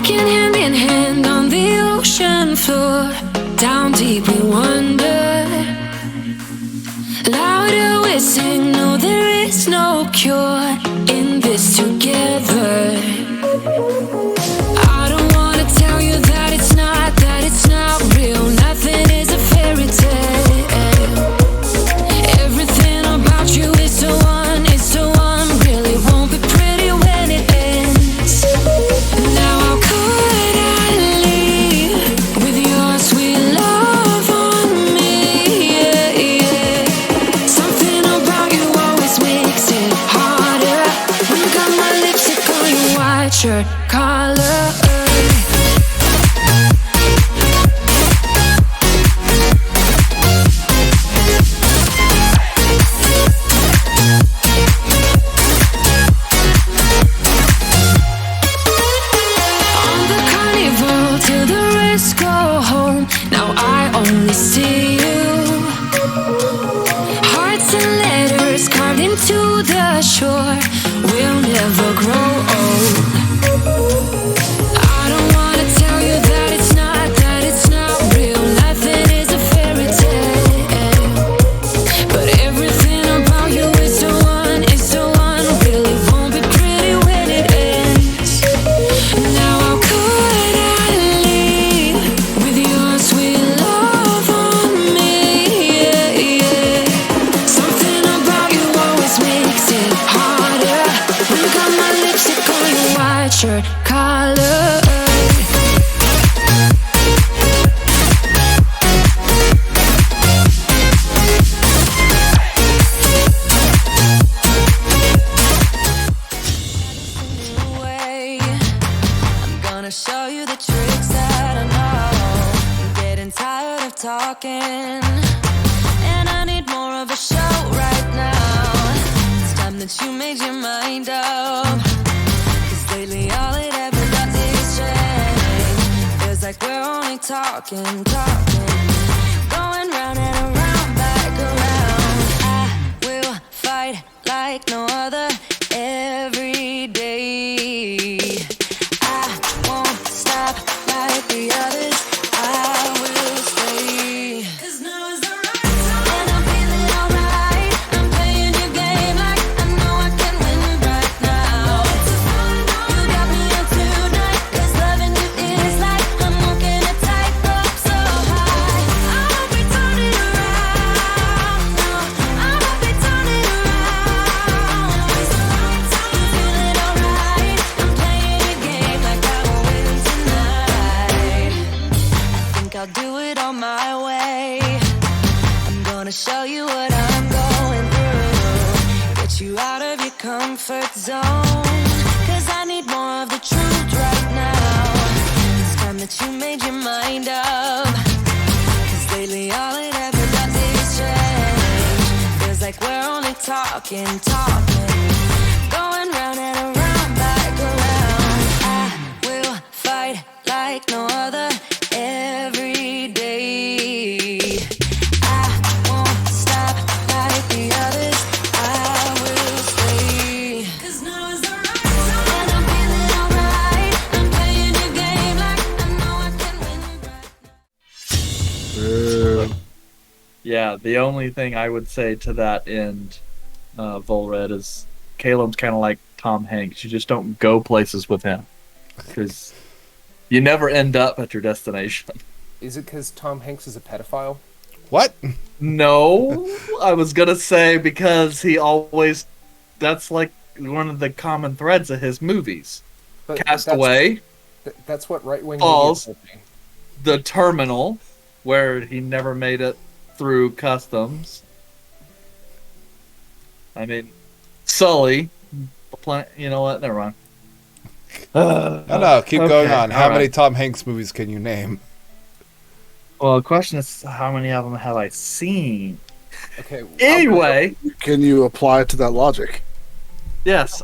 Walking hand in hand on the ocean floor, down deep we wander. Louder we sing, no there is no cure in this together. I don't wanna tell you that it's not real. Nothing is a fairy tale. Everything about you is so unreal. It won't be pretty when it ends. Now how could I leave with your sweet love on me? Yeah, yeah. Something about you always makes it harder. When you got my lipstick on your white shirt collar. To the shore, we'll never grow old. I don't wanna tell you that it's not real. Nothing is a fairy tale. But everything about you is so unreal. It won't be pretty when it ends. Now how could I leave with your sweet love on me? Yeah, yeah. Something about you always makes it harder. When you got my lipstick on your white shirt collar. I'm gonna show you the tricks that I know. I'm getting tired of talking, and I need more of a show right now. It's time that you made your mind up. Cause lately all it ever does is change. Feels like we're only talking. Going round and around, back around. I will fight like no other every day. I won't stop like the others. I will stay. Cause now is the right time. And I'm feeling alright. I'm playing your game like I know I can win right now. You got me up tonight. Cause loving you is like I'm walking a tightrope so high. I won't be turning around. No, I won't be turning around. It's the right time. I'm feeling alright. I'm playing your game like I will win tonight. I think I'll do it on my way. I'm gonna show you what I'm going through. Get you out of your comfort zone. Cause I need more of the truth right now. It's time that you made your mind up. Cause lately all it ever does is change. Feels like we're only talking. Going round and around, back around. I will fight like no other every day. I won't stop like the others. I will stay. Cause now is the right time. And I'm feeling alright. I'm playing your game like I know I can win right now. Yeah, the only thing I would say to that end, Vulred, is Caleb's kind of like Tom Hanks. You just don't go places with him. Because you never end up at your destination. Is it because Tom Hanks is a pedophile? What? No, I was going to say because he always... That's like one of the common threads of his movies. But Castaway, that's what right-wing Falls, media is saying. The Terminal, where he never made it through customs. I mean, Sully. You know what? Never mind. No, keep going on. How all many right. Tom Hanks movies can you name? Well, the question is, how many of them have I seen? Okay. Anyway, Can you apply it to that logic? yes.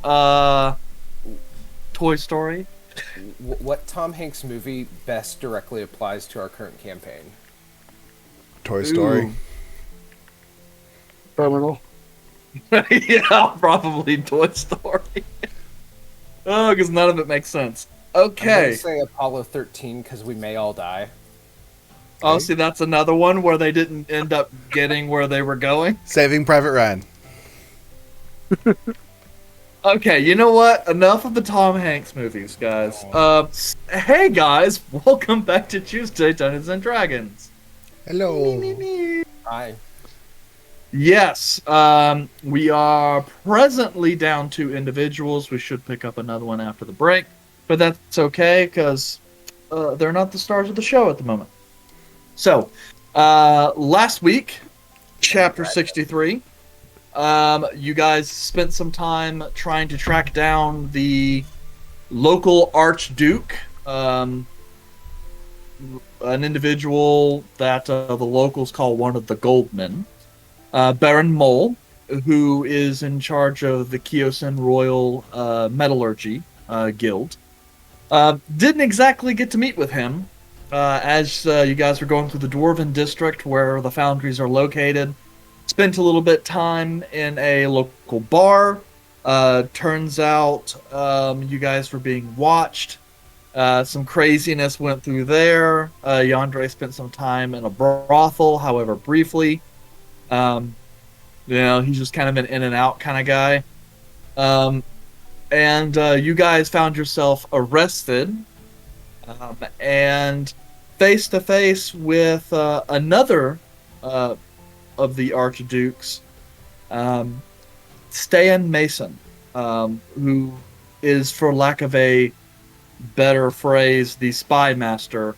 Toy Story. What Tom Hanks movie best directly applies to our current campaign? Toy Story. Ooh. Terminal. Yeah, probably Toy Story. Oh, because none of it makes sense. I'm Okay. gonna say Apollo 13 because we may all die. Oh, see, that's another one where they didn't end up getting where they were going. Saving Private Ryan. Okay, you know what? Enough of the Tom Hanks movies, guys. Hey guys, welcome back to Tuesday Dungeons and Dragons. Hello. Hi. Yes, we are presently down 2 individuals. We should pick up another one after the break, but that's okay because they're not the stars of the show at the moment. So, last week, chapter 63, you guys spent some time trying to track down the local Archduke, an individual that the locals call one of the Goldmen, Baron Mole, who is in charge of the Kyosen Royal Metallurgy Guild. Didn't exactly get to meet with him, as you guys were going through the Dwarven District where the foundries are located. Spent a little bit time in a local bar. Turns out you guys were being watched. Some craziness went through there. Yandere spent some time in a brothel, however briefly. He's just kind of an in and out kind of guy. And you guys found yourself arrested and face to face with another of the Archdukes, Stan Mason, who is, for lack of a better phrase, the spy master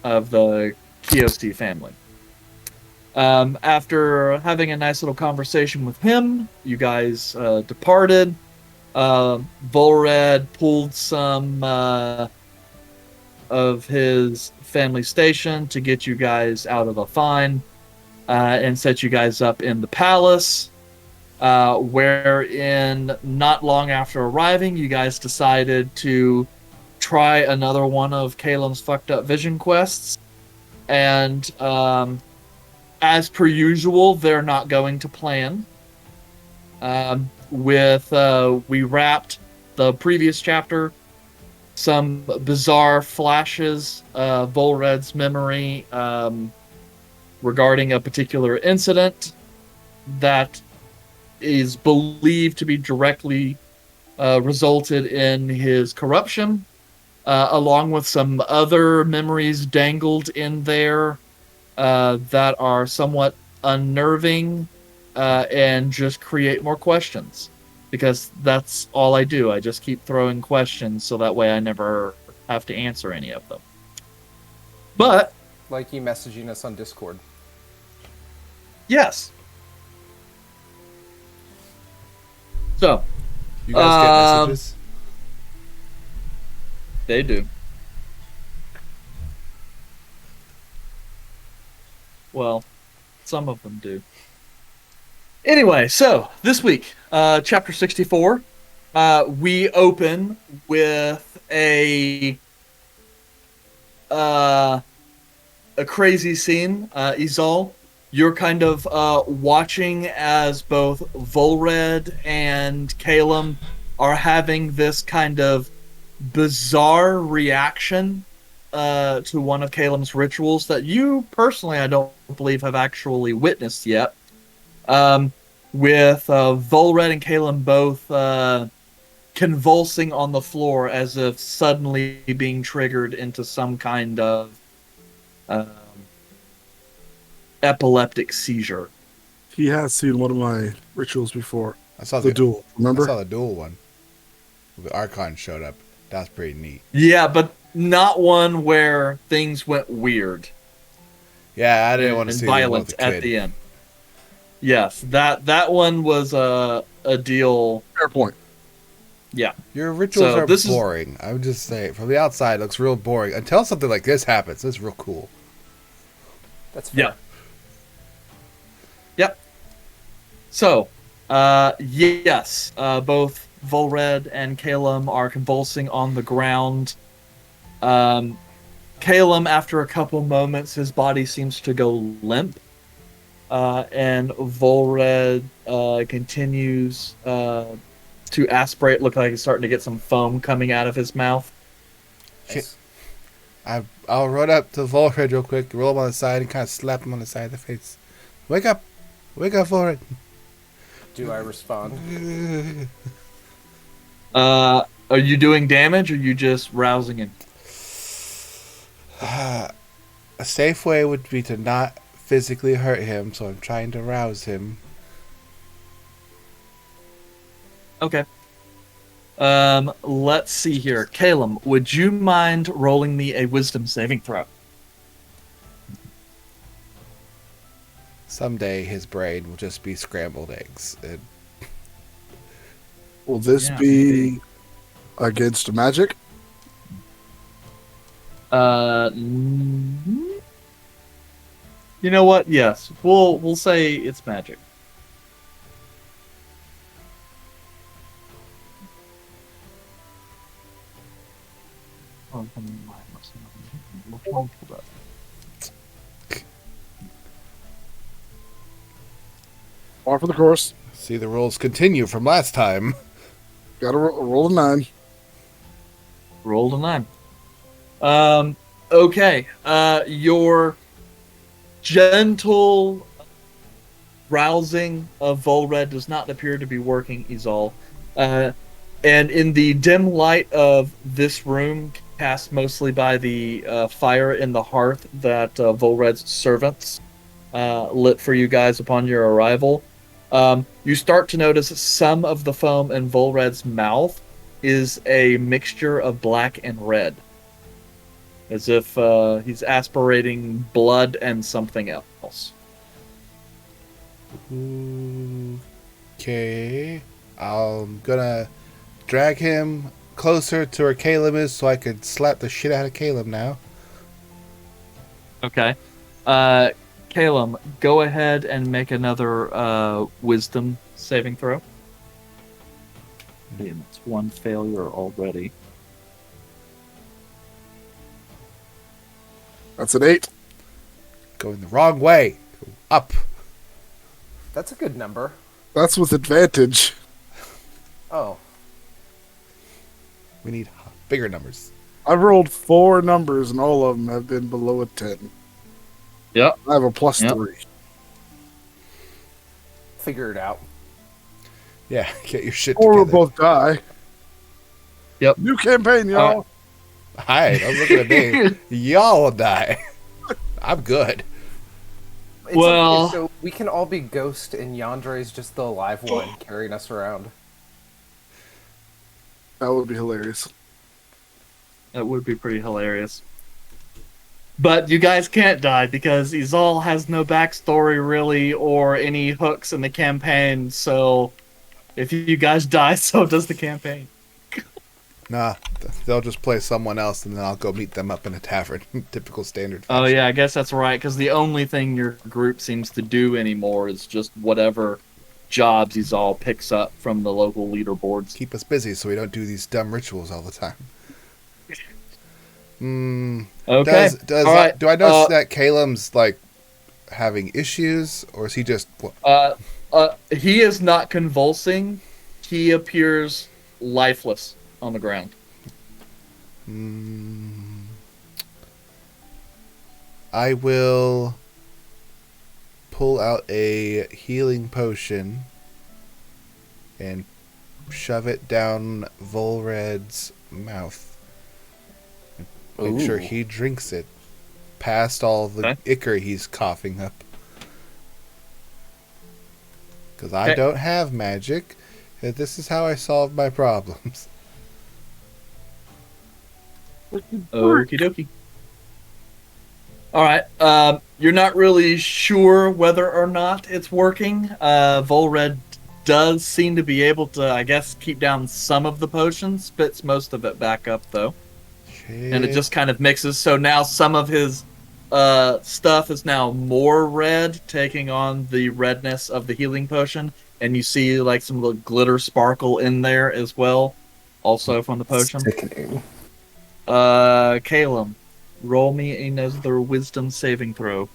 of the Kyosti family. After having a nice little conversation with him, you guys departed. Vulred pulled some of his family station to get you guys out of a fine and set you guys up in the palace, wherein not long after arriving, you guys decided to try another one of Caleb's fucked up vision quests. And as per usual, they're not going to plan. We wrapped the previous chapter, some bizarre flashes of Vulred's memory regarding a particular incident that is believed to be directly resulted in his corruption, along with some other memories dangled in there that are somewhat unnerving and just create more questions. Because that's all I do. I just keep throwing questions so that way I never have to answer any of them. But Like you messaging us on Discord. yes. So, You guys get messages? they do. Well, some of them do. Anyway, so this week, chapter 64, we open with a crazy scene. Izal, you're kind of watching as both Vulred and Caleb are having this kind of bizarre reaction to one of Caleb's rituals that you personally, I don't believe, have actually witnessed yet. With Vulred and Caleb both convulsing on the floor as if suddenly being triggered into some kind of epileptic seizure. He has seen one of my rituals before. I saw The duel, remember? I saw the duel one. The Archon showed up. That's pretty neat. Yeah, but not one where things went weird. Yeah, I didn't want to and see the one violence with the at kid. the end. Yes, that one was a deal. Fair point. Yeah. Your rituals So are this is- boring. I would just say, from the outside, it looks real boring. Until something like this happens, it's real cool. That's fair. Yeah. Yep. So, yes, both Vulred and Caleb are convulsing on the ground. Caleb, after a couple moments, his body seems to go limp. And Vulred continues to aspirate, look like he's starting to get some foam coming out of his mouth. Nice. I'll run up to Vulred real quick, roll him on the side, and kind of slap him on the side of the face. Wake up, Vulred. Do I respond? Are you doing damage or you just rousing him? A safe way would be to not physically hurt him, so I'm trying to rouse him. Okay. Let's see here. Caleb, would you mind rolling me a wisdom saving throw? Someday his brain will just be scrambled eggs. Will this Yeah, be against magic? You know what? Yes, we'll say it's magic. Par for the course. See, the rolls continue from last time. Got to roll a 9. Rolled a 9. Okay. Your gentle rousing of Vulred does not appear to be working, Izal. And in the dim light of this room, cast mostly by the fire in the hearth that Vulred's servants lit for you guys upon your arrival, you start to notice some of the foam in Vulred's mouth is a mixture of black and red. As if he's aspirating blood and something else. Okay. I'm gonna drag him closer to where Caleb is so I could slap the shit out of Caleb now. Okay. Caleb, go ahead and make another wisdom saving throw. And it's one failure already. That's an 8. Going the wrong way. Go up. That's a good number. That's with advantage. Oh, We need bigger numbers. I've rolled 4 numbers and all of them have been below a 10. Yep. I have a plus Yep. 3. figure it out. Yeah, get your shit Or we'll together. both die. Yep. New campaign, y'all. Hi, don't look at me. Y'all will die. I'm good. It's Well- okay, so we can all be Ghost, and Yandre's just the alive one carrying us around. That would be hilarious. That would be pretty hilarious. But you guys can't die because Izal has no backstory really or any hooks in the campaign, so if you guys die, so does the campaign. Nah, they'll just play someone else and then I'll go meet them up in a tavern. Typical standard Oh fashion. yeah, I guess that's right, because the only thing your group seems to do anymore is just whatever jobs Izal picks up from the local leaderboards. Keep us busy so we don't do these dumb rituals all the time. Okay. Does All right. do I notice that Caleb's like having issues, or is he just He is not convulsing. He appears lifeless on the ground. I will pull out a healing potion and shove it down Vulred's mouth. Make sure Ooh. he drinks it past all the Okay. ichor he's coughing up. Because I Okay. don't have magic, and this is how I solve my problems. Okie dokie. Alright, you're not really sure whether or not it's working. Vulred does seem to be able to, I guess, keep down some of the potion, spits most of it back up, though. And it just kind of mixes, so now some of his stuff is now more red, taking on the redness of the healing potion, and you see like some little glitter sparkle in there as well, also from the potion. Sickening. Caleb, roll me another wisdom saving throw.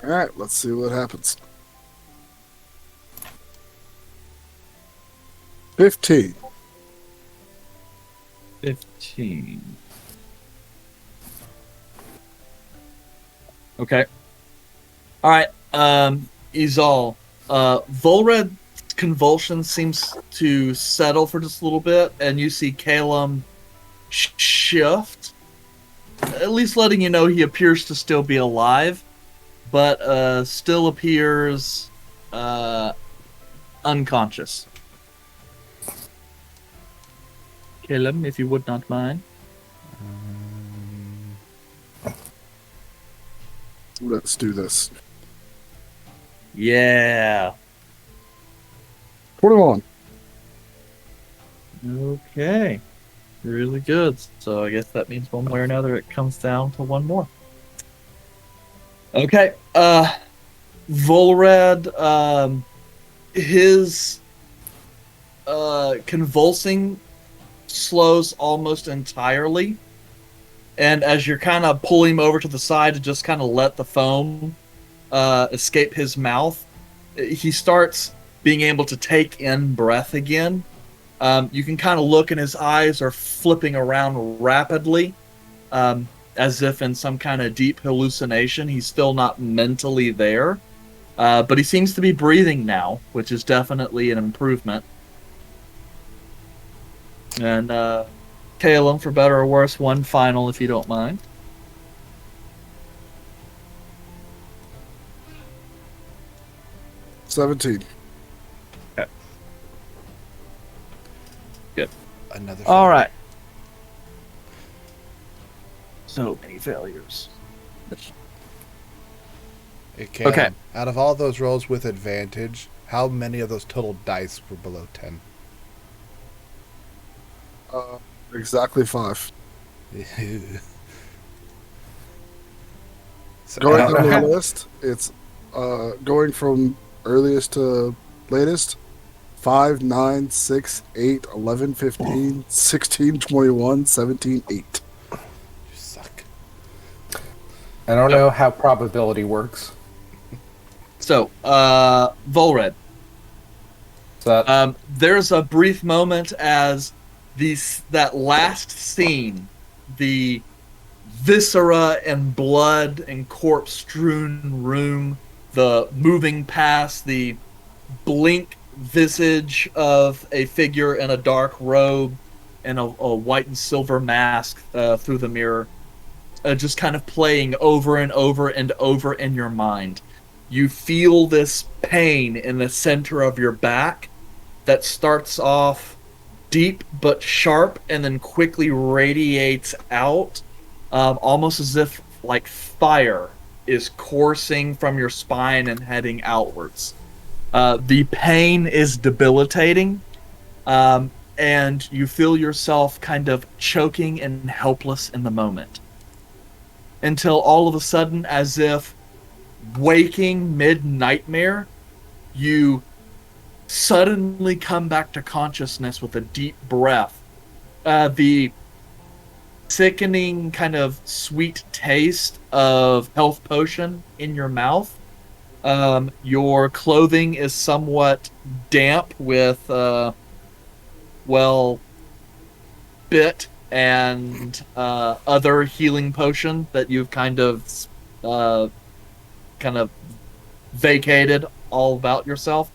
Alright, let's see what happens. 15. 15. Okay. All right. Izal. Vulred convulsion seems to settle for just a little bit, and you see Calum shift. At least letting you know he appears to still be alive, but still appears unconscious. Calum, if you would not mind. Let's do this. Yeah. 21. Okay. Really good. So I guess that means one way or another it comes down to one more. Okay. Vulred, his convulsing slows almost entirely. And as you're kind of pulling him over to the side to just kind of let the foam escape his mouth, he starts being able to take in breath again. You can kind of look, and his eyes are flipping around rapidly, as if in some kind of deep hallucination. He's still not mentally there, but he seems to be breathing now, which is definitely an improvement. And Calum, for better or worse, one final, if you don't mind. $17. Okay. Good. Another. All failure. right. So many failures. Okay. Out of all those rolls with advantage, how many of those total dice were below 10? Exactly 5. So, Going I don't down know the how- list, it's going from earliest to latest. 5, 9, 6, 8, 11, 15, 16, 21, 17, 8. you suck. I don't know how probability works. So, Vulred. So There's a brief moment as that last scene, the viscera and blood and corpse-strewn room, the moving past the blink visage of a figure in a dark robe and a white and silver mask through the mirror, just kind of playing over and over and over in your mind. You feel this pain in the center of your back that starts off deep but sharp and then quickly radiates out, almost as if like fire is coursing from your spine and heading outwards. The pain is debilitating, and you feel yourself kind of choking and helpless in the moment. Until all of a sudden, as if waking mid-nightmare, you suddenly come back to consciousness with a deep breath. The sickening kind of sweet taste of health potion in your mouth. Your clothing is somewhat damp with, bit and other healing potion that you've kind of vacated all about yourself.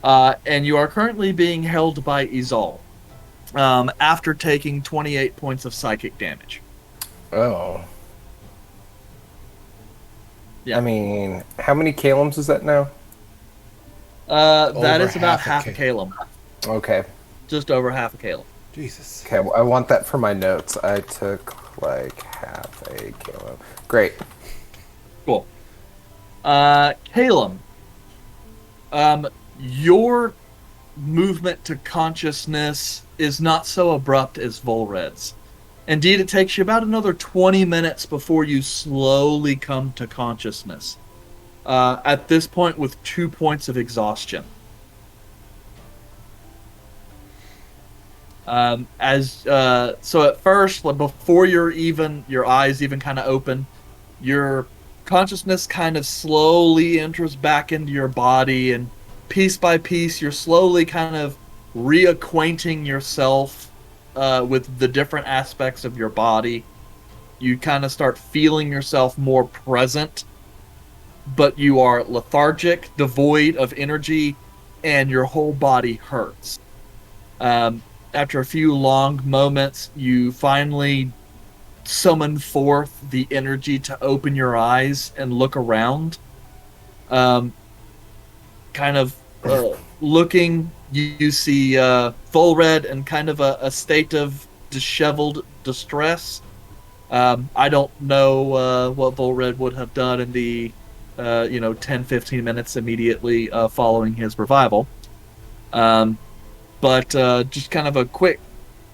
And you are currently being held by Izal after taking 28 points of psychic damage. Oh. Yeah. I mean, how many Calums is that now? That Over is about half a half a Calum. Okay. Just over half a Calum. Jesus. Okay, well, I want that for my notes. I took like half a Calum. Great. Cool. Calum, your movement to consciousness is not so abrupt as Vulred's. Indeed, it takes you about another 20 minutes before you slowly come to consciousness. At this point, with 2 points of exhaustion. So at first, like, before your eyes even kind of open, your consciousness kind of slowly enters back into your body, and piece by piece, you're slowly kind of reacquainting yourself with the different aspects of your body. You kind of start feeling yourself more present, but you are lethargic, devoid of energy, and your whole body hurts. After a few long moments, you finally summon forth the energy to open your eyes and look around. Kind of looking, you see Vulred in kind of a state of disheveled distress. I don't know what Vulred would have done in the 10-15 minutes immediately following his revival. But just kind of a quick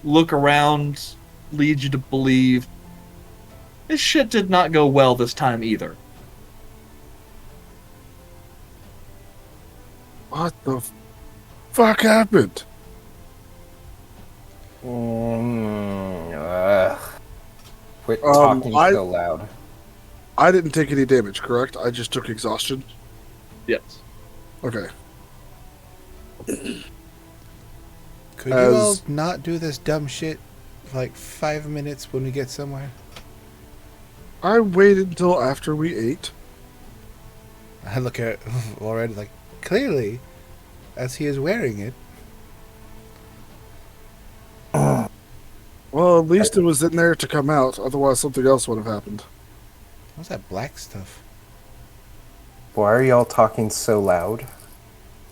look around leads you to believe this shit did not go well this time either. What the fuck happened? Quit talking so loud. I didn't take any damage, correct? I just took exhaustion. Yes. Okay. Could you all not do this dumb shit for like 5 minutes when we get somewhere? I waited until after we ate. I look at it already like, clearly, as he is wearing it. Well, at least it was in there to come out. Otherwise, something else would have happened. What's that black stuff? Why are y'all talking so loud?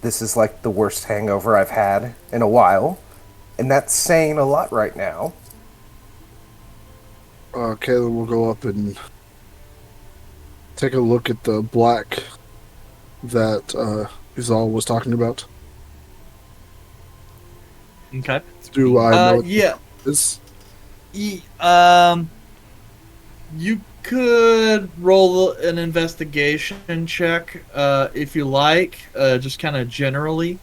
This is like the worst hangover I've had in a while. And that's saying a lot right now. Caleb will go up and take a look at the black that Izal was talking about. Okay. Do I know what yeah. this is? You could roll an investigation check if you like, just kind of generally.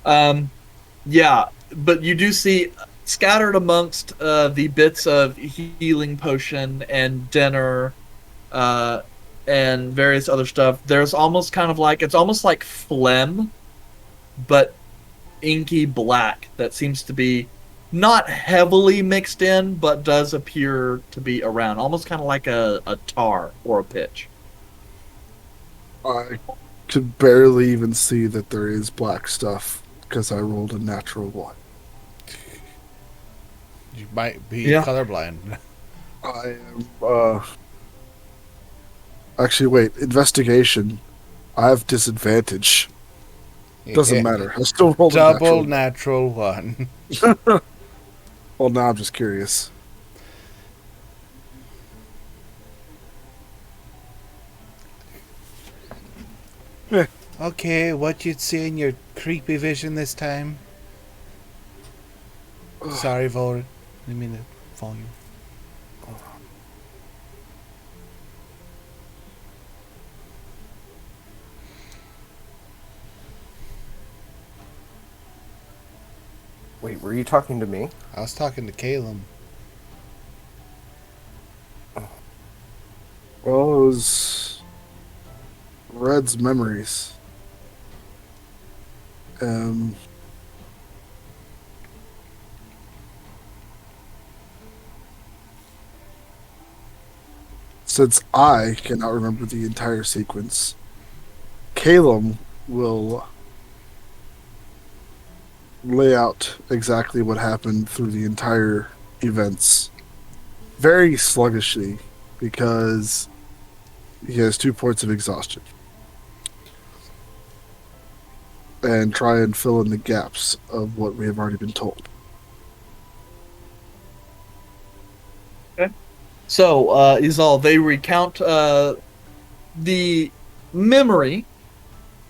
Yeah, but you do see scattered amongst the bits of healing potion and dinner and various other stuff, there's almost kind of like, it's almost like phlegm, but inky black that seems to be not heavily mixed in, but does appear to be around. Almost kind of like a tar or a pitch. I could barely even see that there is black stuff because I rolled a natural one. You might be Yeah. colorblind. I am, Actually, wait. Investigation. I have disadvantage. Doesn't matter. I still rolled Double a natural one. Well, now I'm just curious. Okay, what you'd see in your creepy vision this time? Sorry, Vulred. Didn't mean to volume. Wait, were you talking to me? I was talking to Caleb. Well, it was Red's memories. Since I cannot remember the entire sequence, Caleb will lay out exactly what happened through the entire events very sluggishly because he has 2 points of exhaustion, and try and fill in the gaps of what we have already been told. So, Izal, they recount the memory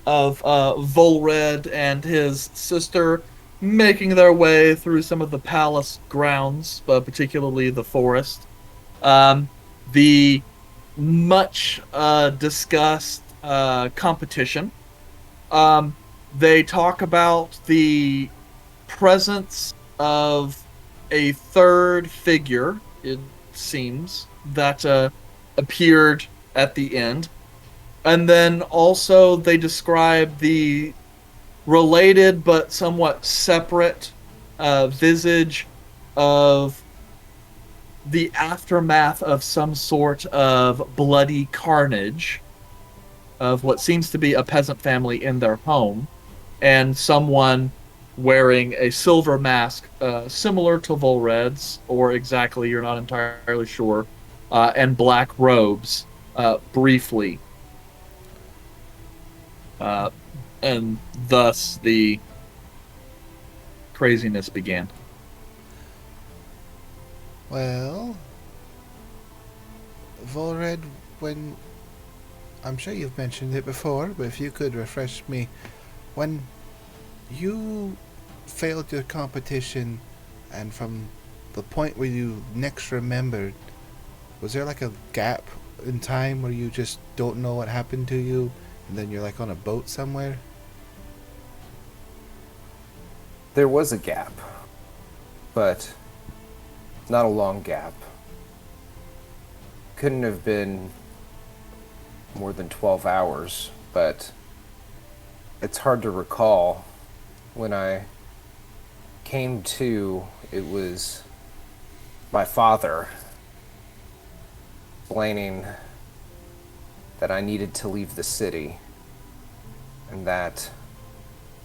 of Vulred and his sister making their way through some of the palace grounds, particularly the forest. The much discussed competition. They talk about the presence of a third figure, it seems, that appeared at the end. And then also they describe the related but somewhat separate visage of the aftermath of some sort of bloody carnage of what seems to be a peasant family in their home, and someone wearing a silver mask similar to Vulred's, or exactly, you're not entirely sure, and black robes briefly. And thus the craziness began. Well, Vulred, when I'm sure you've mentioned it before, but if you could refresh me, when you failed your competition, and from the point where you next remembered, was there like a gap in time where you just don't know what happened to you, and then you're like on a boat somewhere? There was a gap, but not a long gap. Couldn't have been more than 12 hours, but it's hard to recall. When I came to, it was my father explaining that I needed to leave the city and that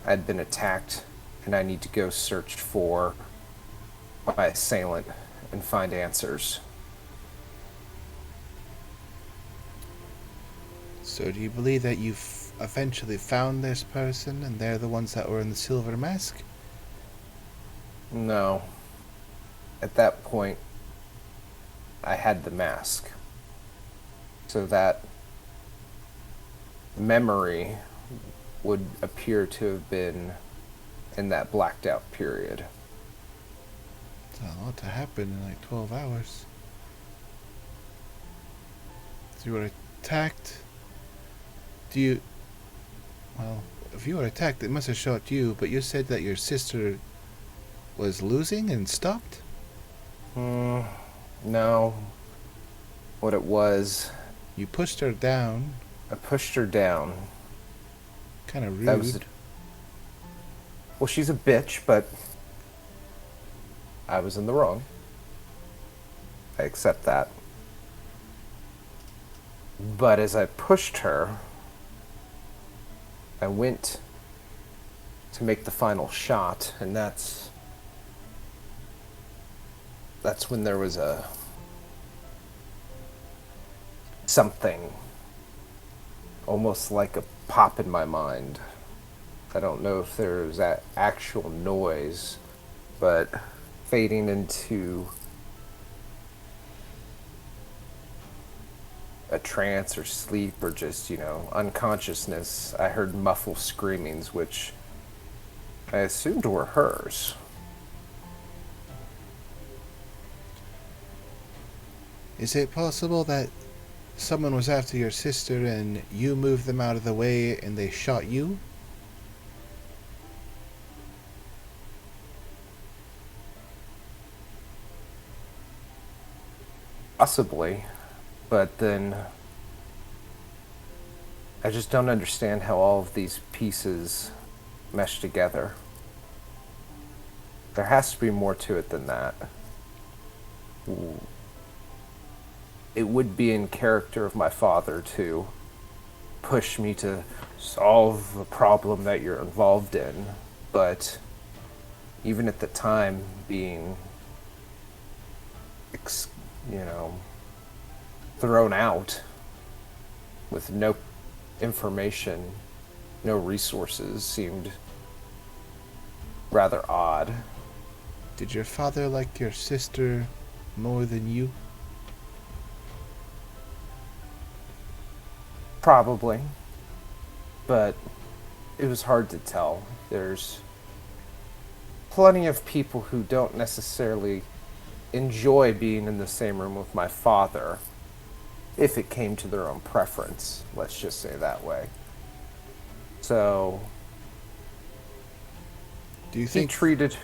I'd been attacked and I need to go search for my assailant and find answers. So do you believe that you've eventually found this person and they're the ones that were in the silver mask? No. At that point, I had the mask. So that memory would appear to have been in that blacked out period. It's a lot to happen in like 12 hours. So you were attacked. Well, if you were attacked, it must have shot you, but you said that your sister was losing and stopped? No. What it was, You pushed her down. I pushed her down. Kind of rude. That was well, she's a bitch, but I was in the wrong. I accept that. But as I pushed her, I went to make the final shot, and that's when there was a something almost like a pop in my mind. I don't know if there was that actual noise, but fading into a trance or sleep or just, unconsciousness, I heard muffled screamings, which I assumed were hers. Is it possible that someone was after your sister and you moved them out of the way and they shot you? Possibly, but then I just don't understand how all of these pieces mesh together. There has to be more to it than that. It would be in character of my father to push me to solve the problem that you're involved in, but even at the time being, thrown out with no information, no resources, seemed rather odd. Did your father like your sister more than you? Probably. But it was hard to tell. There's plenty of people who don't necessarily enjoy being in the same room with my father, if it came to their own preference, let's just say that way. So, Do you he think treated...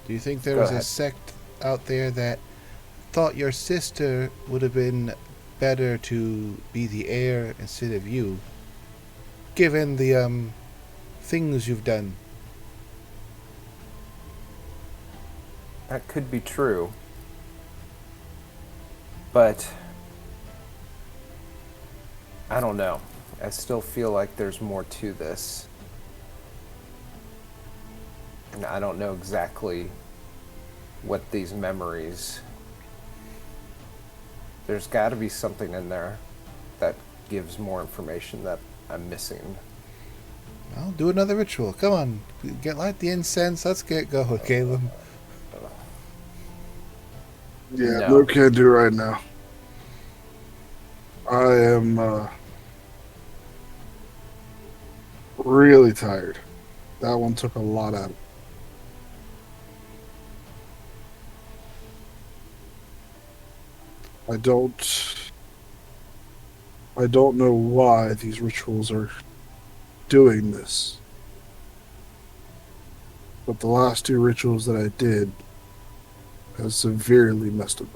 Do you think there Go was a ahead. sect out there that thought your sister would have been better to be the heir instead of you, given the things you've done. That could be true. But I don't know. I still feel like there's more to this. And I don't know exactly what these memories. There's got to be something in there that gives more information that I'm missing. Well, do another ritual. Come on, light the incense. Let's get going, Caleb. Yeah, No. no can do right now. I am really tired. That one took a lot out of me. I don't know why these rituals are doing this. But the last two rituals that I did has severely messed up.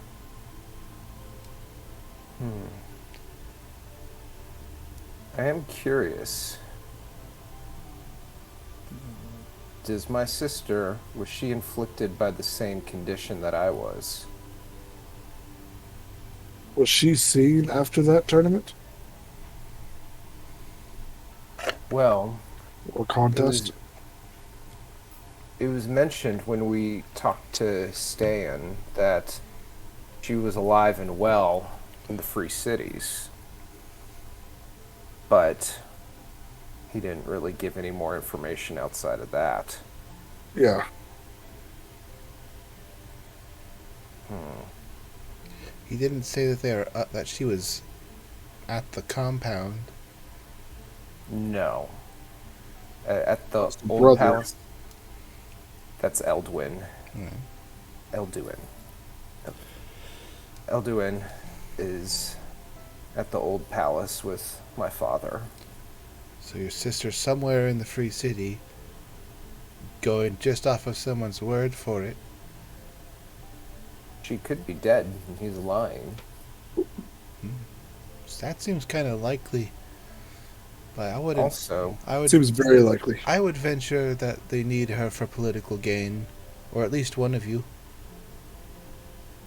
I am curious. Does my sister, was she inflicted by the same condition that I was? Was she seen after that tournament Well, or contest? it was mentioned when we talked to Stan that she was alive and well in the Free Cities. But he didn't really give any more information outside of that. Yeah. He didn't say that that she was at the compound. No. At the the old brother. palace. That's Elduin. Hmm. Elduin. Elduin is at the old palace with my father. So your sister's somewhere in the Free City, going just off of someone's word for it. She could be dead and he's lying. So that seems kind of likely. But I wouldn't. Also, I would. Seems very likely. I would venture that they need her for political gain, or at least one of you.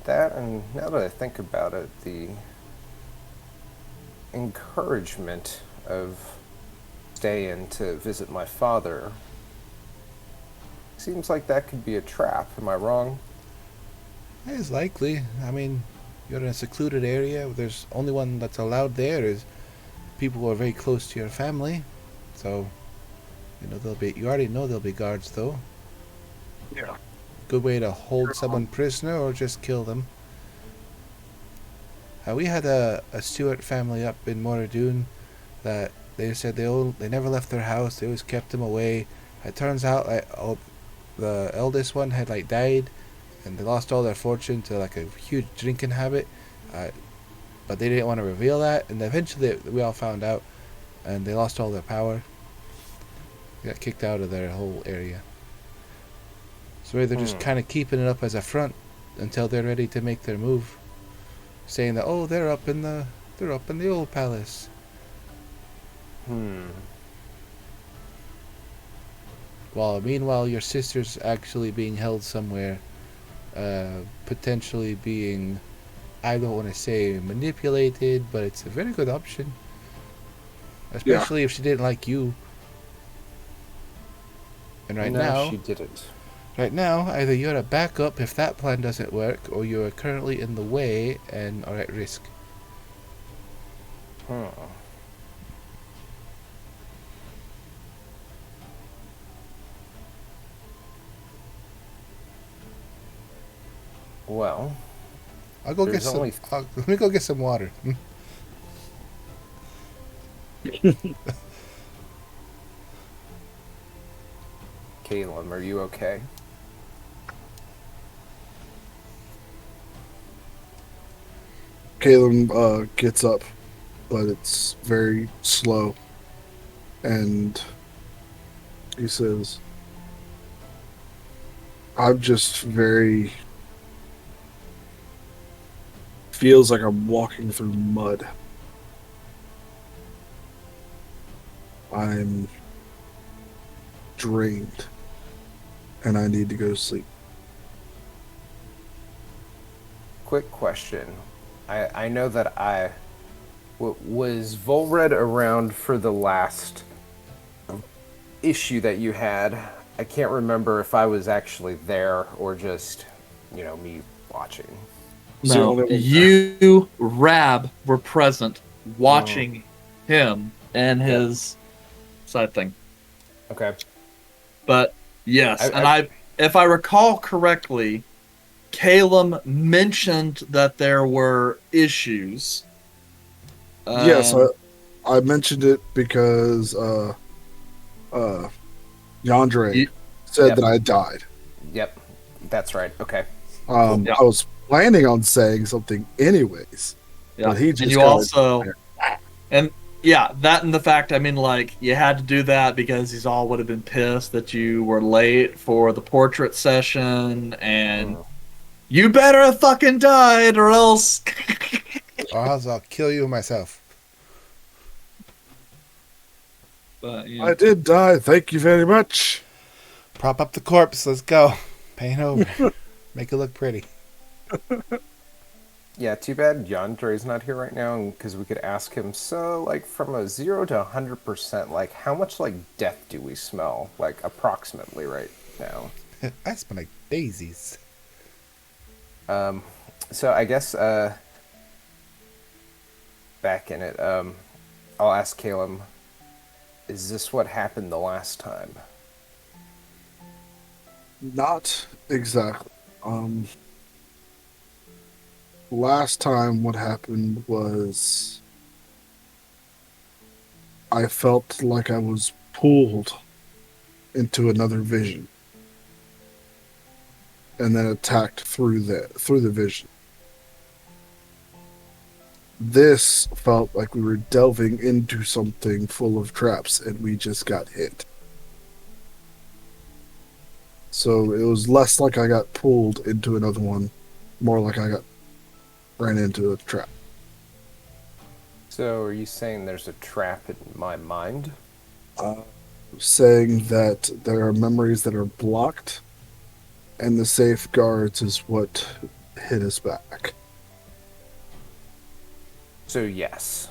that, and now that I think about it, the encouragement of staying to visit my father seems like that could be a trap. Am I wrong? It is likely. I mean, you're in a secluded area. There's only one that's allowed there is people who are very close to your family. So, there'll be. You already know there'll be guards, though. Yeah. Good way to hold someone prisoner or just kill them. We had a Stewart family up in Moradun that they said they never left their house. They always kept them away. It turns out the eldest one had died, and they lost all their fortune to a huge drinking habit. But they didn't want to reveal that, and eventually we all found out, and they lost all their power. They got kicked out of their whole area. So maybe they're just kind of keeping it up as a front until they're ready to make their move, saying that they're up in the old palace. While meanwhile your sister's actually being held somewhere, potentially being, I don't want to say manipulated, but it's a very good option, especially if she didn't like you. And No, she didn't. Right now, either you're a backup if that plan doesn't work, or you are currently in the way and are at risk. Well, I'll go get There's some. only- Let me go get some water. Caleb, are you okay? Caleb gets up, but it's very slow. And he says, I'm just very... Feels like I'm walking through mud. drained, and I need to go to sleep. Quick question. I know that was Vulred around for the last issue that you had. I can't remember if I was actually there or just, me watching. No, you, Rab, were present watching him and his side thing. Okay. But yes, if I recall correctly, Calum mentioned that there were issues. Yes, I mentioned it because Yandere said that I died. Yep, that's right. Okay. I was planning on saying something anyways, but he just that and the fact, you had to do that because he's all would have been pissed that you were late for the portrait session, and you better have fucking died or else. Or else I'll kill you myself. But, yeah. I did die. Thank you very much. Prop up the corpse. Let's go. Paint over. Make it look pretty. Yeah, too bad Yandere's not here right now, because we could ask him, so, from a 0 to 100%, how much, death do we smell, approximately right now? I smell like daisies. So I guess, back in it, I'll ask Calum, is this what happened the last time? Not exactly. Last time what happened was I felt like I was pulled into another vision and then attacked through the vision. This felt like we were delving into something full of traps and we just got hit. So it was less like I got pulled into another one, more like I ran into a trap. So are you saying there's a trap in my mind? Saying that there are memories that are blocked, and the safeguards is what hit us back. So yes.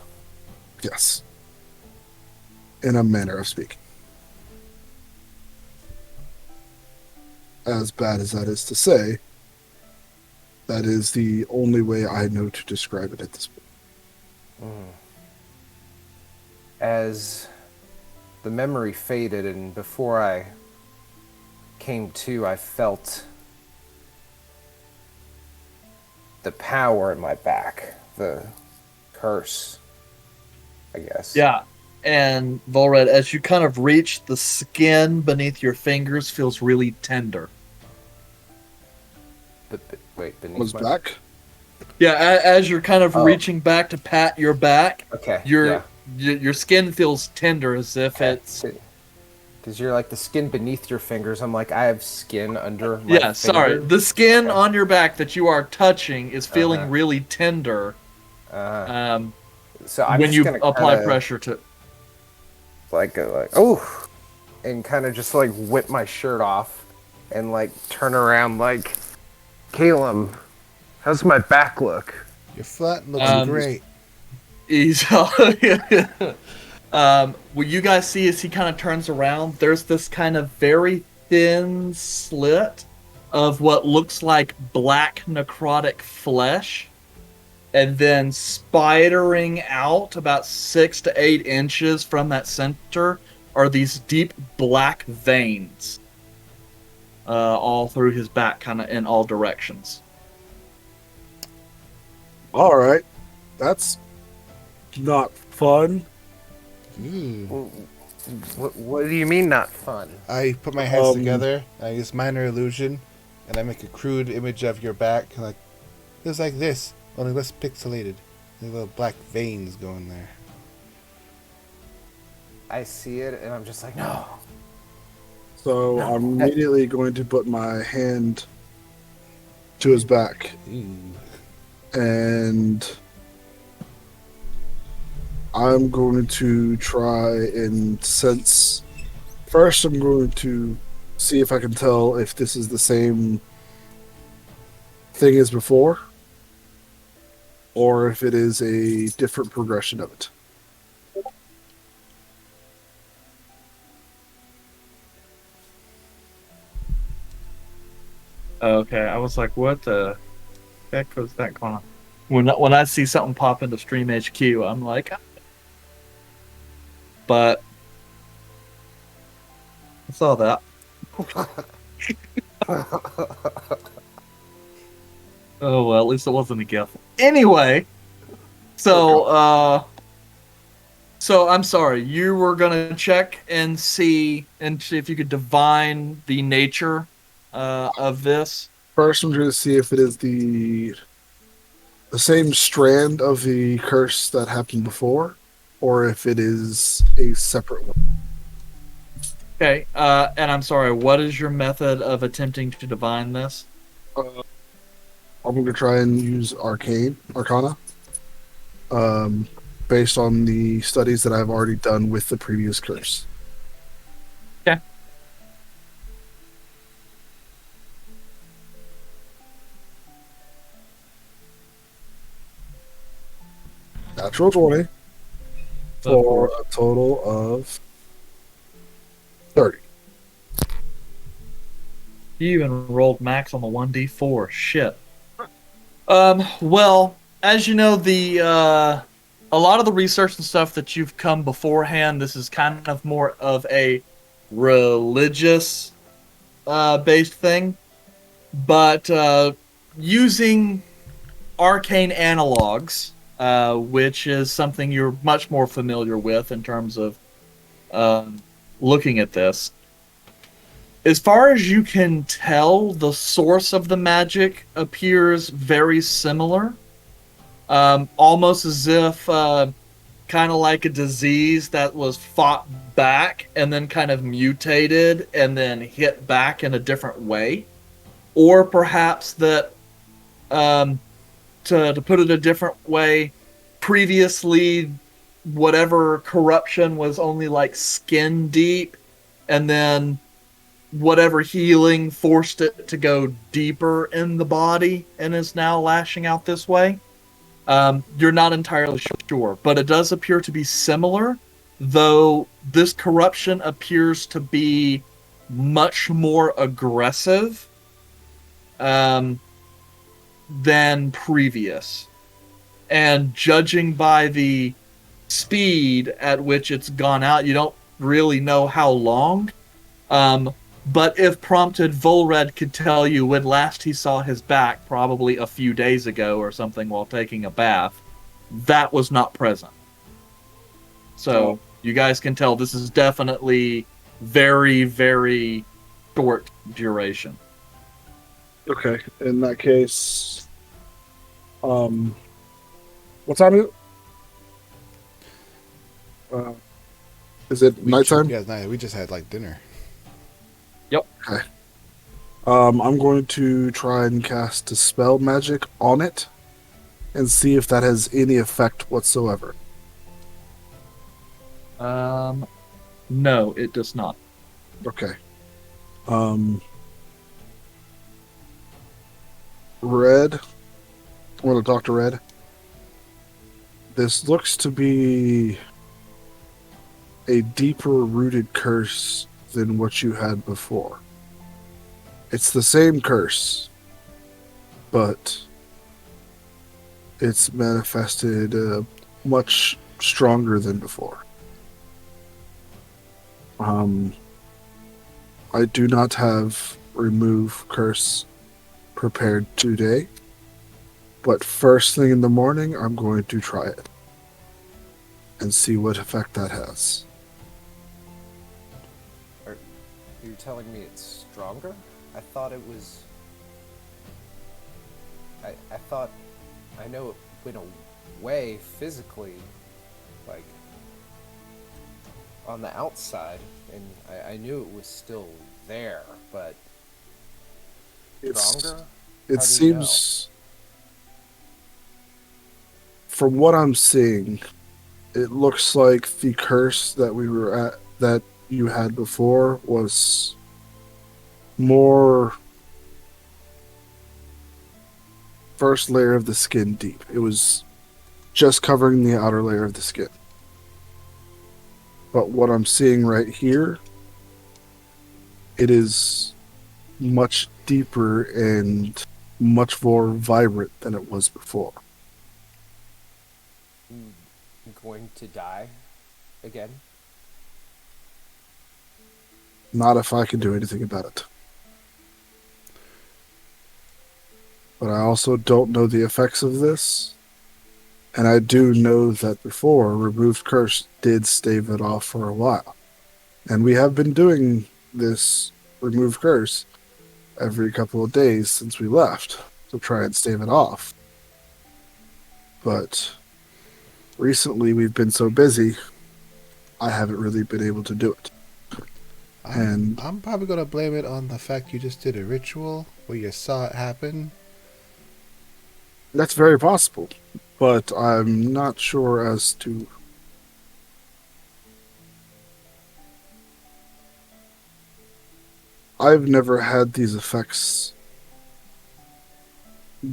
Yes. In a manner of speaking. As bad as that is to say, that is the only way I know to describe it at this point. As the memory faded and before I came to, I felt the power in my back, the curse, I guess. Yeah, and Vulred, as you kind of reach, the skin beneath your fingers feels really tender. But wait, beneath Was my back? Yeah, as you're kind of reaching back to pat your back, okay, your skin feels tender as if it's... Because you're like the skin beneath your fingers. I'm like, I have skin under my fingers. Sorry. The skin on your back that you are touching is feeling really tender. So I'm when just you gonna apply kinda, pressure to... and kind of just whip my shirt off and turn around Calum, how's my back look? Your foot looks great. What you guys see as he kind of turns around, there's this kind of very thin slit of what looks like black necrotic flesh, and then spidering out about 6 to 8 inches from that center are these deep black veins all through his back, kind of in all directions. All right. That's not fun. What do you mean not fun? I put my hands together, I use minor illusion, and I make a crude image of your back, it's like this, only less pixelated. There's little black veins going there. I see it, and I'm just like, no. So I'm immediately going to put my hand to his back. Ooh. And I'm going to try and sense First, I'm going to see if I can tell if this is the same thing as before, or if it is a different progression of it. Okay, I was like, what the heck was that going on? When I see something pop into Stream HQ, I'm like, but I saw that. Oh well, at least it wasn't a gift. Anyway, so I'm sorry. You were gonna check and see if you could divine the nature of this. First, I'm going to see if it is the same strand of the curse that happened before, or if it is a separate one. Okay, and I'm sorry. What is your method of attempting to divine this? I'm going to try and use Arcana, based on the studies that I've already done with the previous curse. Okay. Natural 20 for a total of 30. You even rolled max on the 1d4. Shit. Well, as you know, a lot of the research and stuff that you've come beforehand, this is kind of more of a religious based thing. But using arcane analogs, which is something you're much more familiar with in terms of looking at this. As far as you can tell, the source of the magic appears very similar. Almost as if kind of like a disease that was fought back and then kind of mutated and then hit back in a different way. Or perhaps that, to put it a different way, previously whatever corruption was only like skin deep, and then whatever healing forced it to go deeper in the body and is now lashing out this way. You're not entirely sure, but it does appear to be similar, though this corruption appears to be much more aggressive than previous. And judging by the speed at which it's gone out, you don't really know how long. But if prompted, Vulred could tell you when last he saw his back, probably a few days ago or something while taking a bath, that was not present. So you guys can tell this is definitely very, very short duration. Okay, in that case, what time is it? Is it nighttime? Yeah, it's night. We just had like dinner. Yep. Okay. I'm going to try and cast Dispel Magic on it and see if that has any effect whatsoever. No, it does not. Okay. Red. I want to talk to Red. This looks to be a deeper rooted curse than what you had before. It's the same curse, but it's manifested much stronger than before. I do not have remove curse prepared today, but first thing in the morning, I'm going to try it and see what effect that has. You're telling me it's stronger? I thought it was... I thought... I know it went away physically, like, on the outside, and I knew it was still there, but... Stronger? It seems... From what I'm seeing, it looks like the curse that we were at, that you had before was more first layer of the skin deep. It was just covering the outer layer of the skin. But what I'm seeing right here, it is much deeper and much more vibrant than it was before. Going to die again? Not if I can do anything about it. But I also don't know the effects of this. And I do know that before, Removed Curse did stave it off for a while. And we have been doing this Removed Curse every couple of days since we left to try and stave it off. But recently we've been so busy, I haven't really been able to do it. And I'm probably going to blame it on the fact you just did a ritual where you saw it happen. that's very possible. But I'm not sure as to... I've never had these effects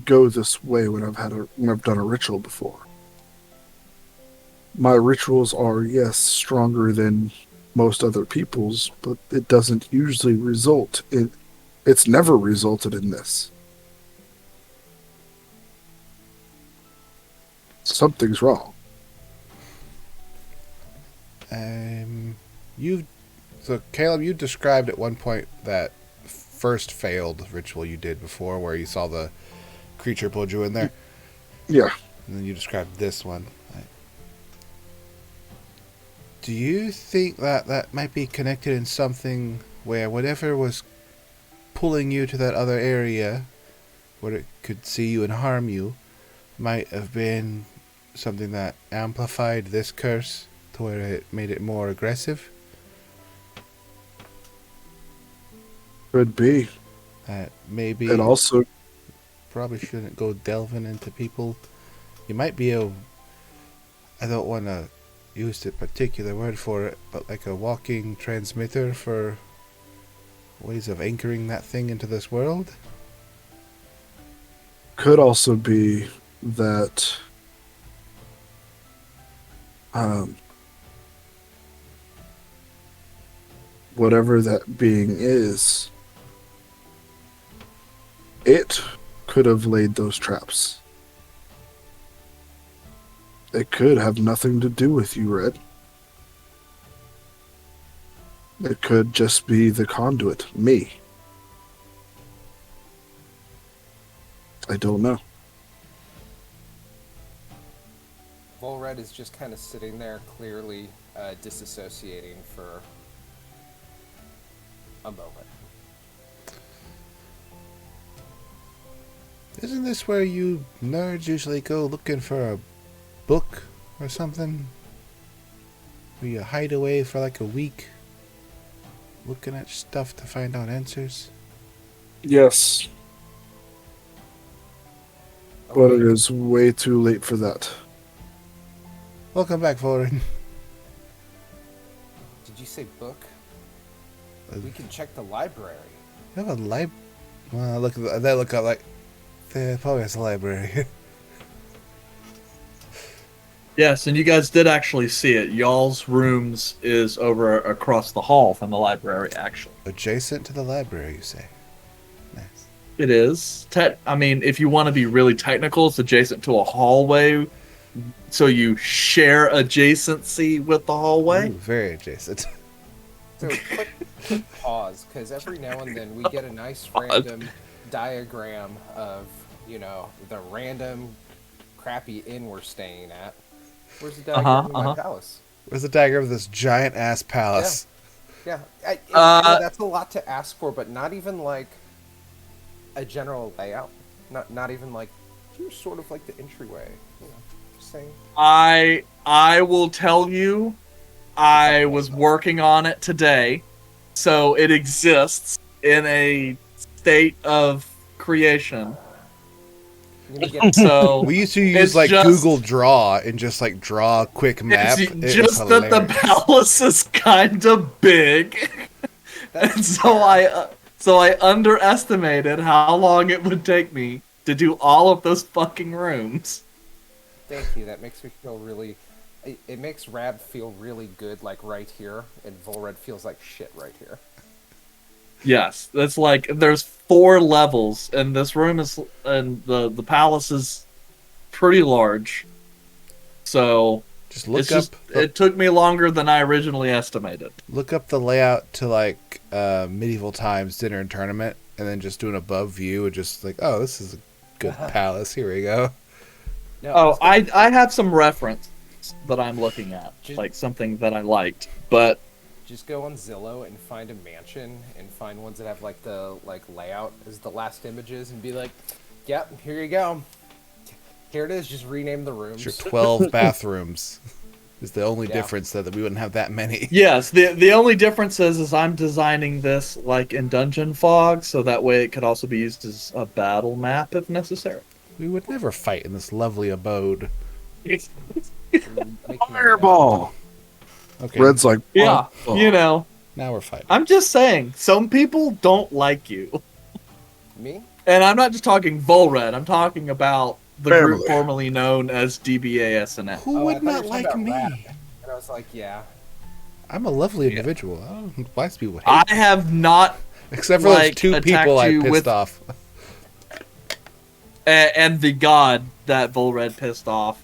go this way when I've done a ritual before. My rituals are, yes, stronger than most other people's, but it doesn't usually result in... It's never resulted in this. Something's wrong. So Caleb, you described at one point that first failed ritual you did before, where you saw the creature pulled you in there, Yeah. and then you described this one. Do you think that might be connected in something where whatever was pulling you to that other area, where it could see you and harm you, might have been something that amplified this curse to where it made it more aggressive? Could be. Maybe And also, probably shouldn't go delving into people. You might be a... I don't want to use the particular word for it, but like a walking transmitter for ways of anchoring that thing into this world. could also be that whatever that being is, it could have laid those traps. It could have nothing to do with you, Red. It could just be the conduit, me. I don't know. Vulred is just kind of sitting there, clearly disassociating for a moment. Isn't this where you nerds usually go looking for a book or something? Where you hide away for like a week, looking at stuff to find out answers? Yes, but it is way too late for that. Welcome back, Vulred. Did you say book? We can check the library. You have a Well, look, they look up like there probably has a library. Yes, and you guys did actually see it. Y'all's rooms is over across the hall from the library, actually. Adjacent to the library, you say? Nice. It is. I mean, if you want to be really technical, it's adjacent to a hallway, so you share adjacency with the hallway. Ooh, very adjacent. So quick pause, because every now and then we get a nice random diagram of, the random crappy inn we're staying at. Where's the diagram of my palace? Where's the diagram of this giant ass palace? Yeah. I know that's a lot to ask for, but not even like a general layout. Not even like, here's sort of like the entryway. Just saying. I will tell you, I was working on it today, so it exists in a state of creation. I'm gonna get So We used to use it's like just- Google Draw and just like draw a quick map. It's It was just that the hilarious. palace is kind of big, and so I underestimated how long it would take me to do all of those fucking rooms. Thank you. That makes me feel really. It makes Rab feel really good, like right here, and Vulred feels like shit right here. Yes, that's like there's 4 levels, and this room is, and the palace is pretty large. So Just look it's up. just it took me longer than I originally estimated. Look up the layout to like medieval times dinner and tournament, and then just do an above view and just like, oh, this is a good palace. Here we go. No, Oh, was gonna- I have some reference that I'm looking at, like something that I liked, but just go on Zillow and find a mansion and find ones that have like the layout as the last images and be like, yep, here you go. Here it is. Just rename the rooms. Sure, 12 bathrooms is the only Yeah. difference that we wouldn't have that many. yes, the only difference is I'm designing this like in Dungeon Fog, so that way it could also be used as a battle map if necessary. We would never fight in this lovely abode. Make them Fireball. Okay, Red's like, Yeah, oh. you know, now we're fighting. I'm just saying, some people don't like you. Me? And I'm not just talking Vulred, I'm talking about the group Family. formerly known as DBASNF. Who Oh, I would thought you not were like talking me? about Rab. And I was like, yeah. I'm a lovely individual. I don't know why people hate I me. have not, Except for those like, 2 attacked people I you pissed with- off. and the god that Vulred pissed off,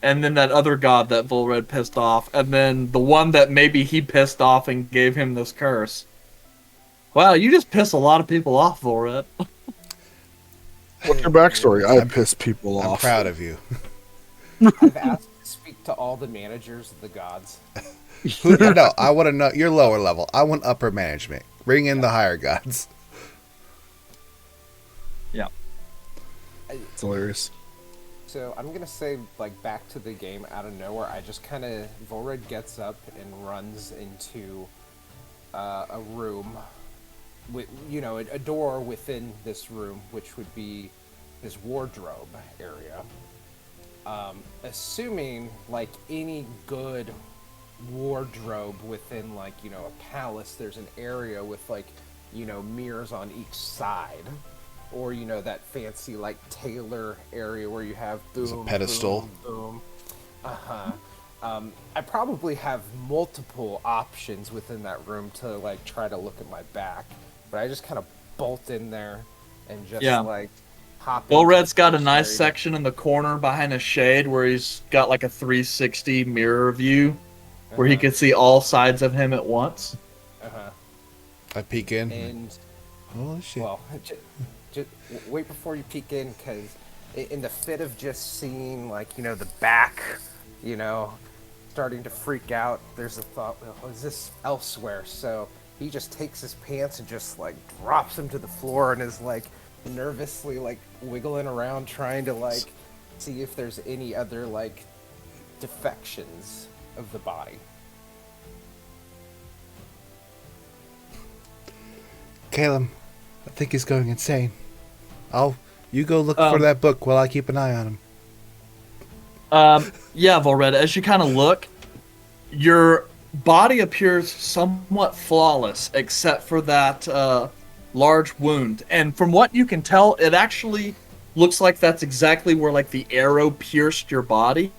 and then that other god that Vulred pissed off, and then the one that maybe he pissed off and gave him this curse. Wow, you just piss a lot of people off, Vulred. What's your backstory? I piss people I'm off. proud of you. I've asked to speak to all the managers of the gods. No, I want to know. You're lower level. I want upper management. Bring in the higher gods. It's hilarious. So I'm gonna say, like, back to the game out of nowhere. I just kind of Vulred gets up and runs into a room with, you know, a door within this room, which would be his wardrobe area. Assuming, like, any good wardrobe within, like, you know, a palace, there's an area with, like, you know, mirrors on each side. Or, you know, that fancy, like, tailor area where you have boom, a pedestal. boom, boom. Uh-huh. I probably have multiple options within that room to, like, try to look at my back. But I just kind of bolt in there and just, Yeah. like, hop Vulred's into got a the nice area. section in the corner behind a shade where he's got like a 360 mirror view where he Uh-huh. can see all sides of him at once. Uh-huh. I peek in. And, Holy shit. well, just wait before you peek in, because in the fit of just seeing, like, you know, the back, you know, starting to freak out, there's a thought, well, is this elsewhere? So he just takes his pants and just, like, drops them to the floor and is, like, nervously, like, wiggling around trying to, like, see if there's any other, like, defections of the body. Caleb, I think he's going insane. You go look for Um, that book while I keep an eye on him. Yeah, Vulred, as you kind of look, your body appears somewhat flawless except for that large wound. And from what you can tell, it actually looks like that's exactly where like the arrow pierced your body.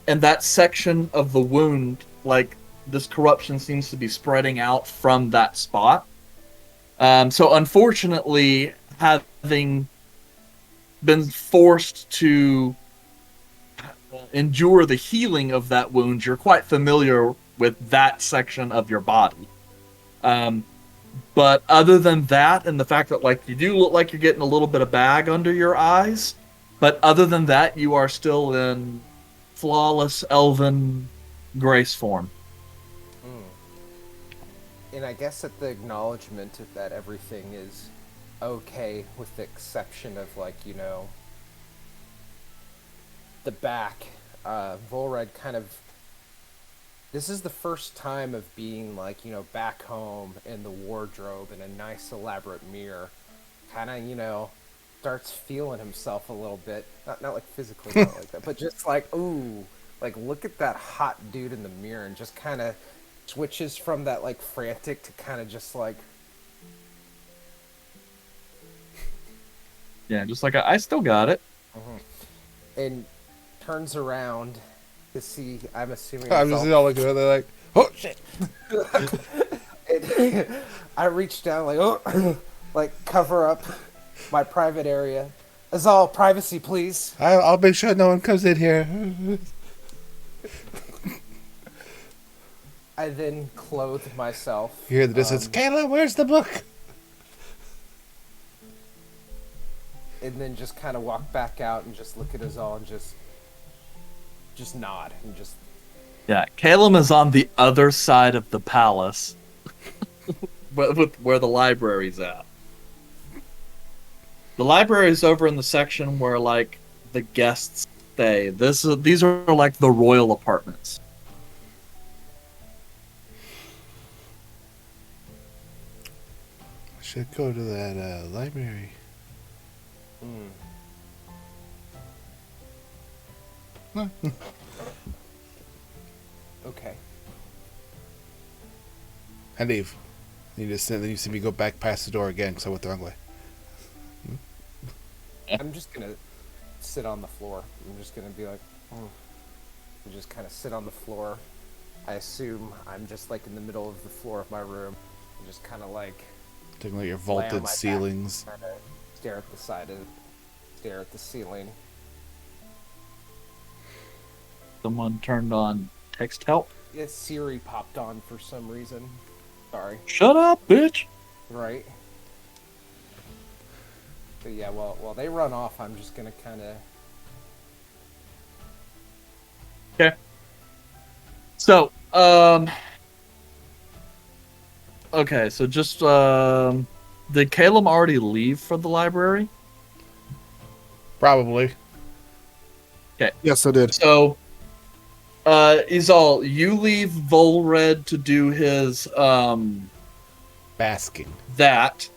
And that section of the wound, like this corruption seems to be spreading out from that spot. So unfortunately, having been forced to endure the healing of that wound, you're quite familiar with that section of your body. But other than that, and the fact that like you do look like you're getting a little bit of bag under your eyes, but other than that, you are still in flawless elven grace form. And I guess at the acknowledgement of that everything is okay, with the exception of, like, you know, the back, Vulred kind of... This is the first time of being, like, you know, back home in the wardrobe in a nice elaborate mirror. Kind of, you know, starts feeling himself a little bit. Not like physically, not like that, but just like, ooh, like look at that hot dude in the mirror, and just kind of switches from that like frantic to kind of just like, Yeah, just like I still got it. and turns around to see. I'm assuming. I'm just all looking at it like, oh shit. And I reach down like, oh, like cover up my private area. Azal, privacy, please. I'll make sure no one comes in here. I then clothe myself. You hear the distance. Kayla, where's the book? And then just kind of walk back out and just look at Azal and just nod and just. Yeah, Caleb is on the other side of the palace, where the library's at. The library is over in the section where like the guests stay. These are like the royal apartments. I should go to that library. Okay. I leave. Then you see me go back past the door again because I went the wrong way. I'm just gonna sit on the floor. I'm just gonna be like, and just kind of sit on the floor. I assume I'm just like in the middle of the floor of my room, and just kind of like Taking like your lay on my vaulted back, ceilings. kinda stare at the stare at the ceiling. Someone turned on text help. Yeah, Siri popped on for some reason. Sorry. Shut up, bitch. Right. But yeah, while they run off, I'm just gonna kind of. Okay. So, okay, so just, did Caleb already leave for the library? Probably. Yes, I did. So, Izal, you leave Vulred to do his, Basking. that,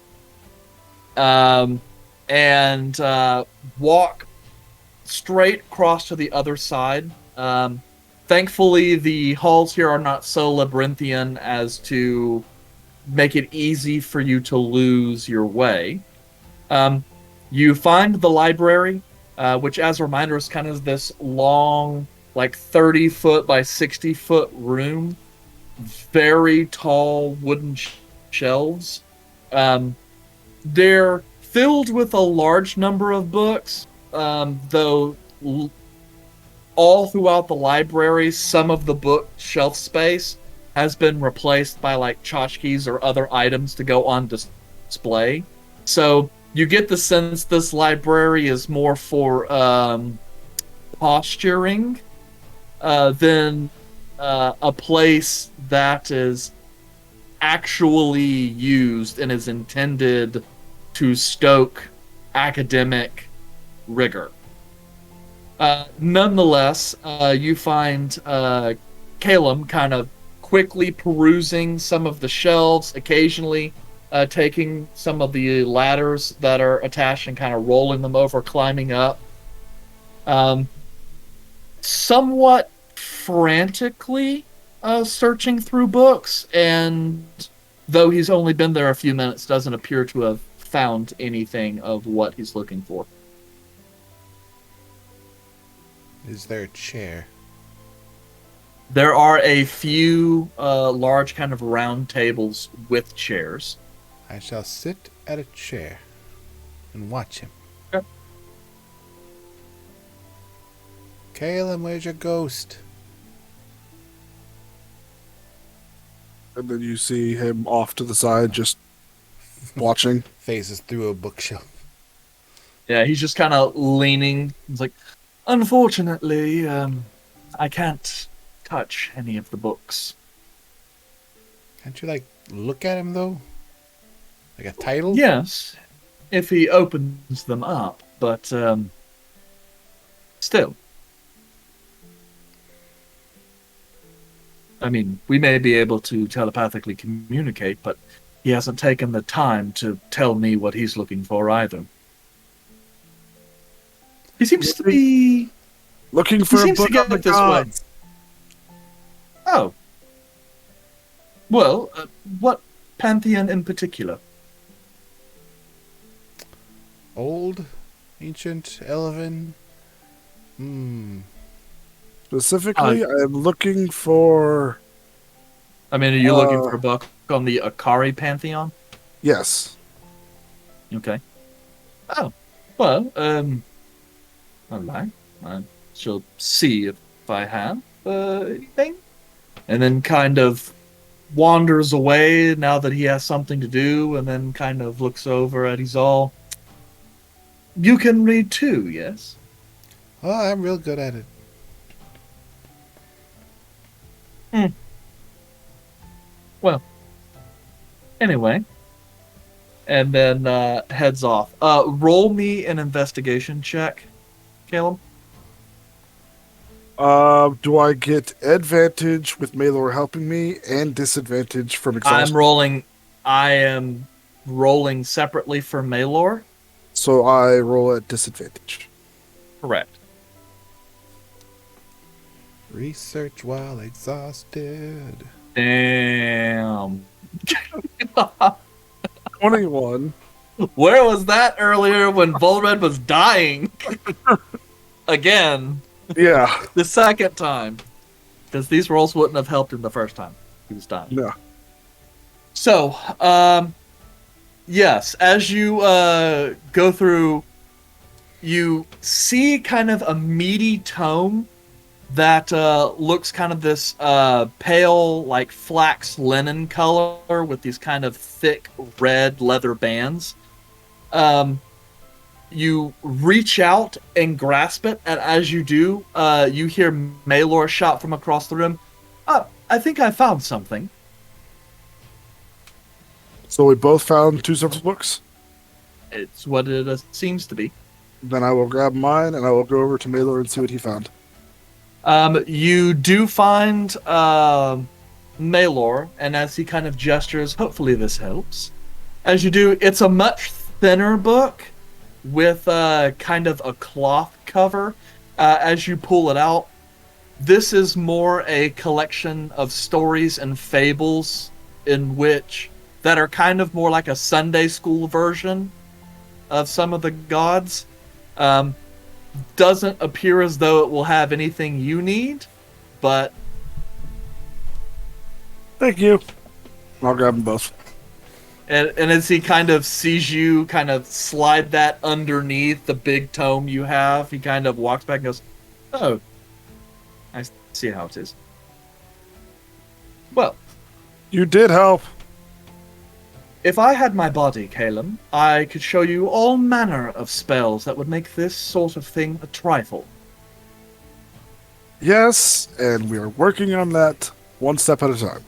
and walk straight across to the other side. Thankfully, the halls here are not so labyrinthian as to make it easy for you to lose your way. You find the library, which, as a reminder, is kind of this long, like 30-foot by 60-foot room. Very tall wooden shelves. They're filled with a large number of books, though all throughout the library, some of the bookshelf space has been replaced by like tchotchkes or other items to go on display. So you get the sense this library is more for posturing than a place that is actually used and is intended to stoke academic rigor. Nonetheless, you find Caleb kind of quickly perusing some of the shelves, occasionally taking some of the ladders that are attached and kind of rolling them over, climbing up. Somewhat frantically searching through books, and though he's only been there a few minutes, doesn't appear to have found anything of what he's looking for. Is there a chair? There are a few large kind of round tables with chairs. I shall sit at a chair and watch him. Okay. Caleb, where's your ghost? And then you see him off to the side, just watching. Faces through a bookshelf. Yeah, he's just kind of leaning. He's like, unfortunately, I can't touch any of the books. Can't you, like, look at him, though? Like a title? Yes, if he opens them up, but still. I mean, we may be able to telepathically communicate, but he hasn't taken the time to tell me what he's looking for either. He seems to be. Looking He for a seems to book on get the it this way. gods. Oh. Well, what pantheon in particular? Old, ancient, elven. Specifically, I am looking for... I mean, are you looking for a book on the Akari pantheon? Yes. Okay. Oh, well, all right. I shall see if I have anything. And then kind of wanders away now that he has something to do, and then kind of looks over at Izal. You can read too, yes? Oh, I'm real good at it. Well, anyway. And then heads off. Roll me an investigation check, Caleb. Do I get advantage with Malor helping me and disadvantage from exhaustion? I am rolling separately for Malor. So I roll at disadvantage. Correct. Research while exhausted. Damn. 21. Where was that earlier when Vulred was dying? Again, Yeah. the second time. Because these rolls wouldn't have helped him the first time he was dying. No. So, yes, as you go through, you see kind of a meaty tome that looks kind of this pale, like flax linen color with these kind of thick red leather bands. You reach out and grasp it, and as you do, you hear Malor shout from across the room, I think I found something. So we both found two separate books? It's what it seems to be. Then I will grab mine and I will go over to Malor and see what he found. You do find Malor, and as he kind of gestures, hopefully this helps. As you do, it's a much thinner book with kind of a cloth cover. As you pull it out, this is more a collection of stories and fables that are kind of more like a Sunday school version of some of the gods. Doesn't appear as though it will have anything you need, but... Thank you. I'll grab them both. And as he kind of sees you kind of slide that underneath the big tome you have, he kind of walks back and goes, oh, I see how it is. Well, You did help. if I had my body, Caleb, I could show you all manner of spells that would make this sort of thing a trifle. Yes, and we are working on that one step at a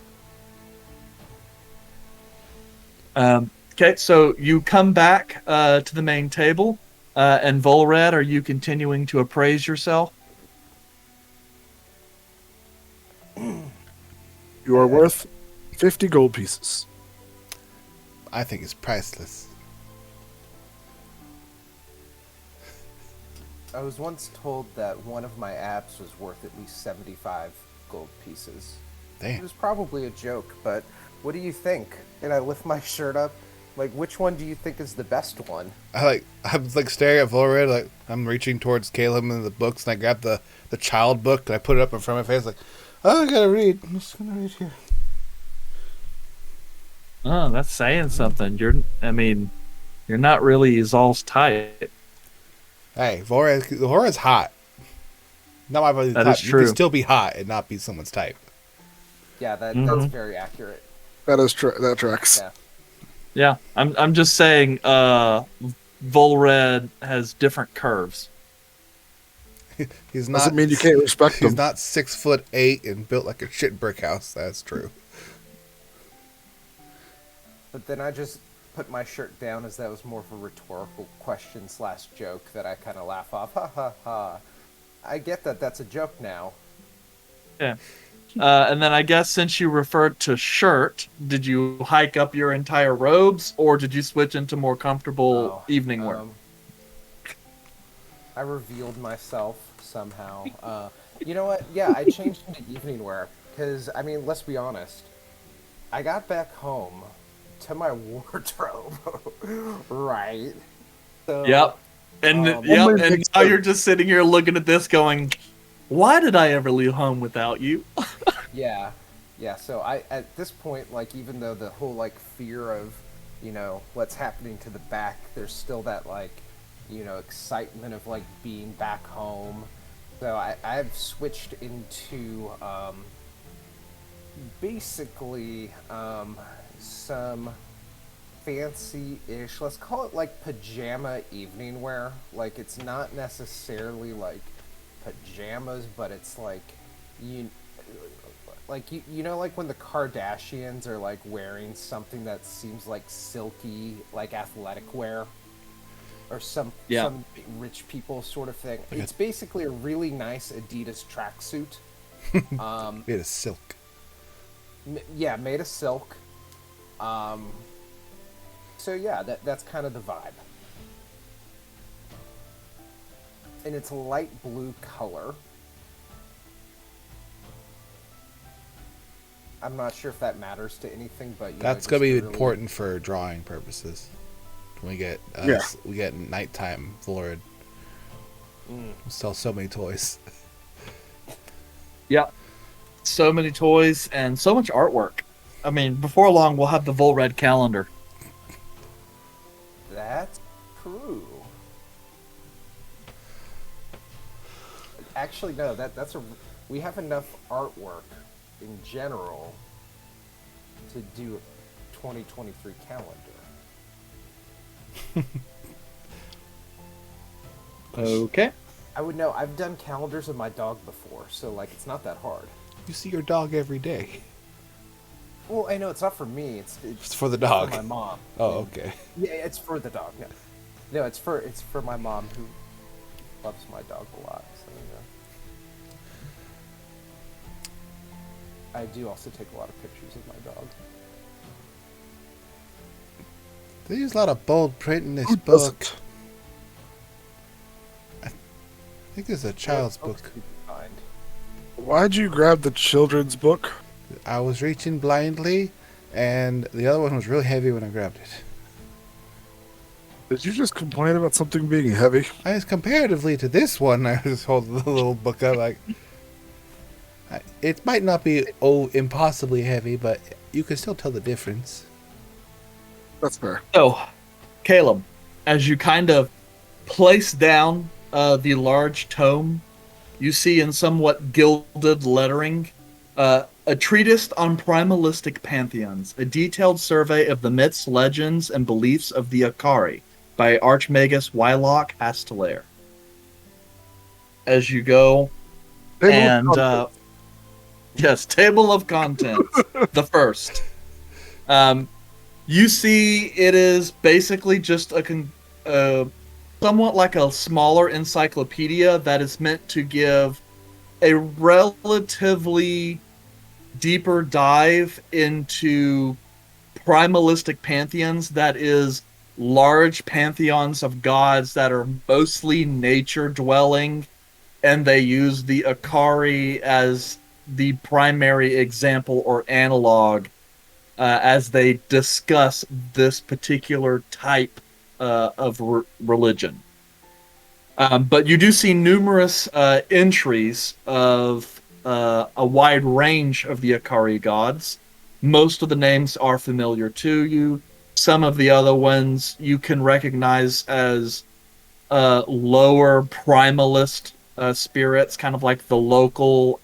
time. Okay, so you come back to the main table, and Vulred, are you continuing to appraise yourself? You are worth 50 gold pieces. I think it's priceless. I was once told that one of my abs was worth at least 75 gold pieces. It Damn. was probably a joke, but what do you think? And I lift my shirt up. Like, which one do you think is the best one? I'm staring at Vulred, like I'm reaching towards Caleb and the books, and I grab the child book and I put it up in front of my face, like, oh, I gotta read. I'm just gonna read here. Oh, that's saying something. You're not really Izal's type. Hey, Vulred's hot. Not my body's That type. is You true. can still be hot and not be someone's type. Yeah, that's very accurate. That tracks. Yeah. Yeah, I'm just saying. Vulred has different curves. He's not. Doesn't mean you can't respect He's them. not 6'8" and built like a shit brick house. That's true. But then I just put my shirt down as that was more of a rhetorical question / joke that I kind of laugh off. Ha ha ha. I get that that's a joke now. Yeah. And then I guess since you referred to shirt, did you hike up your entire robes, or did you switch into more comfortable evening wear? I revealed myself somehow. You know what? Yeah, I changed into evening wear because I mean, let's be honest. I got back home to my wardrobe, right? So, Yep. And um, yep, Only and makes now you're sense. just sitting here looking at this going, why did I ever leave home without you? yeah, yeah. So I, at this point, like, even though the whole like fear of, what's happening to the back, there's still that like, excitement of like being back home. So I've switched into basically some fancy-ish, let's call it like pajama evening wear. Like it's not necessarily like pajamas, but it's like you like when the Kardashians are like wearing something that seems like silky, like athletic wear, or Yeah. some rich people sort of thing. Like a- It's basically a really nice Adidas tracksuit. Made of silk. Yeah, made of silk. So yeah, that's kind of the vibe. And it's a light blue color. I'm not sure if that matters to anything, but That's just gonna be really- important for drawing purposes. When we get Yeah. we get nighttime Vulred. We'll sell so many toys. Yep. So many toys and so much artwork. I mean, before long, we'll have the Vulred calendar. That's true. Actually, no. We have enough artwork in general to do a 2023 calendar. Okay. I would know. I've done calendars of my dog before, so like it's not that hard. You see your dog every day. Well, I know it's not for me. It's It's for the dog. for my mom. Oh, okay. Yeah, it's for the dog. No, it's for my mom who loves my dog a lot. So I do also take a lot of pictures of my dog. They use a lot of bold print in this Who book. doesn't? I think this is a child's Books book. you can find. Why'd you grab the children's book? I was reaching blindly, and the other one was really heavy when I grabbed it. Did you just complain about something being heavy? I was comparatively to this one. I just hold the little book up like. It might not be impossibly heavy, but you can still tell the difference. That's fair. So, Caleb, as you kind of place down the large tome, you see in somewhat gilded lettering a treatise on primalistic pantheons, a detailed survey of the myths, legends, and beliefs of the Akari by Archmagus Wylock Hastelair. As you go, Table of and contents. yes, table of contents, the first. You see, it is basically just somewhat like a smaller encyclopedia that is meant to give a relatively deeper dive into primalistic pantheons, that is, large pantheons of gods that are mostly nature dwelling, and they use the Akari as the primary example or analog as they discuss this particular type of religion. But you do see numerous entries of a wide range of the Akari gods. Most of the names are familiar to you. Some of the other ones you can recognize as lower primalist spirits, kind of like the local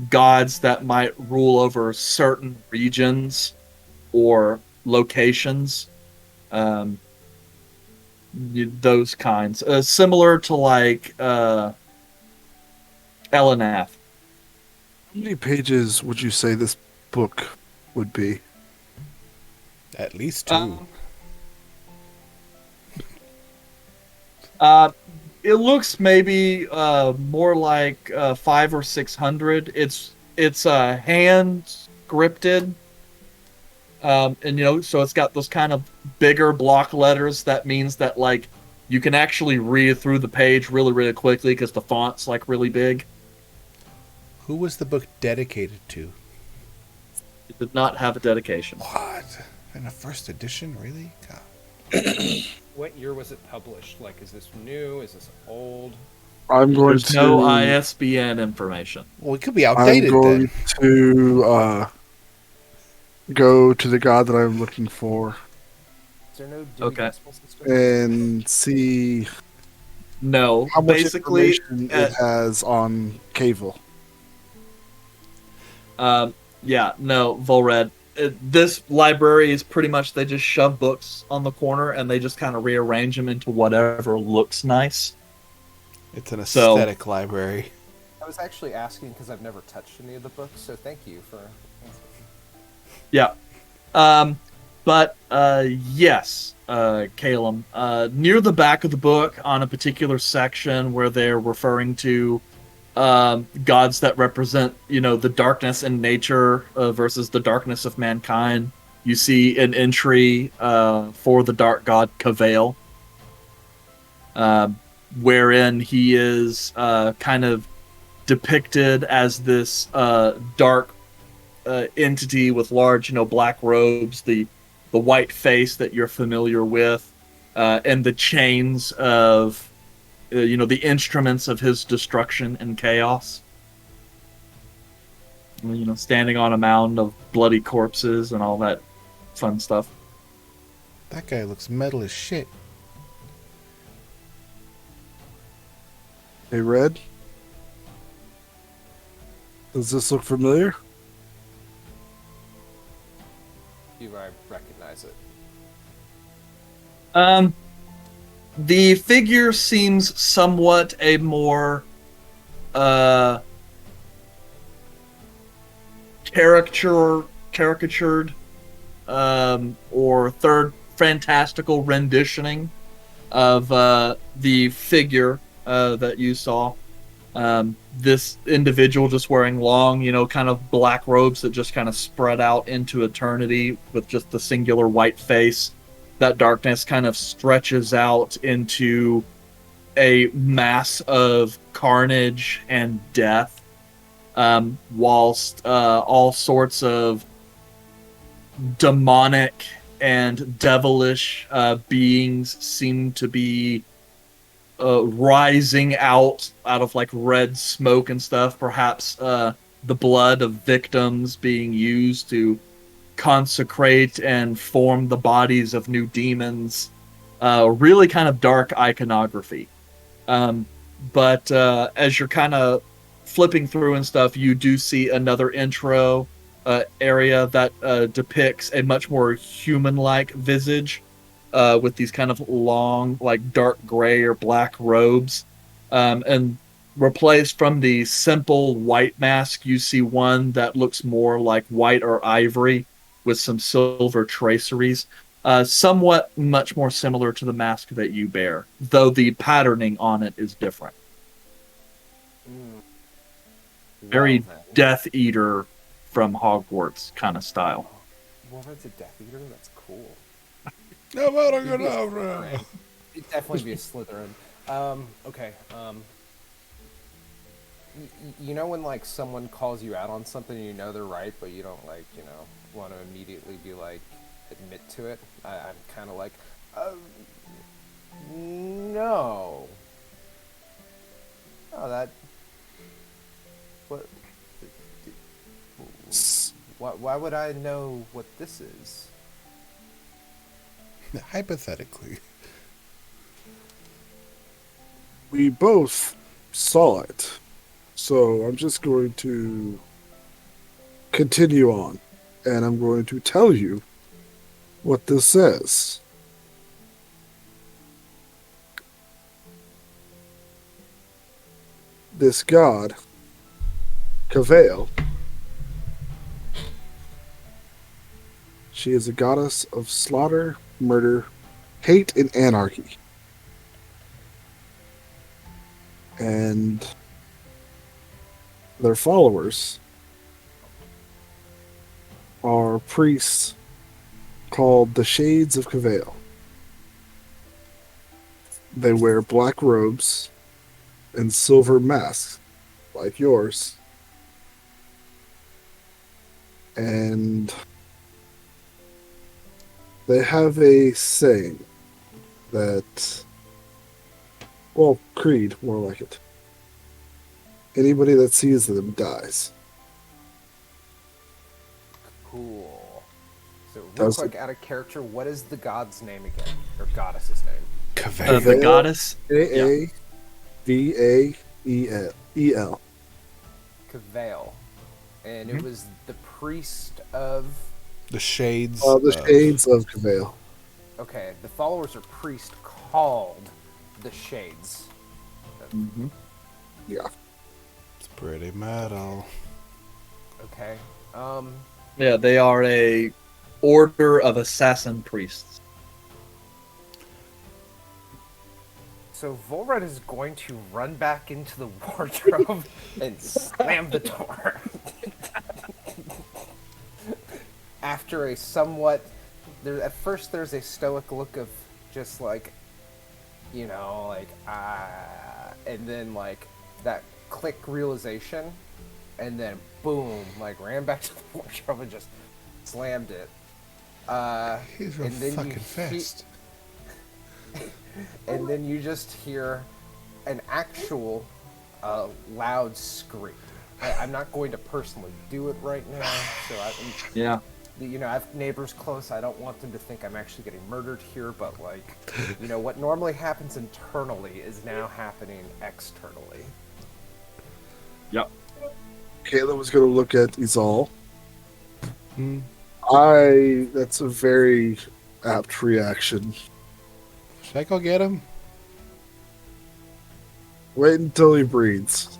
gods that might rule over certain regions or locations. Those kinds. Similar to like Elenath. How many pages would you say this book would be? At least two. It looks maybe more like 500 or 600. It's hand scripted, and so it's got those kind of bigger block letters. That means that like You can actually read through the page really, really quickly because the font's like really big. Who was the book dedicated to? It did not have a dedication. What? In a first edition, really? God. What year was it published? Like, is this new? Is this old? I'm going There's no to. ISBN information. Well, it could be I'm outdated going then. to go to the god that I'm looking for Is there no Dewey Okay. Decimal System? and see No, how much basically, information it has on Cavil. yeah, no, Vulred. This library is pretty much they just shove books on the corner and they just kind of rearrange them into whatever looks nice. It's an So- aesthetic library. I was actually asking because I've never touched any of the books, so thank you for answering. Yeah. But yes, Calum, near the back of the book on a particular section where they're referring to gods that represent, the darkness in nature versus the darkness of mankind, you see an entry for the dark god Cavail, wherein he is kind of depicted as this dark entity with large, black robes, the white face that you're familiar with, and the chains of, the instruments of his destruction and chaos. Standing on a mound of bloody corpses and all that fun stuff. That guy looks metal as shit. Hey, Red? Does this look familiar? Do I recognize it? The figure seems somewhat a more caricatured or third fantastical renditioning of the figure that you saw. This individual just wearing long, kind of black robes that just kind of spread out into eternity with just the singular white face. That darkness kind of stretches out into a mass of carnage and death, whilst all sorts of demonic and devilish beings seem to be rising out of like red smoke and stuff. Perhaps the blood of victims being used to consecrate and form the bodies of new demons. Really kind of dark iconography. But as you're kind of flipping through and stuff, you do see another intro area that depicts a much more human-like visage with these kind of long, like dark gray or black robes. And replaced from the simple white mask, you see one that looks more like white or ivory with some silver traceries. Somewhat much more similar to the mask that you bear, though the patterning on it is different. Very Well, then. Death Eater from Hogwarts kind of style. Well, that's a Death Eater. That's cool. No, It'd definitely be a Slytherin. Okay. You know when like someone calls you out on something and you know they're right, but you don't want to immediately be like admit to it. I'm kind of like, no. Oh, that. What? Why would I know what this is? Hypothetically. We both saw it. So I'm just going to continue on. And I'm going to tell you what this says. This god, Cavail, she is a goddess of slaughter, murder, hate, and anarchy. And their followers are priests called the Shades of Cavail. They wear black robes and silver masks, like yours. And they have a saying that, well, creed, more like it. Anybody that sees them dies. Cool. So, real Does quick, out of character, what is the god's name again? Or goddess's name? Cavell. The goddess. Kavael. Cavell. And it was the priest of... The shades. The shades of Cavael. Okay, the followers are priest called the Shades. Mm-hmm. Yeah. It's pretty metal. Okay. Yeah, they are a order of assassin priests. So Vulred is going to run back into the wardrobe and slam the door. After a somewhat... at first there's a stoic look of just like, you know, like, and then like that click realization, and then boom, like ran back to the wardrobe and just slammed it. He's real and then fucking fast. And then you just hear an actual loud scream. I'm not going to personally do it right now, so Yeah. you know, I have neighbors close. I don't want them to think I'm actually getting murdered here, but like, you know, what normally happens internally is now happening externally. Yep. Kayla was going to look at Izal. Hmm. That's a very apt reaction. Should I go get him? Wait until he breathes.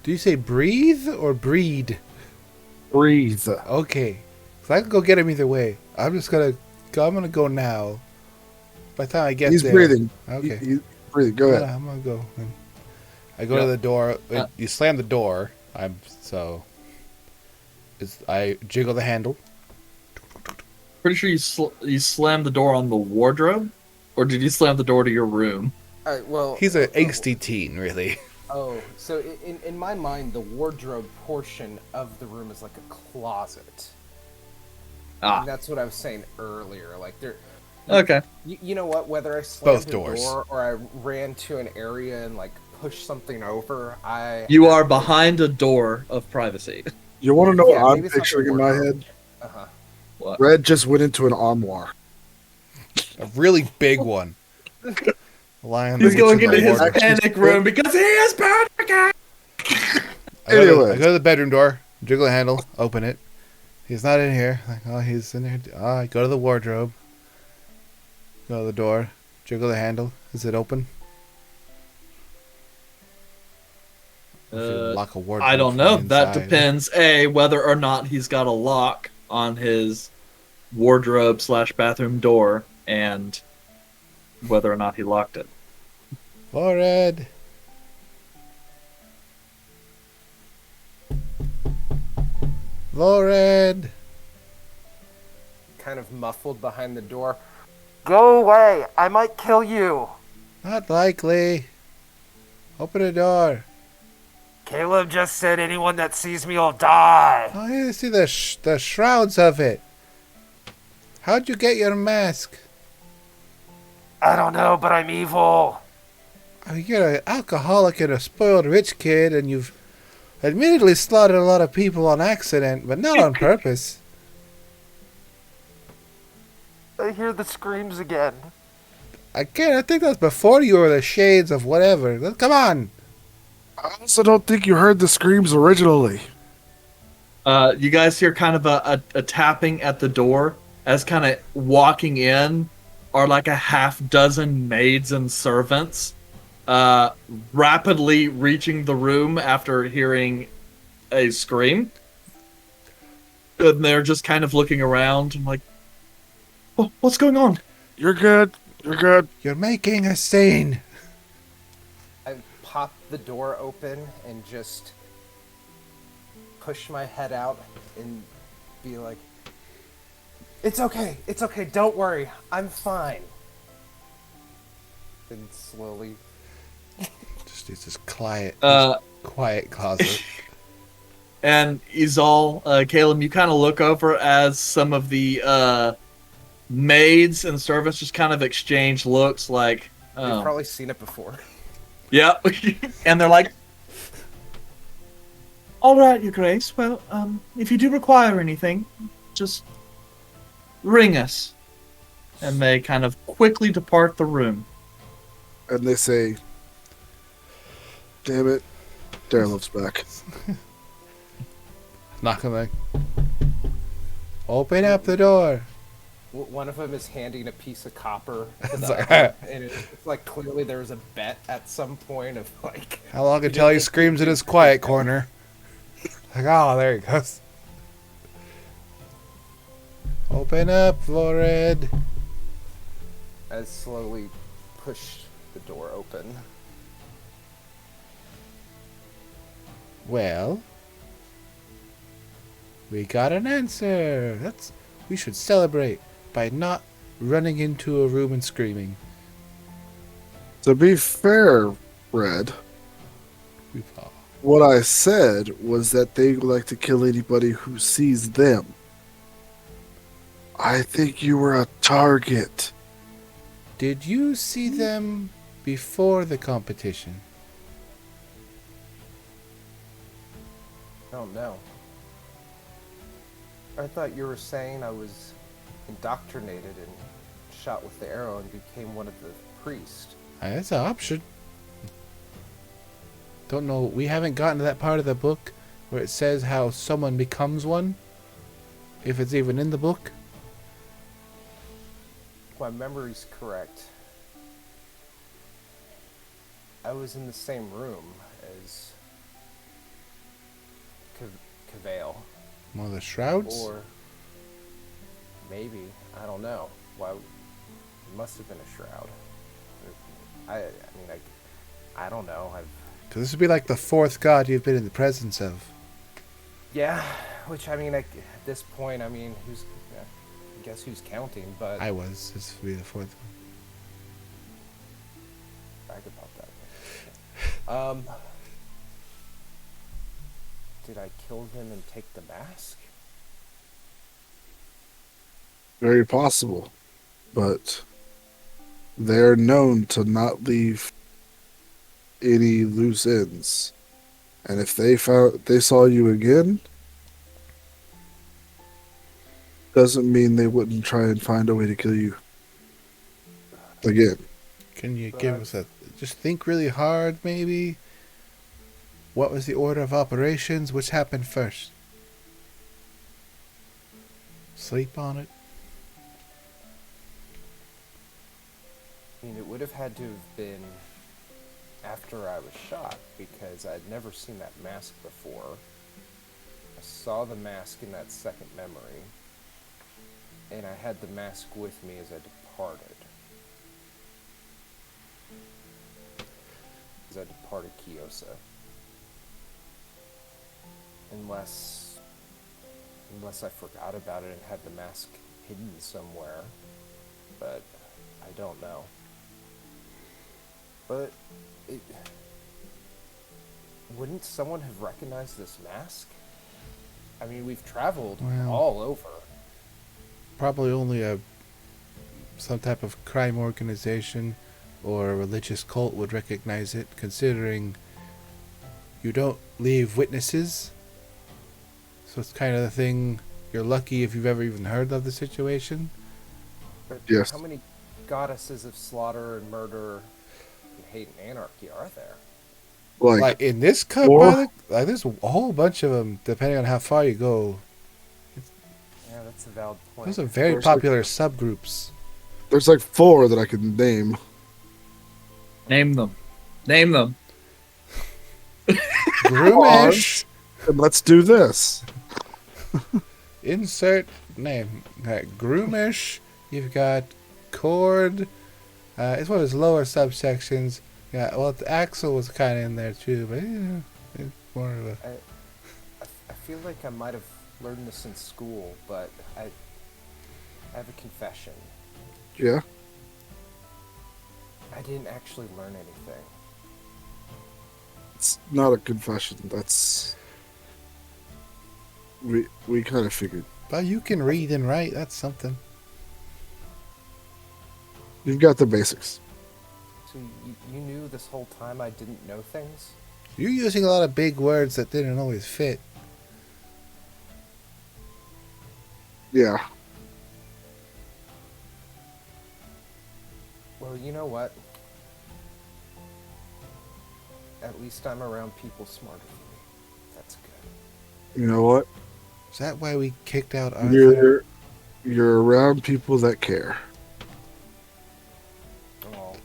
Do you say breathe or breed? Breathe. Okay. So I can go get him either way. I'm gonna go now. By the time I get He's there. breathing. Okay. He's breathing. Go ahead. I'm gonna go. I go to the door. You slam the door. I jiggle the handle. Pretty sure you slammed the door on the wardrobe, or did you slam the door to your room? Well, He's an angsty teen, really. oh, so in my mind, the wardrobe portion of the room is like a closet. And that's what I was saying earlier. Like there. Okay. You know what? Whether I slammed Both the doors. door or I ran to an area and like pushed something over, You are behind a door of privacy. You want to know Yeah, what maybe I'm it's not the picturing in my wardrobe. head? What? Red just went into an armoire. A really big one. Lying He's going the into his wardrobe. panic room because he is panicking. Anyway. I go to the bedroom door, jiggle the handle, open it. He's not in here. Like, oh, he's in there. I go to the wardrobe. Go to the door, jiggle the handle. Is it open? If you lock a wardrobe I don't from know. the That inside. depends, A, whether or not he's got a lock on his wardrobe / bathroom door, and whether or not he locked it. Vulred. Vulred. kind of muffled behind the door. Go away! I might kill you! Not likely. Open the door. Caleb just said anyone that sees me will die! Oh, you see the shrouds of it. How'd you get your mask? I don't know, but I'm evil! Oh, you're an alcoholic and a spoiled rich kid, and you've admittedly slaughtered a lot of people on accident, but not on purpose. I hear the screams again. I think that's before you were the shades of whatever. Come on. I also don't think you heard the screams originally. You guys hear kind of a tapping at the door as kind of walking in are like a half dozen maids and servants rapidly reaching the room after hearing a scream. And they're just kind of looking around and like, oh, what's going on? You're good. You're good. You're making a scene. I pop the door open and just push my head out and be like, it's okay, don't worry, I'm fine. Then slowly. Just it's this quiet, Uh, quiet closet. and Izal, Caleb, you kind of look over as some of the maids and servants just kind of exchange looks like, You've probably seen it before. yeah. And they're like, all right, Your Grace. Well, if you do require anything, just ring us. And they kind of quickly depart the room. And they say, damn it, Daryl's back. Knock on the. Open up the door. One of them is handing a piece of copper to It's the like, other, and it's like clearly there was a bet at some point of like. How long until he screams in his quiet corner? Like, oh, there he goes. Open up, Vulred. I slowly push the door open. Well, we got an answer. We should celebrate by not running into a room and screaming. To be fair, Red, what I said was that they like to kill anybody who sees them. I think you were a target. Did you see them before the competition? I don't know. I thought you were saying I was indoctrinated and shot with the arrow and became one of the priests. That's an option. Don't know. We haven't gotten to that part of the book where it says how someone becomes one. If it's even in the book. If my memory's correct, I was in the same room as Cavale. One of the shrouds? Or maybe, I don't know. Why? It must have been a shroud. I mean, I don't know. Because this would be like the fourth god you've been in the presence of. Yeah, which I mean, at this point, I mean, I guess who's counting? But I was. This would be the fourth one. brag about that. Did I kill them and take the mask? Very possible. But they're known to not leave any loose ends. And if they saw you again, doesn't mean they wouldn't try and find a way to kill you again. Can you give us a... Just think really hard, maybe? What was the order of operations? Which happened first? Sleep on it? I mean, it would have had to have been after I was shot, because I'd never seen that mask before. I saw the mask in that second memory, and I had the mask with me as I departed. As I departed Kyosa. Unless I forgot about it and had the mask hidden somewhere. But I don't know. But wouldn't someone have recognized this mask? I mean, we've traveled all over. Probably only some type of crime organization or a religious cult would recognize it, considering you don't leave witnesses. So it's kind of the thing, you're lucky if you've ever even heard of the situation. But Yes. how many goddesses of slaughter and murder and hate and anarchy are there? Like in this cup, like there's a whole bunch of them, depending on how far you go. Yeah, that's a valid point. Those are very popular subgroups. There's like 4 that I can name. Name them. Name them. Groomish. And let's do this. Insert name. Groomish. You've got Cord. It's one of his lower subsections. Yeah, well, the Axel was kind of in there too, but it's more of a... I feel like I might have learned this in school, but I have a confession. Yeah. I didn't actually learn anything. It's not a confession. That's we kind of figured. But you can read and write. That's something. You've got the basics. So you knew this whole time I didn't know things? You're using a lot of big words that didn't always fit. Yeah. Well, you know what? At least I'm around people smarter than me. That's good. You know what? Is that why we kicked out Arthur? You're around people that care. Oh.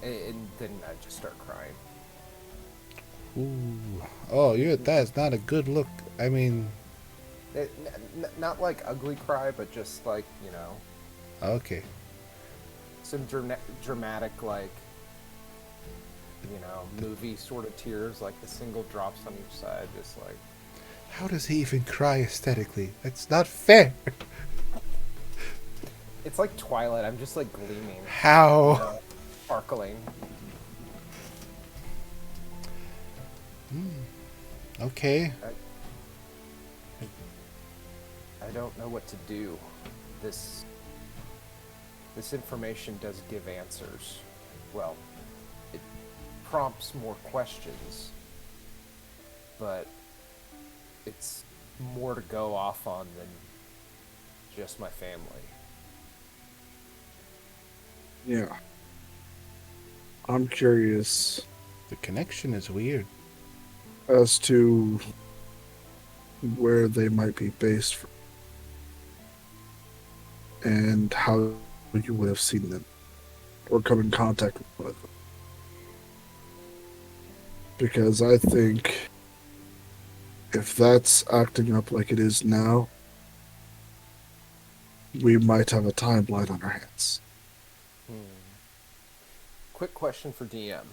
And then I just start crying. Ooh. Oh, that's not a good look. I mean, Not like ugly cry, but just like, okay. some dramatic, like, movie sort of tears, like the single drops on each side, just like. How does he even cry aesthetically? That's not fair. It's like Twilight. I'm just like gleaming, How? sparkling. Okay. I don't know what to do. This information does give answers. Well, it prompts more questions, but it's more to go off on than just my family. Yeah. I'm curious The connection is weird. as to where they might be based from and how you would have seen them or come in contact with them. Because I think if that's acting up like it is now, we might have a timeline on our hands. Quick question for DM,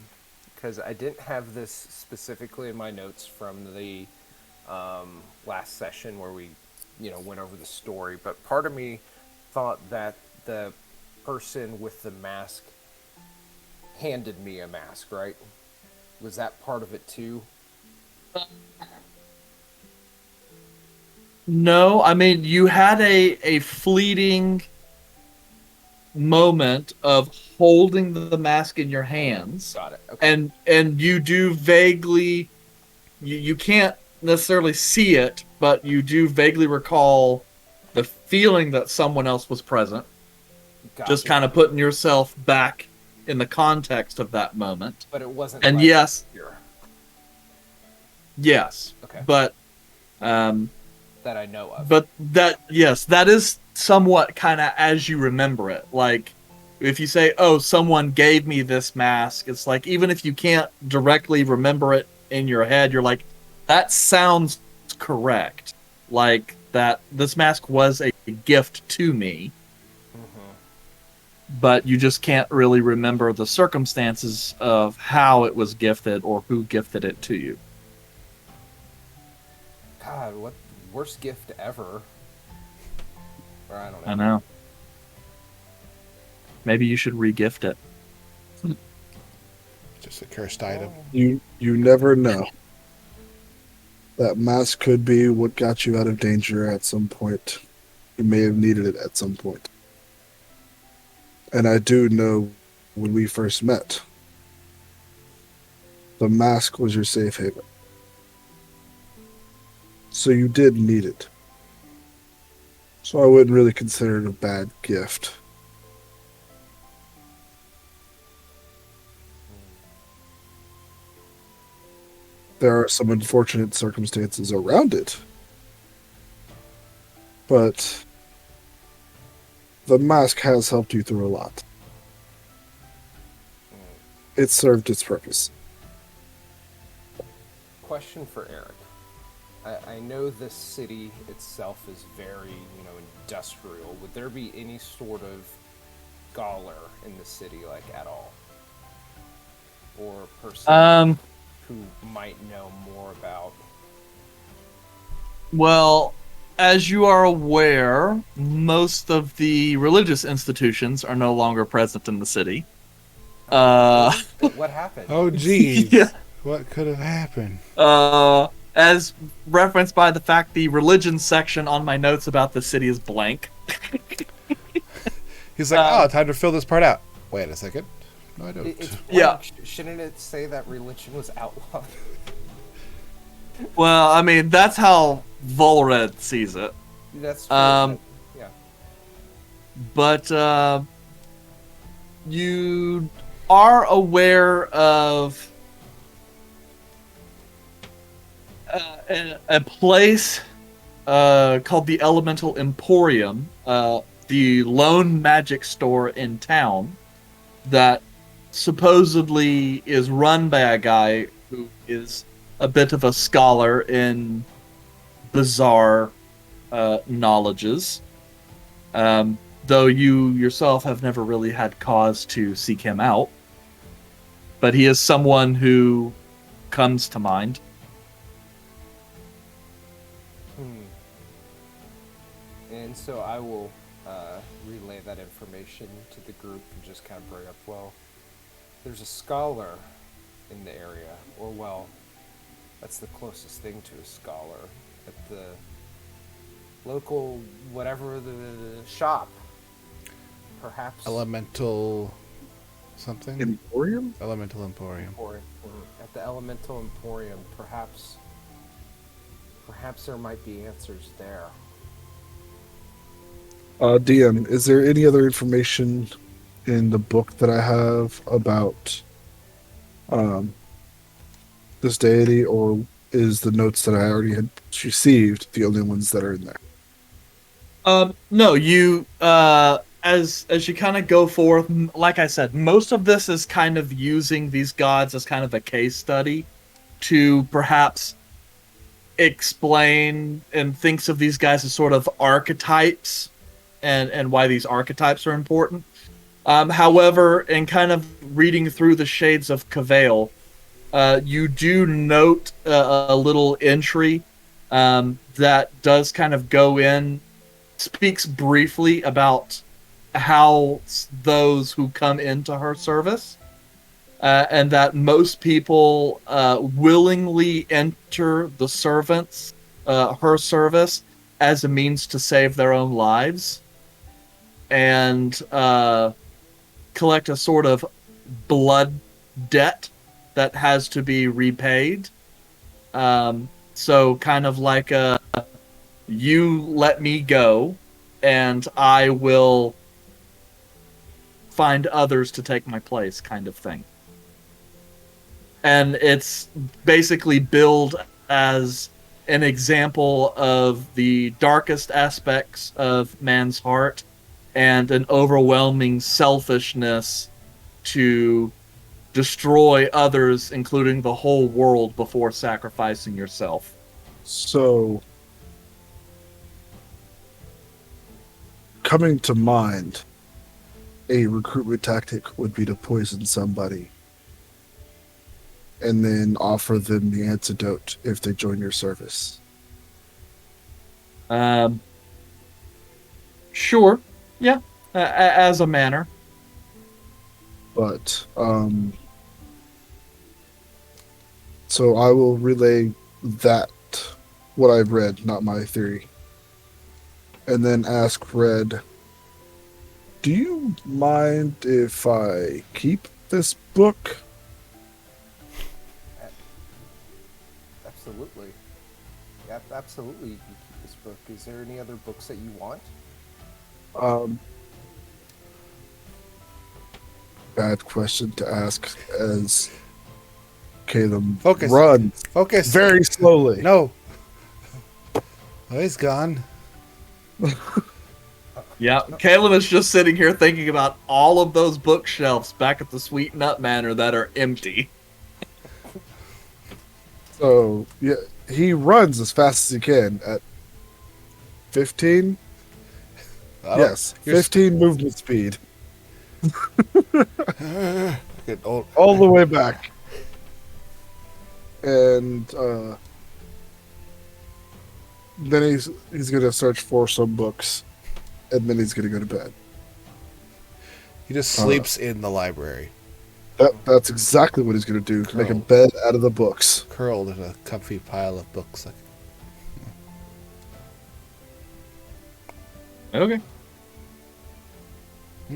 because I didn't have this specifically in my notes from the last session where we, went over the story, but part of me thought that the person with the mask handed me a mask, right? Was that part of it too? No, I mean, you had a fleeting moment of holding the mask in your hands. Got it. Okay. And you do vaguely, you can't necessarily see it, but you do vaguely recall the feeling that someone else was present. Gotcha. Just kind of putting yourself back in the context of that moment. But it wasn't. And like yes, here. yes, Okay. but That I know of. but that is somewhat kind of as you remember it. Like if you say, "Oh, someone gave me this mask," it's like even if you can't directly remember it in your head, you're like, "That sounds correct." Like that this mask was a gift to me. But you just can't really remember the circumstances of how it was gifted or who gifted it to you. God, what worst gift ever? Or I don't know. I know. Maybe you should re-gift it. Just a cursed item. You never know. That mask could be what got you out of danger at some point. You may have needed it at some point. And I do know when we first met, the mask was your safe haven. So you did need it. So I wouldn't really consider it a bad gift. There are some unfortunate circumstances around it. But the mask has helped you through a lot. It served its purpose. Question for Eric. I know this city itself is very, industrial. Would there be any sort of scholar in the city, like, at all? Or a person who might know more about... Well, as you are aware, most of the religious institutions are no longer present in the city. What happened? Oh, geez. Yeah. What could have happened? As referenced by the fact the religion section on my notes about the city is blank. He's like, time to fill this part out. Wait a second. No, I don't. It's blank. Yeah. Shouldn't it say that religion was outlawed? Well, I mean, that's how Vulred sees it. That's true. Yeah. But you are aware of a place called the Elemental Emporium, the lone magic store in town that supposedly is run by a guy who is a bit of a scholar in bizarre knowledges. Though you yourself have never really had cause to seek him out. But he is someone who comes to mind. And so I will relay that information to the group and just kind of bring up, well, there's a scholar in the area, or well, that's the closest thing to a scholar at the local, whatever the shop. Perhaps Elemental something? Emporium? Elemental Emporium. or at the Elemental Emporium, perhaps there might be answers there. DM, is there any other information in the book that I have about this deity, or is the notes that I already had received the only ones that are in there? No, you as you kind of go forth, like I said, most of this is kind of using these gods as kind of a case study to perhaps explain and thinks of these guys as sort of archetypes and why these archetypes are important. However, in kind of reading through the Shades of Cavail, you do note a little entry that does kind of go in, speaks briefly about how those who come into her service, and that most people willingly enter the servants, her service, as a means to save their own lives, and collect a sort of blood debt that has to be repaid. So kind of like a, you let me go, and I will find others to take my place kind of thing. And it's basically billed as an example of the darkest aspects of man's heart and an overwhelming selfishness to destroy others, including the whole world, before sacrificing yourself. So, coming to mind, a recruitment tactic would be to poison somebody and then offer them the antidote if they join your service. Sure. Yeah. As a manner. But, so I will relay that, what I've read, not my theory. And then ask Red, do you mind if I keep this book? Absolutely. Yep, absolutely. You can keep this book. Is there any other books that you want? Bad question to ask as Caleb Focus. runs Focus. very slowly. No. Oh, he's gone. Yeah, Caleb is just sitting here thinking about all of those bookshelves back at the Sweet Nut Manor that are empty. So, yeah, he runs as fast as he can at 15? Yes, 15 movement speed. Get old. All the way back. Then he's gonna search for some books, and then he's gonna go to bed. He just sleeps in the library, That's exactly what he's gonna do. Make a Curl. bed out of the books. curled in a comfy pile of books. Like, Okay. oh,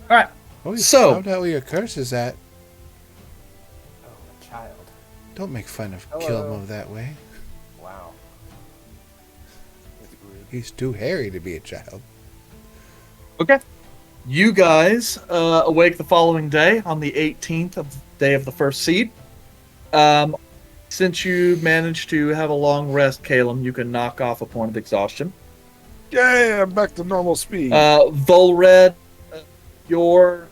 All right. you So- found out where your curse is at. Oh, a child. Don't make fun of Hello. Kilmo that way. Wow. That's rude. He's too hairy to be a child. Okay. You guys awake the following day on the 18th of the day of the first seed. Since you managed to have a long rest, Caleb, you can knock off a point of exhaustion. Yeah, I'm back to normal speed. Vulred, your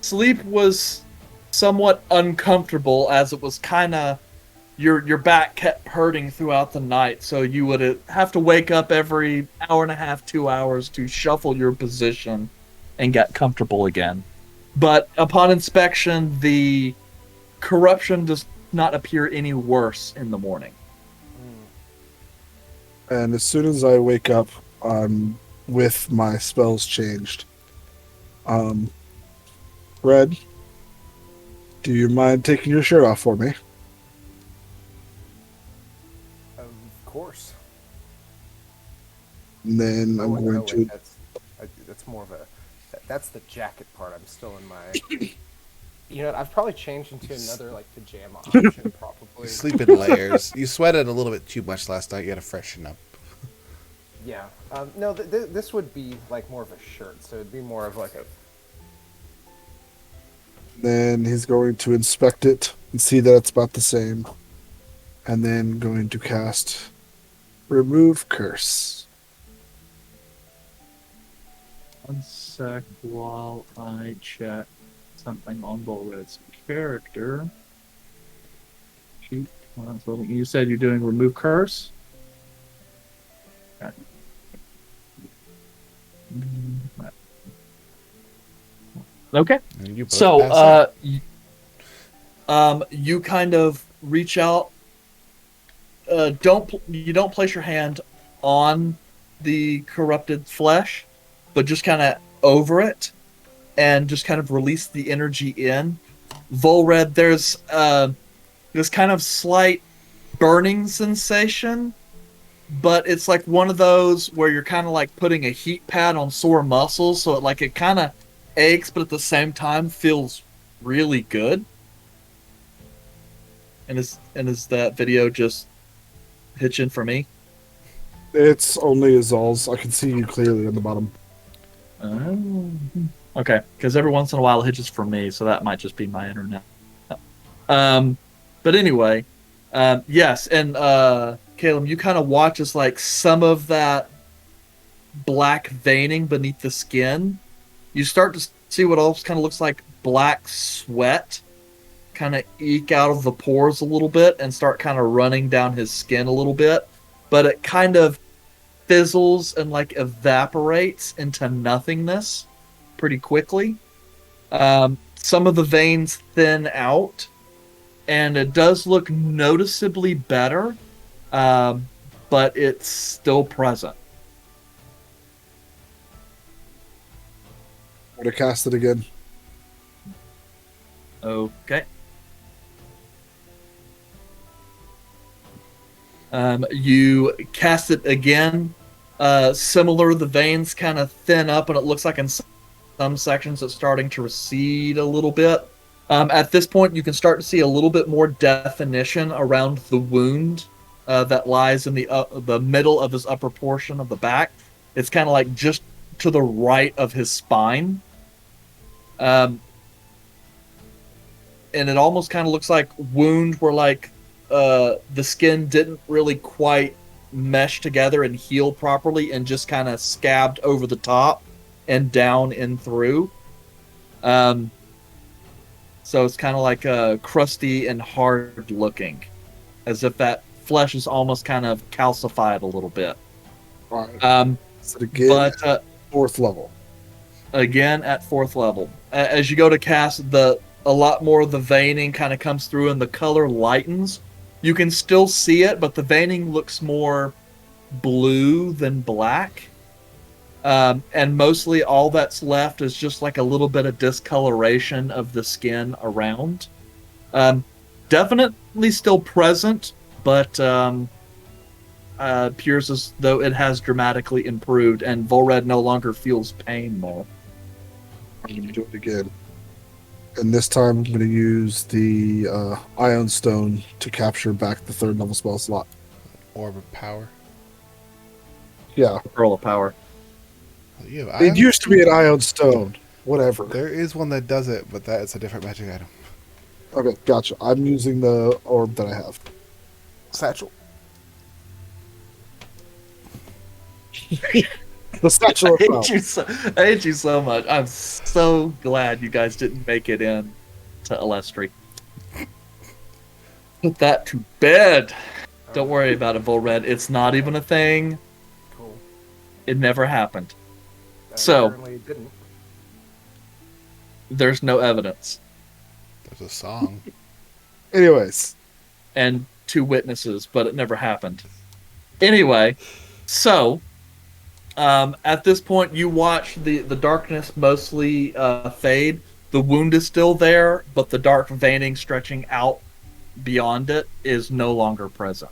sleep was somewhat uncomfortable as it was kind of your back kept hurting throughout the night, so you would have to wake up every hour and a half, 2 hours to shuffle your position and get comfortable again. But upon inspection, the corruption does not appear any worse in the morning. And as soon as I wake up, I'm with my spells changed. Red, do you mind taking your shirt off for me? Of course. And then I'm going wait, to. that's more of a. That's the jacket part. I'm still in my. You know what? I've probably changed into another like pajama option. Probably. You sleep in layers. You sweated a little bit too much last night. You got to freshen up. Yeah. No, this would be like more of a shirt, so it'd be more of like a. Then he's going to inspect it and see that it's about the same. And then going to cast Remove Curse. One sec while I check something on Vulred's character. Shoot. You said you're doing Remove Curse? Okay. Okay. And you both So, pass out. you kind of reach out. You don't place your hand on the corrupted flesh, but just kind of over it, and just kind of release the energy in. Vulred, there's this kind of slight burning sensation, but it's like one of those where you're kind of like putting a heat pad on sore muscles, so it kind of aches, but at the same time feels really good. And is that video just hitching for me? It's only Azal's. I can see you clearly on the bottom. Okay, because every once in a while it hitches for me, so that might just be my internet. But anyway, yes, and Caleb, you kind of watch as like some of that black veining beneath the skin. You start to see what else kind of looks like black sweat kind of eke out of the pores a little bit and start kind of running down his skin a little bit, but it kind of fizzles and like evaporates into nothingness pretty quickly. Some of the veins thin out, and it does look noticeably better, but it's still present. I'm going to cast it again. Okay. You cast it again. Similar, the veins kind of thin up, and it looks like in some sections it's starting to recede a little bit. At this point, you can start to see a little bit more definition around the wound that lies in the middle of his upper portion of the back. It's kind of like just to the right of his spine. And it almost kind of looks like wound where like the skin didn't really quite mesh together and heal properly and just kind of scabbed over the top and down and through. So it's kind of like crusty and hard looking, as if that flesh is almost kind of calcified a little bit. All right. So again, But 4th level. again at 4th level, as you go to cast, a lot more of the veining kind of comes through and the color lightens, You can still see it, but the veining looks more blue than black. And mostly all that's left is just like a little bit of discoloration of the skin around. Definitely still present, but appears as though it has dramatically improved, and Vulred no longer feels pain there. I'm going to do it again. And this time I'm going to use the Ion Stone to capture back the 3rd level spell slot. Orb of power. Yeah. Pearl of Power. You have It ion? used to be an Ion Stone. Whatever. There is one that does it, but that is a different magic item. Okay, gotcha. I'm using the orb that I have. Satchel. The Satchel of Power. I hate you so much. I'm so glad you guys didn't make it in to Elestri. Put that to bed. Don't worry about it, Vulred. It's not even a thing. Cool. It never happened. So- Apparently it didn't. There's no evidence. There's a song. Anyways. And 2 witnesses, but it never happened. Anyway, so at this point you watch the darkness mostly fade. The wound is still there, but the dark veining stretching out beyond it is no longer present.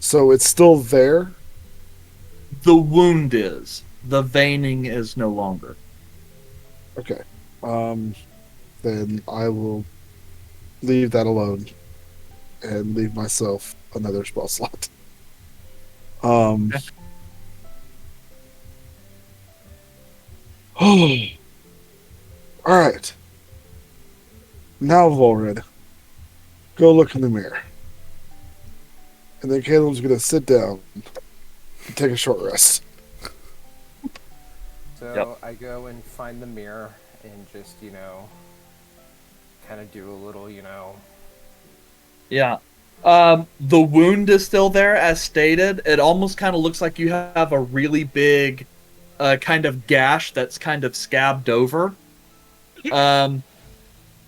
So it's still there. The wound is. The veining is no longer. Okay. Then I will leave that alone and leave myself another spell slot. Okay. Alright. Now, Vulred, go look in the mirror. And then Caleb's going to sit down and take a short rest. So Yep. I go and find the mirror and just, kind of do a little, Yeah. The wound is still there, as stated. It almost kind of looks like you have a really big kind of gash that's kind of scabbed over. And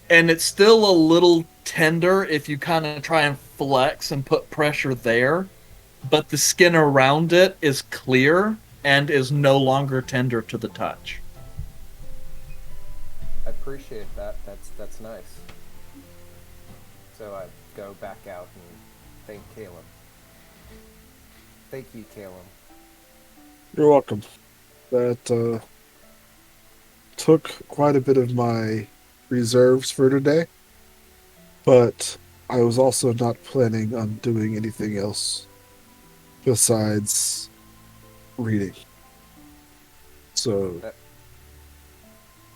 it's still a little tender if you kind of try and flex and put pressure there. But the skin around it is clear and is no longer tender to the touch. I appreciate that. That's nice. So I go back out and thank Caleb. Thank you, Caleb. You're welcome. That took quite a bit of my reserves for today, but I was also not planning on doing anything else besides reading. So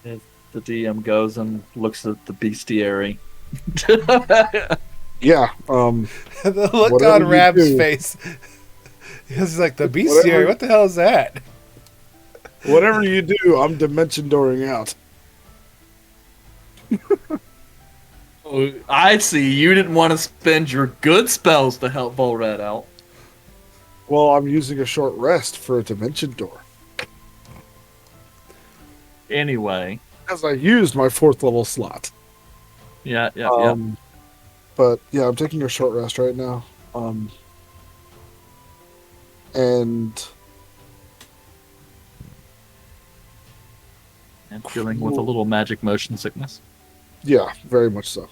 The DM goes and looks at the bestiary. yeah, The look Whatever on you Rab's do. face. He's like, the bestiary, what the hell is that? whatever you do, I'm dimension dooring out. Oh, I see. You didn't want to spend your good spells to help Vulred out. Well, I'm using a short rest for a dimension door. Anyway. As I used my 4th level slot. Yeah. But yeah, I'm taking a short rest right now. And And dealing with a little magic motion sickness. yeah, very much so.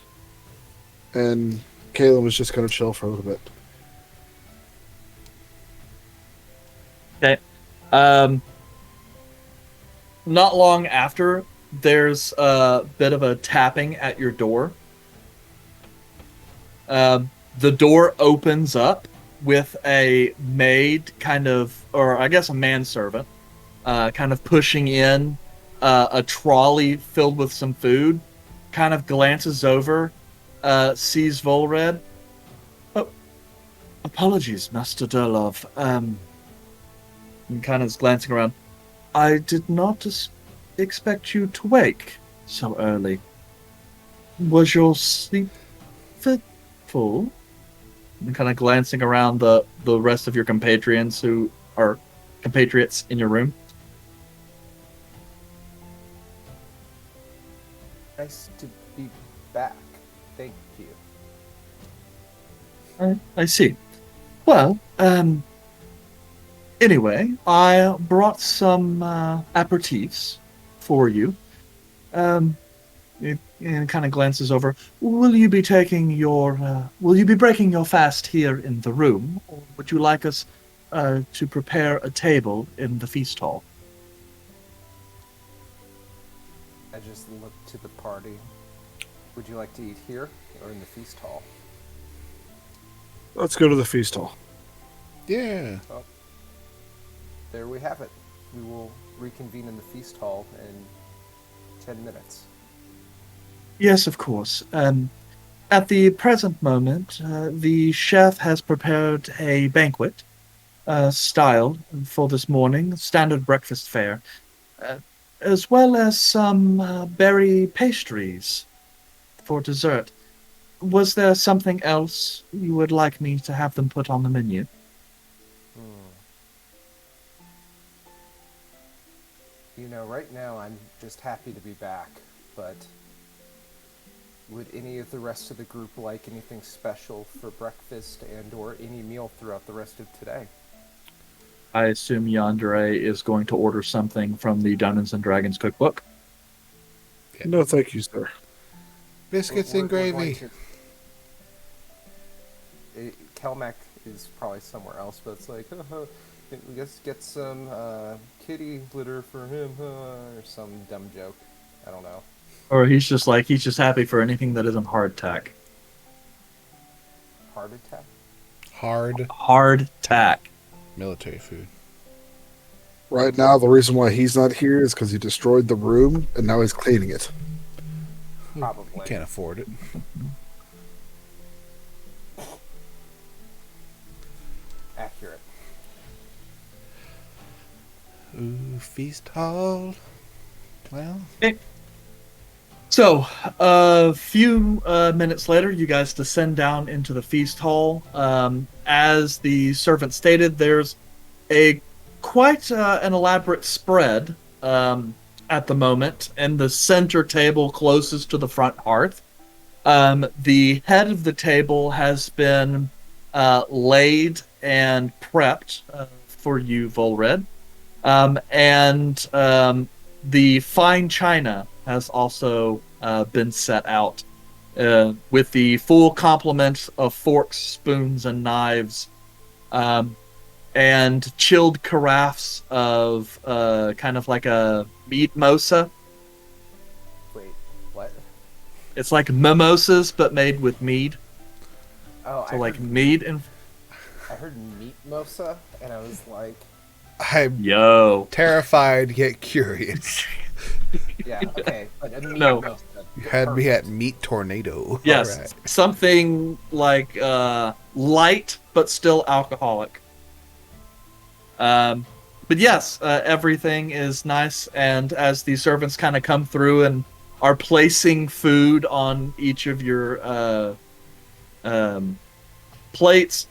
And Caleb was just gonna chill for a little bit. Okay. Not long after, there's a bit of a tapping at your door. The door opens up with a maid or I guess a manservant, kind of pushing in a trolley filled with some food, kind of glances over, sees Vulred. Oh, apologies, Master Durlov. And kind of is glancing around. I did not expect you to wake so early. Was your sleep fitful? And kind of glancing around the rest of your compatriots who are compatriots in your room. Nice to be back. Thank you. I see. Well, anyway, I brought some aperitifs for you. And kind of glances over. Will you be taking your? Will you be breaking your fast here in the room, or would you like us to prepare a table in the feast hall? I just look to the party. Would you like to eat here or in the feast hall? Let's go to the feast hall. Yeah. Well, there we have it. We will reconvene in the feast hall in 10 minutes. Yes, of course. At the present moment, the chef has prepared a banquet style for this morning, standard breakfast fare, as well as some berry pastries for dessert. Was there something else you would like me to have them put on the menu? You know, right now I'm just happy to be back, but would any of the rest of the group like anything special for breakfast and or any meal throughout the rest of today? I assume Yandere is going to order something from the Dungeons and Dragons cookbook. No, thank you, sir. Biscuits We're and going gravy. Kelmac is probably somewhere else, but it's like, we just get some kitty litter for him, or some dumb joke. I don't know. Or he's just happy for anything that isn't hardtack. Heart attack? Hard Hardtack. military food. Right now, the reason why he's not here is because he destroyed the room, and now he's cleaning it. Probably. Can't afford it. Accurate. Ooh, feast hall. Well, So, a few minutes later, you guys descend down into the feast hall. As the servant stated, there's a quite an elaborate spread at the moment, and the center table closest to the front hearth. The head of the table has been laid and prepped for you, Vulred. And the fine china has also been set out with the full complement of forks, spoons, and knives, and chilled carafes of kind of like a meat mosa. Wait, what? It's like mimosas, but made with mead. Oh, So like mead and... I heard meat mosa, and I was like, I'm Yo. terrified yet curious. yeah, okay, but a meat No. mosa. You had me at meat tornado. Yes, All right. something like light, but still alcoholic. But yes, everything is nice, and as the servants kind of come through and are placing food on each of your plates,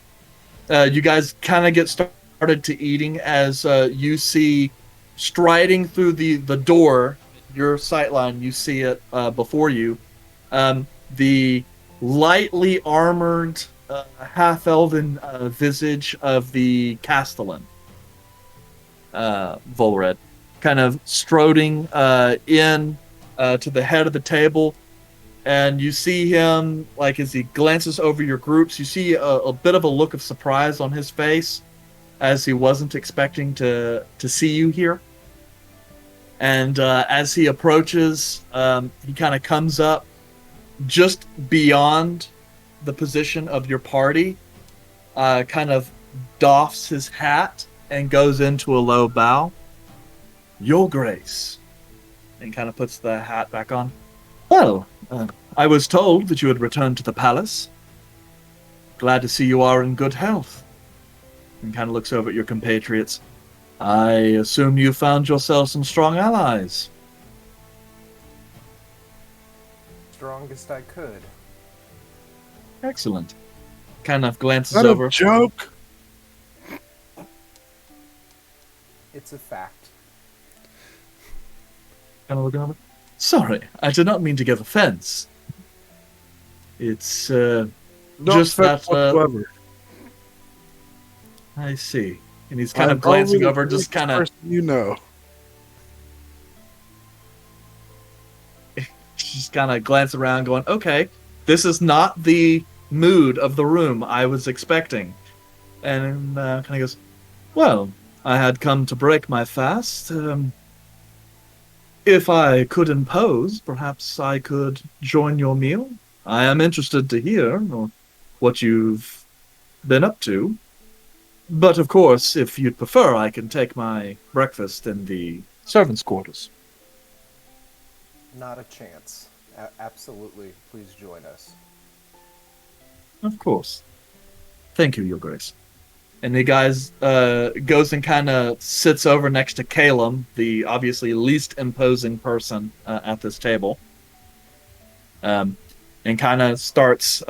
you guys kind of get started to eating as you see striding through the door, your sightline, you see it before you, the lightly armored half-elven visage of the Castellan. Vulred, kind of striding in to the head of the table, and you see him, like, as he glances over your groups, you see a bit of a look of surprise on his face, as he wasn't expecting to see you here. And as he approaches, he kind of comes up just beyond the position of your party, kind of doffs his hat and goes into a low bow. Your Grace. And kind of puts the hat back on. Well, I was told that you had returned to the palace. Glad to see you are in good health. And kind of looks over at your compatriots. I assume you found yourself some strong allies. Strongest I could. Excellent. Kind of glances Not over. a joke. It's a fact. Kind of looking over. Sorry, I did not mean to give offense. It's, No just offense that, whatsoever. I see. And he's kind I'm of glancing only the over, just nicest kind of, person you know. just kind of glance around, going, "Okay, this is not the mood of the room I was expecting." And kind of goes, "Well, I had come to break my fast. If I could impose, perhaps I could join your meal. I am interested to hear what you've been up to. But of course, if you'd prefer, I can take my breakfast in the servants' quarters." Not a chance. Absolutely, please join us. "Of course. Thank you, Your Grace." And the guys goes and kind of sits over next to Calum, the obviously least imposing person at this table, and kind of starts,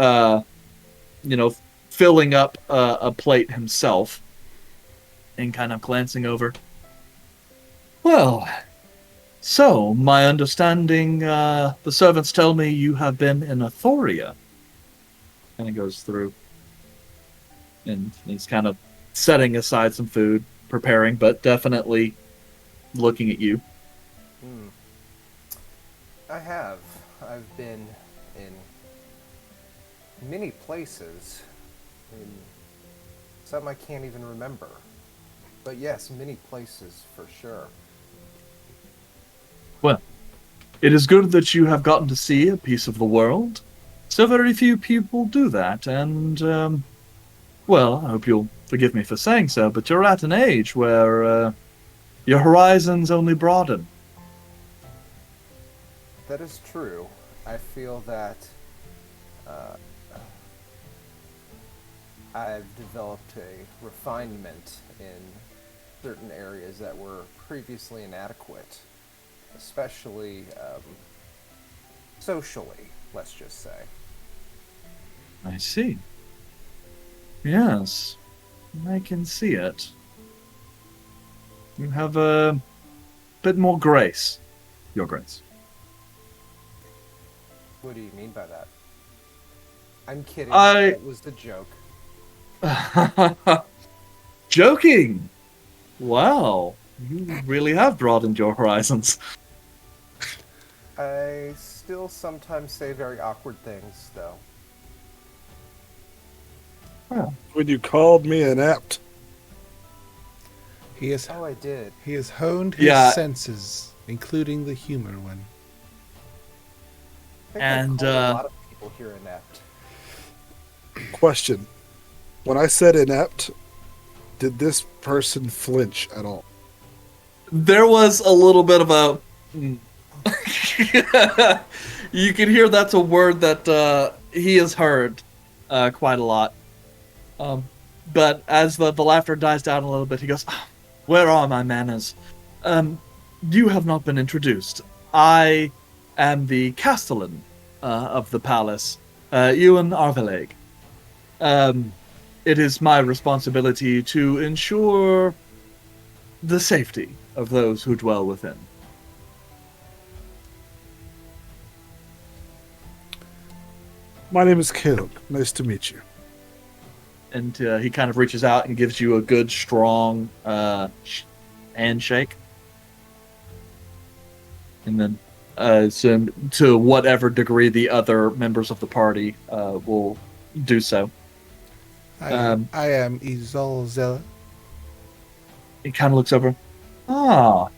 filling up a plate himself, and kind of glancing over. "Well, so my understanding, the servants tell me you have been in Athoria." And it goes through. And he's kind of setting aside some food, preparing, but definitely looking at you. I have. I've been in many places. In some I can't even remember. But yes, many places for sure. Well, it is good that you have gotten to see a piece of the world. So very few people do that, and, well, I hope you'll forgive me for saying so, but you're at an age where your horizons only broaden. That is true. I feel that I've developed a refinement in certain areas that were previously inadequate, especially socially, let's just say. I see. Yes, I can see it. You have a bit more grace, Your Grace. What do you mean by that? I'm kidding. I- That was the joke. Joking! Wow, you really have broadened your horizons. I still sometimes say very awkward things, though. Well, When you called me inept, He has Oh, I did. he has honed his Yeah. senses, including the humor one. I think And, I've called a lot of people here inept. question. When I said inept, did this person flinch at all? there was a little bit of a. You can hear that's a word that he has heard quite a lot. But as the laughter dies down a little bit, he goes, "Ah, where are my manners? You have not been introduced. I am the castellan of the palace, Ewan Arveleg. It is my responsibility to ensure the safety of those who dwell within." My name is Caleb. Nice to meet you. And he kind of reaches out and gives you a good, strong handshake. And then, so to whatever degree the other members of the party will do so. I Um, am Izalzella. He kind of looks over. "Ah,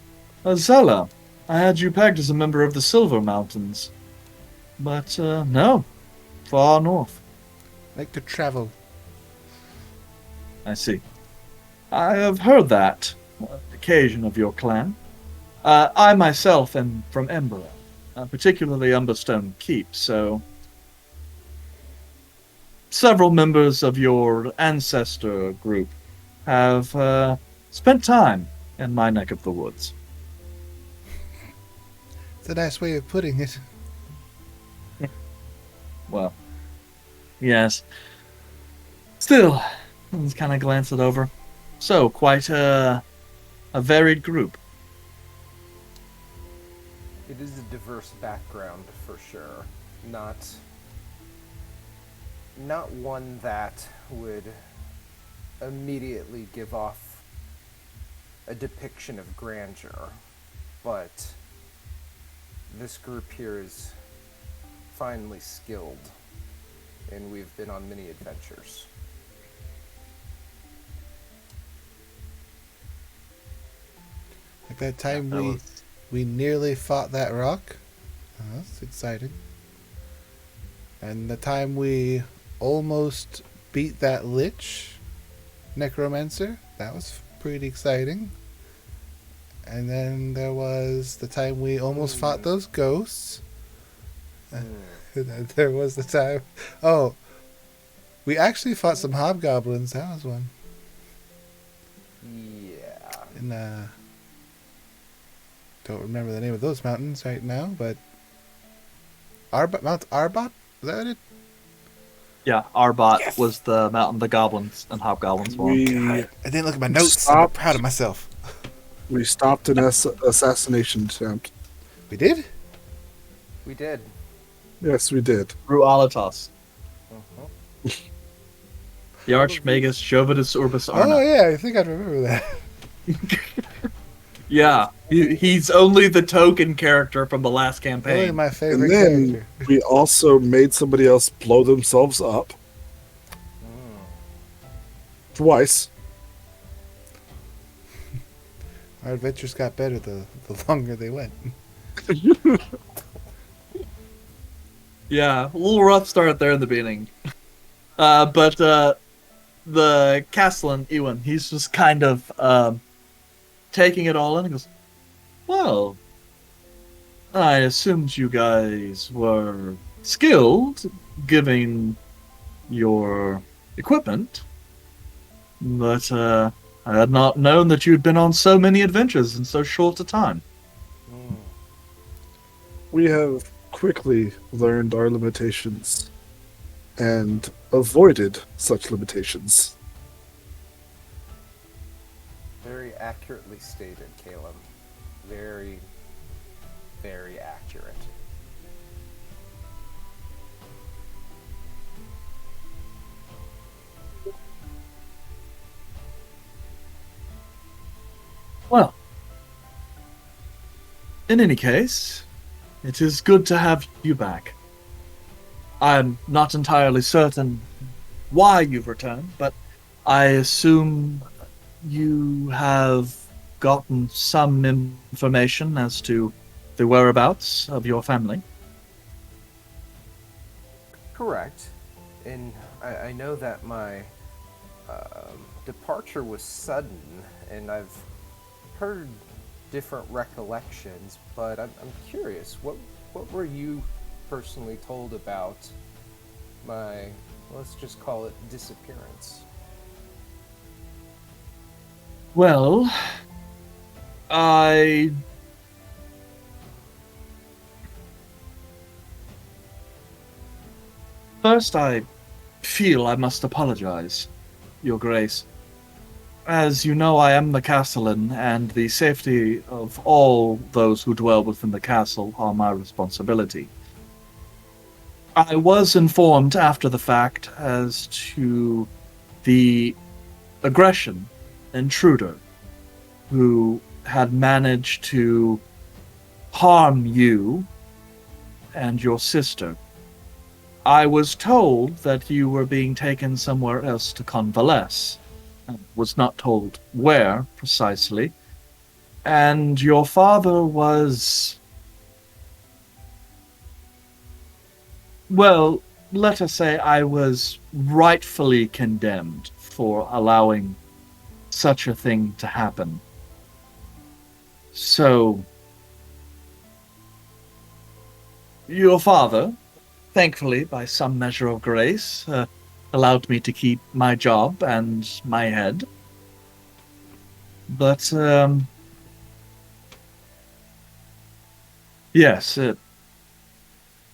Azella. I had you pegged as a member of the Silver Mountains. But, no. Far north. Like to travel. I see. I have heard that on occasion of your clan. I myself am from Ember, particularly Umberstone Keep, so several members of your ancestor group have spent time in my neck of the woods." It's a nice way of putting it. Well, yes. Still, let's kind of glance it over. So, quite a varied group. It is a diverse background for sure. Not one that would immediately give off a depiction of grandeur, but this group here is finely skilled, and we've been on many adventures. Like that time that we was- we nearly fought that rock. That's exciting. And the time we almost beat that lich necromancer. That was pretty exciting. And then there was the time we almost fought those ghosts. And then there was the time. Oh, we actually fought some hobgoblins. That was one. Yeah. And don't remember the name of those mountains right now, but Mount Arbot? Is that it? Yeah, Arbot was the mountain the goblins and hobgoblins were on. We I didn't look at my notes. I'm Stop. proud of myself. we stopped an assassination attempt. We did? We did. Yes, we did. Through Alatos. Uh-huh. The Archmagus Jovitus Urbis Arna. Oh yeah, I think I remember that. Yeah, he's only the token character from the last Really campaign. my And favorite then character. we also made somebody else blow themselves up twice. Our adventures got better the longer they went. Yeah, a little rough start there in the beginning. But the Castellan, Ewan, he's just kind of taking it all in and goes, well, I assumed you guys were skilled, given your equipment, but I had not known that you'd been on so many adventures in so short a time. We have quickly learned our limitations and avoided such limitations. Very accurately stated, Caleb. Very, very accurate. Well, in any case, it is good to have you back. I'm not entirely certain why you've returned, but I assume you have gotten some information as to the whereabouts of your family. Correct. And I know that my departure was sudden, and I've heard different recollections, but I'm curious, what were you personally told about my, let's just call it, disappearance? Well, I first I feel I must apologize, Your Grace. As you know, I am the Castellan, and the safety of all those who dwell within the castle are my responsibility. I was informed after the fact as to the aggression intruder who had managed to harm you and your sister. I was told that you were being taken somewhere else to convalesce. I was not told where precisely. And your father was... Well, let us say I was rightfully condemned for allowing such a thing to happen. So, your father, thankfully, by some measure of grace, allowed me to keep my job and my head. But, yes,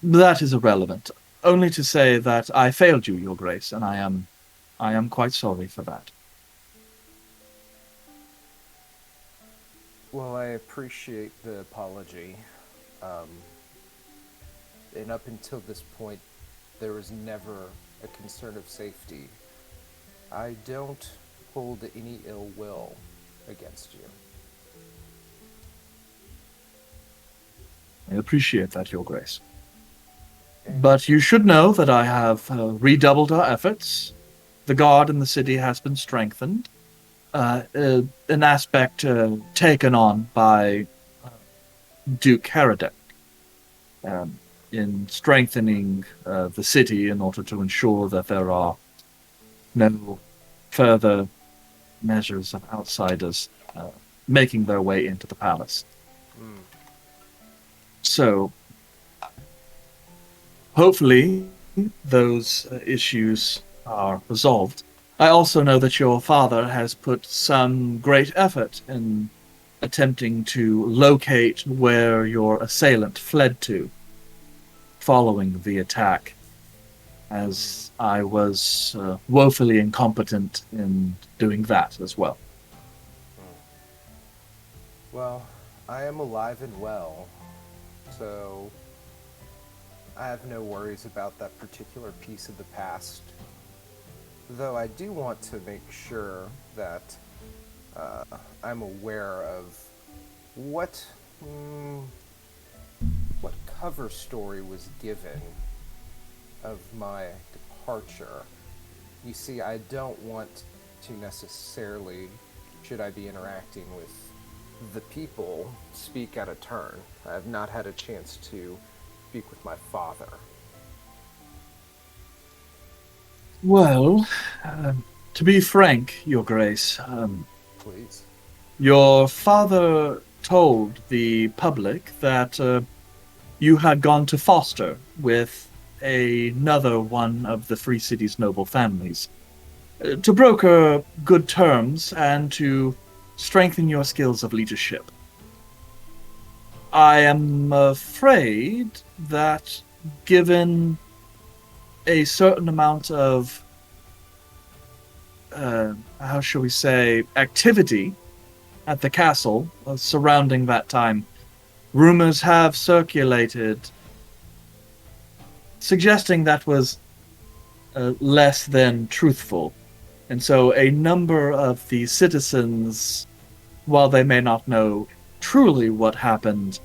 that is irrelevant. Only to say that I failed you, Your Grace, and I am quite sorry for that. Well, I appreciate the apology. Um, and up until this point, there was never a concern of safety. I don't hold any ill will against you. I appreciate that, Your Grace. And But you should know that I have redoubled our efforts. The guard in the city has been strengthened. An aspect taken on by Duke Herodek in strengthening the city in order to ensure that there are no further measures of outsiders making their way into the palace. mm, So, hopefully, those issues are resolved. I also know that your father has put some great effort in attempting to locate where your assailant fled to following the attack, as I was woefully incompetent in doing that as well. well, I am alive and well, so I have no worries about that particular piece of the past. Though I do want to make sure that I'm aware of what what cover story was given of my departure. You see, I don't want to necessarily, should I be interacting with the people, speak out of turn. I have not had a chance to speak with my father. Well, to be frank, Your Grace, Please. your father told the public that you had gone to foster with another one of the Free City's noble families to broker good terms and to strengthen your skills of leadership. I am afraid that given a certain amount of, how shall we say, activity at the castle surrounding that time, rumors have circulated suggesting that was less than truthful. And so a number of the citizens, while they may not know truly what happened,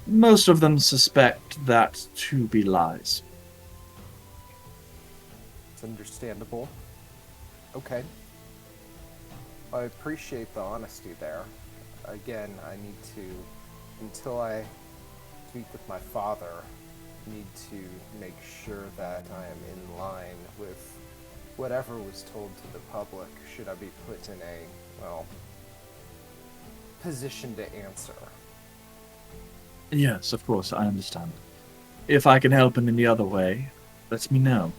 most of them suspect that to be lies. It's understandable. Okay. I appreciate the honesty there. Again, I need to, until I speak with my father, need to make sure that I am in line with whatever was told to the public should I be put in a, well, position to answer. Yes, of course, I understand. If I can help in any other way, let me know.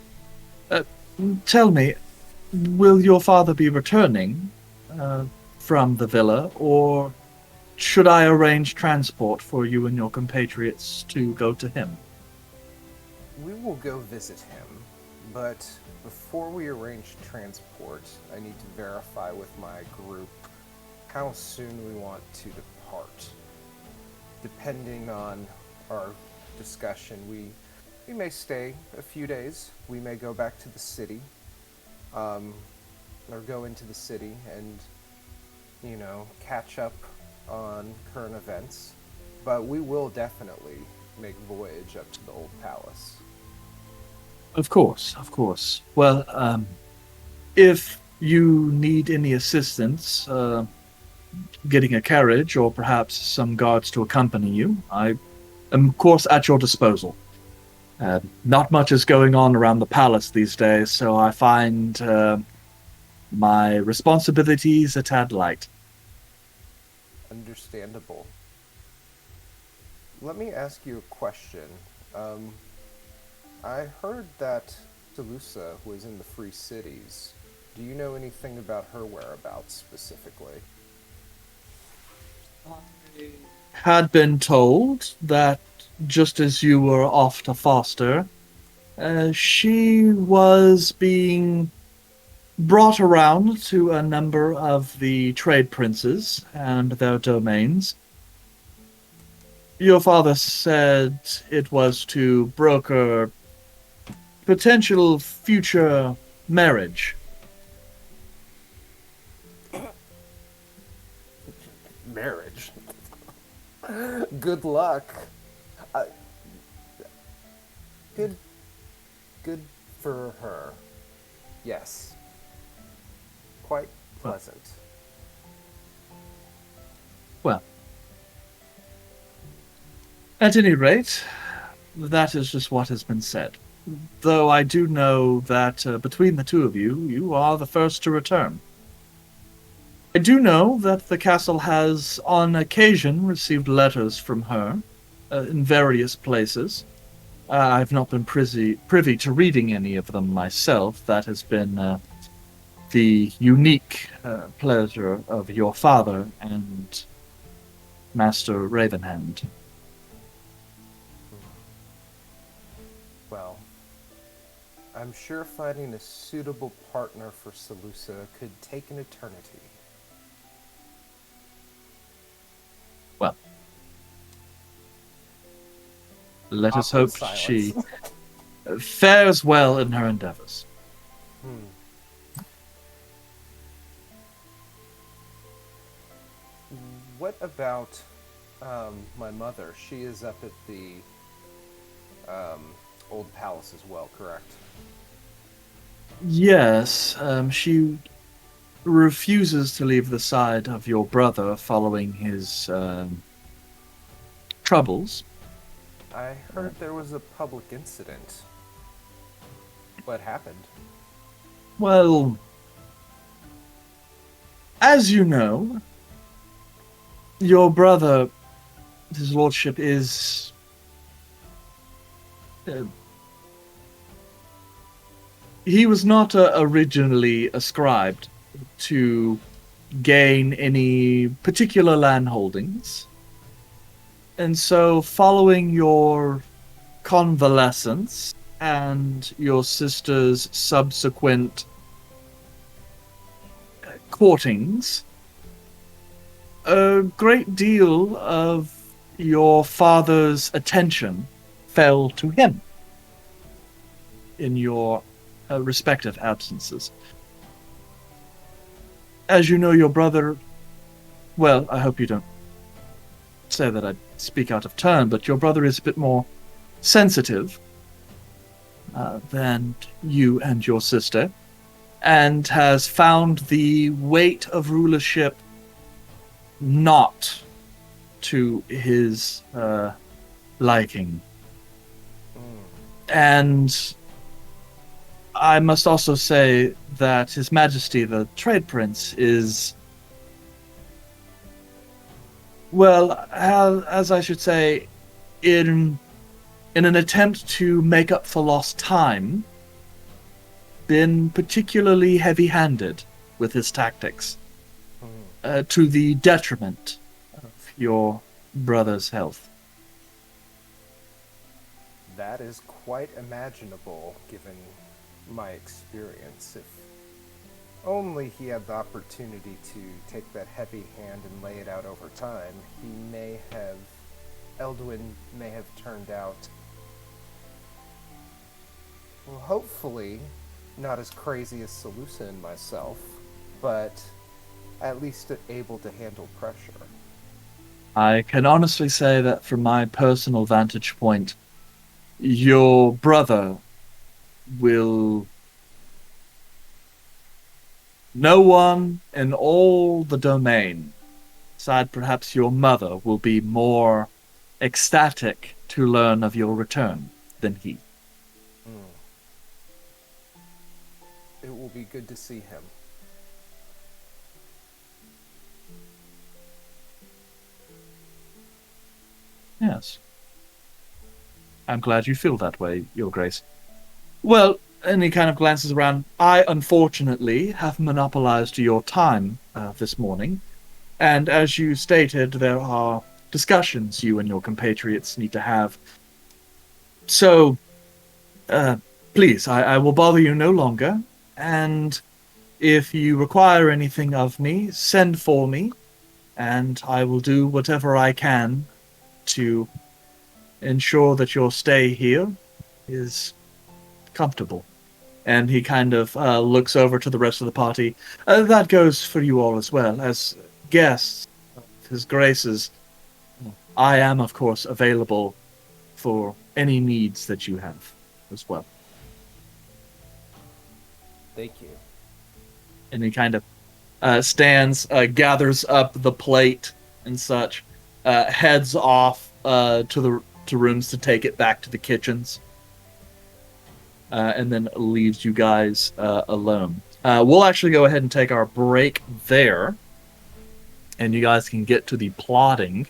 Tell me, will your father be returning from the villa, or should I arrange transport for you and your compatriots to go to him? We will go visit him, but before we arrange transport, I need to verify with my group how soon we want to depart. Depending on our discussion, we may stay a few days. We may go back to the city, or go into the city and, catch up on current events. But we will definitely make voyage up to the old palace. Of course, of course. Well, if you need any assistance getting a carriage or perhaps some guards to accompany you, I am, of course, at your disposal. Not much is going on around the palace these days, so I find my responsibilities a tad light. Understandable. Let me ask you a question. I heard that Salusa was in the Free Cities. Do you know anything about her whereabouts specifically? I had been told that just as you were off to foster, she was being brought around to a number of the trade princes and their domains. Your father said it was to broker potential future marriage. Marriage. Good luck. I, good. Good for her. Yes. Quite pleasant. Well, at any rate, that is just what has been said. Though I do know that between the two of you, you are the first to return. I do know that the castle has, on occasion, received letters from her in various places. I've not been privy to reading any of them myself. That has been the unique pleasure of your father and Master Ravenhand. Well, I'm sure finding a suitable partner for Salusa could take an eternity. Well, let us Awkward hope she silence. fares well in her endeavors. What about my mother? She is up at the old palace as well, correct? Yes, she refuses to leave the side of your brother following his troubles. I heard there was a public incident. What happened? Well, as you know, your brother, his lordship, is he was not originally ascribed to gain any particular land holdings. And so, following your convalescence and your sister's subsequent courtings, a great deal of your father's attention fell to him in your respective absences. As you know, your brother, well, I hope you don't say that I speak out of turn, but your brother is a bit more sensitive than you and your sister, and has found the weight of rulership not to his liking. And I must also say that His Majesty the Trade Prince is, well, as I should say, in an attempt to make up for lost time, been particularly heavy-handed with his tactics, to the detriment of your brother's health. That is quite imaginable, given my experience. If only he had the opportunity to take that heavy hand and lay it out over time, Eldwin may have turned out, well, hopefully not as crazy as Salusa and myself, but at least able to handle pressure. I can honestly say that from my personal vantage point, your brother will... No one in all the domain, aside perhaps your mother, will be more ecstatic to learn of your return than he. It will be good to see him. Yes. I'm glad you feel that way, Your Grace. Well, and he kind of glances around. I, unfortunately, have monopolized your time this morning. And as you stated, there are discussions you and your compatriots need to have. So, please, I will bother you no longer. And if you require anything of me, send for me, and I will do whatever I can to ensure that your stay here is comfortable. And he kind of looks over to the rest of the party. That goes for you all as well. As guests of His Grace's, I am, of course, available for any needs that you have as well. Thank you. And he kind of stands, gathers up the plate and such, heads off to rooms to take it back to the kitchens, and then leaves you guys alone. We'll actually go ahead and take our break there, and you guys can get to the plotting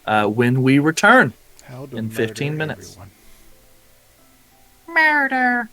when we return How to in 15 murder minutes. everyone. Murder.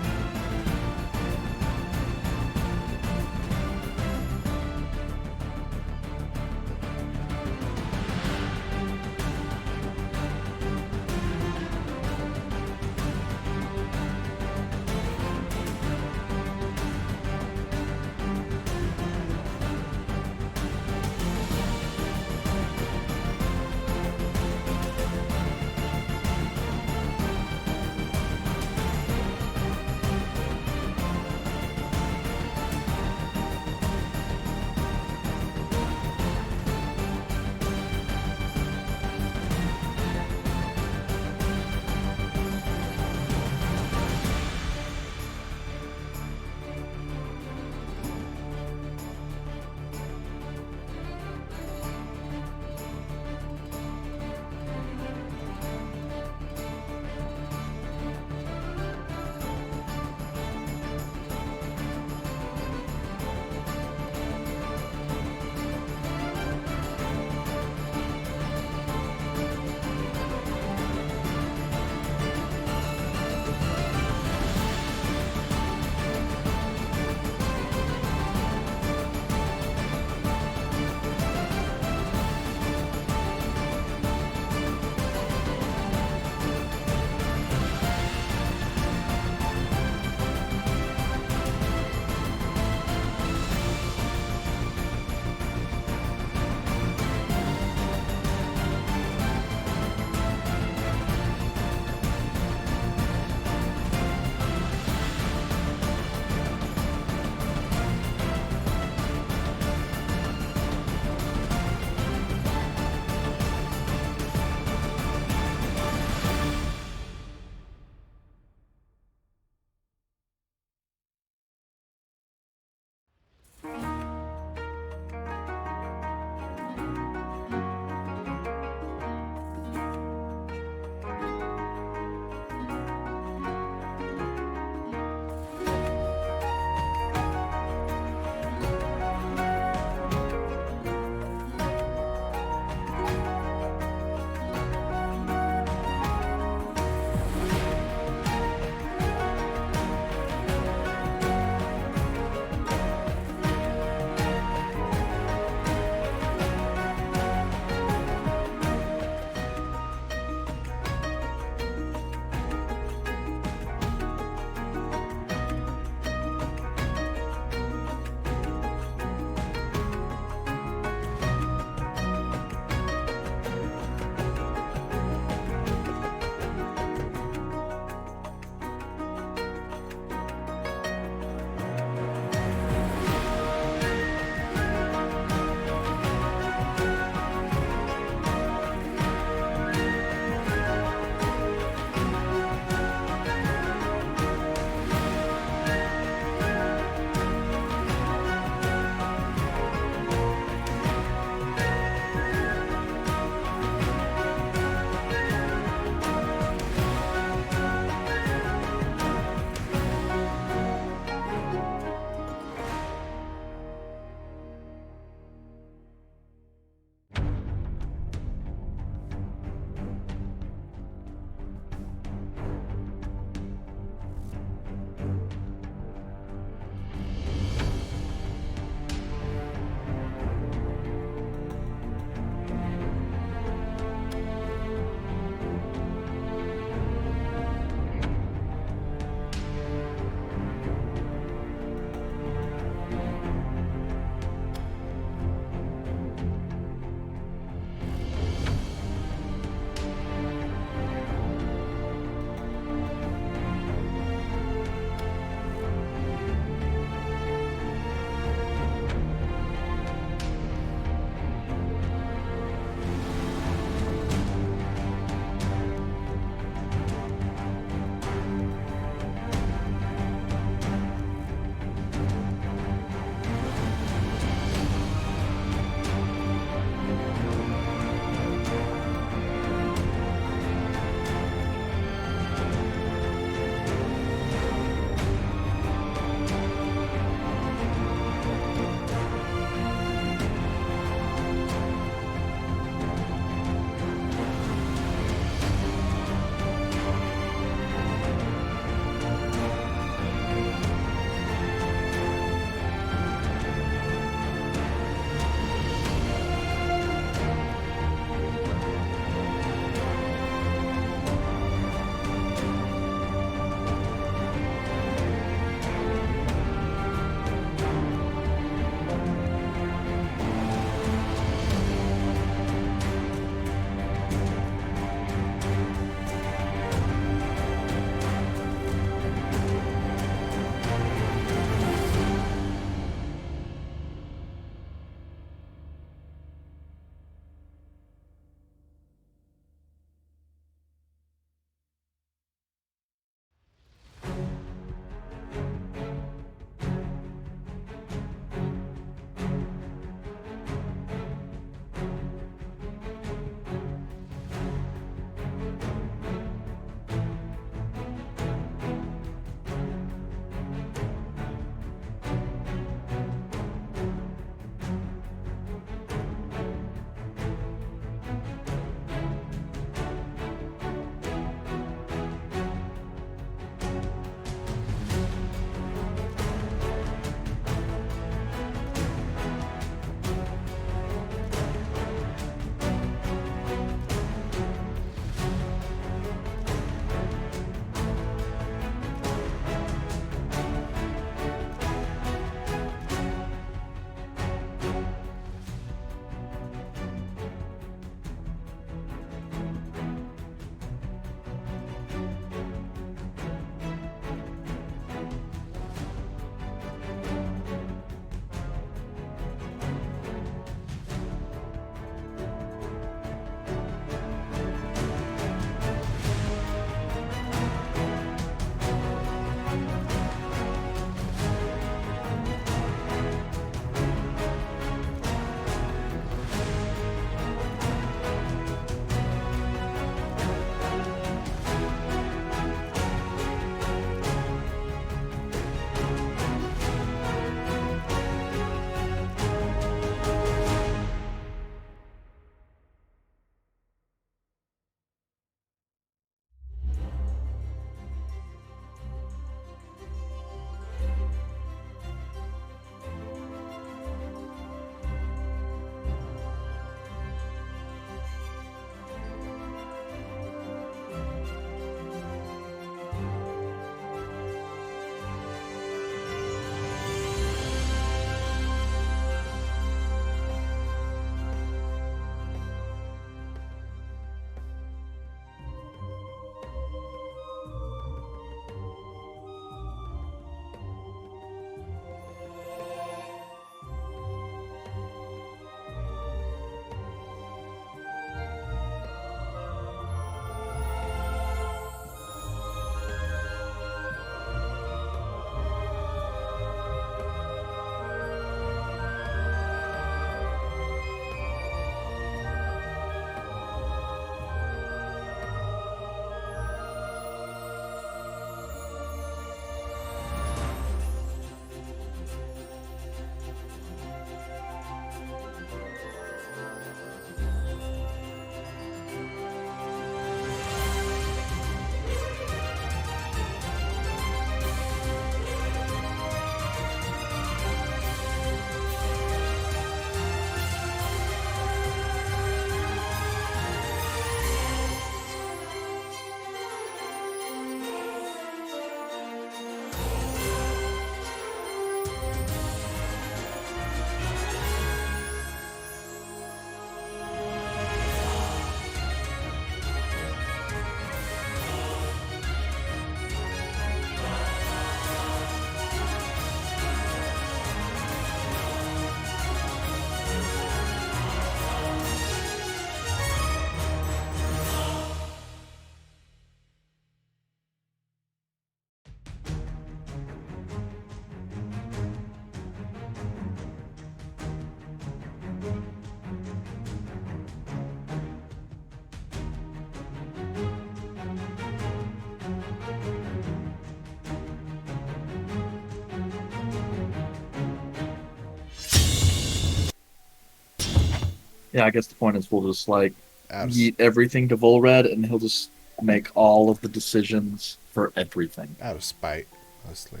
Yeah, I guess the point is we'll just like Out of, yeet everything to Vulred, and he'll just make all of the decisions for everything. out of spite, mostly.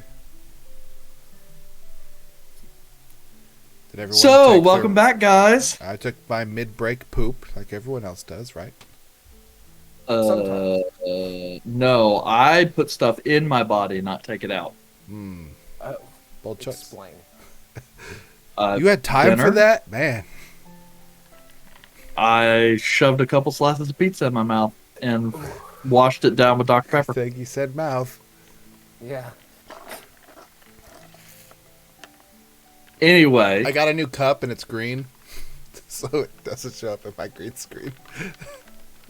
Did everyone So, take welcome back, guys. I took my mid-break poop like everyone else does, right? Sometimes. No, I put stuff in my body, not take it out. Hmm. Oh, Bold choice. explain. You had time dinner? for that? Man. I shoved a couple slices of pizza in my mouth and washed it down with Dr. I Pepper. think you said mouth. Yeah. Anyway, I got a new cup and it's green. So it doesn't show up in my green screen.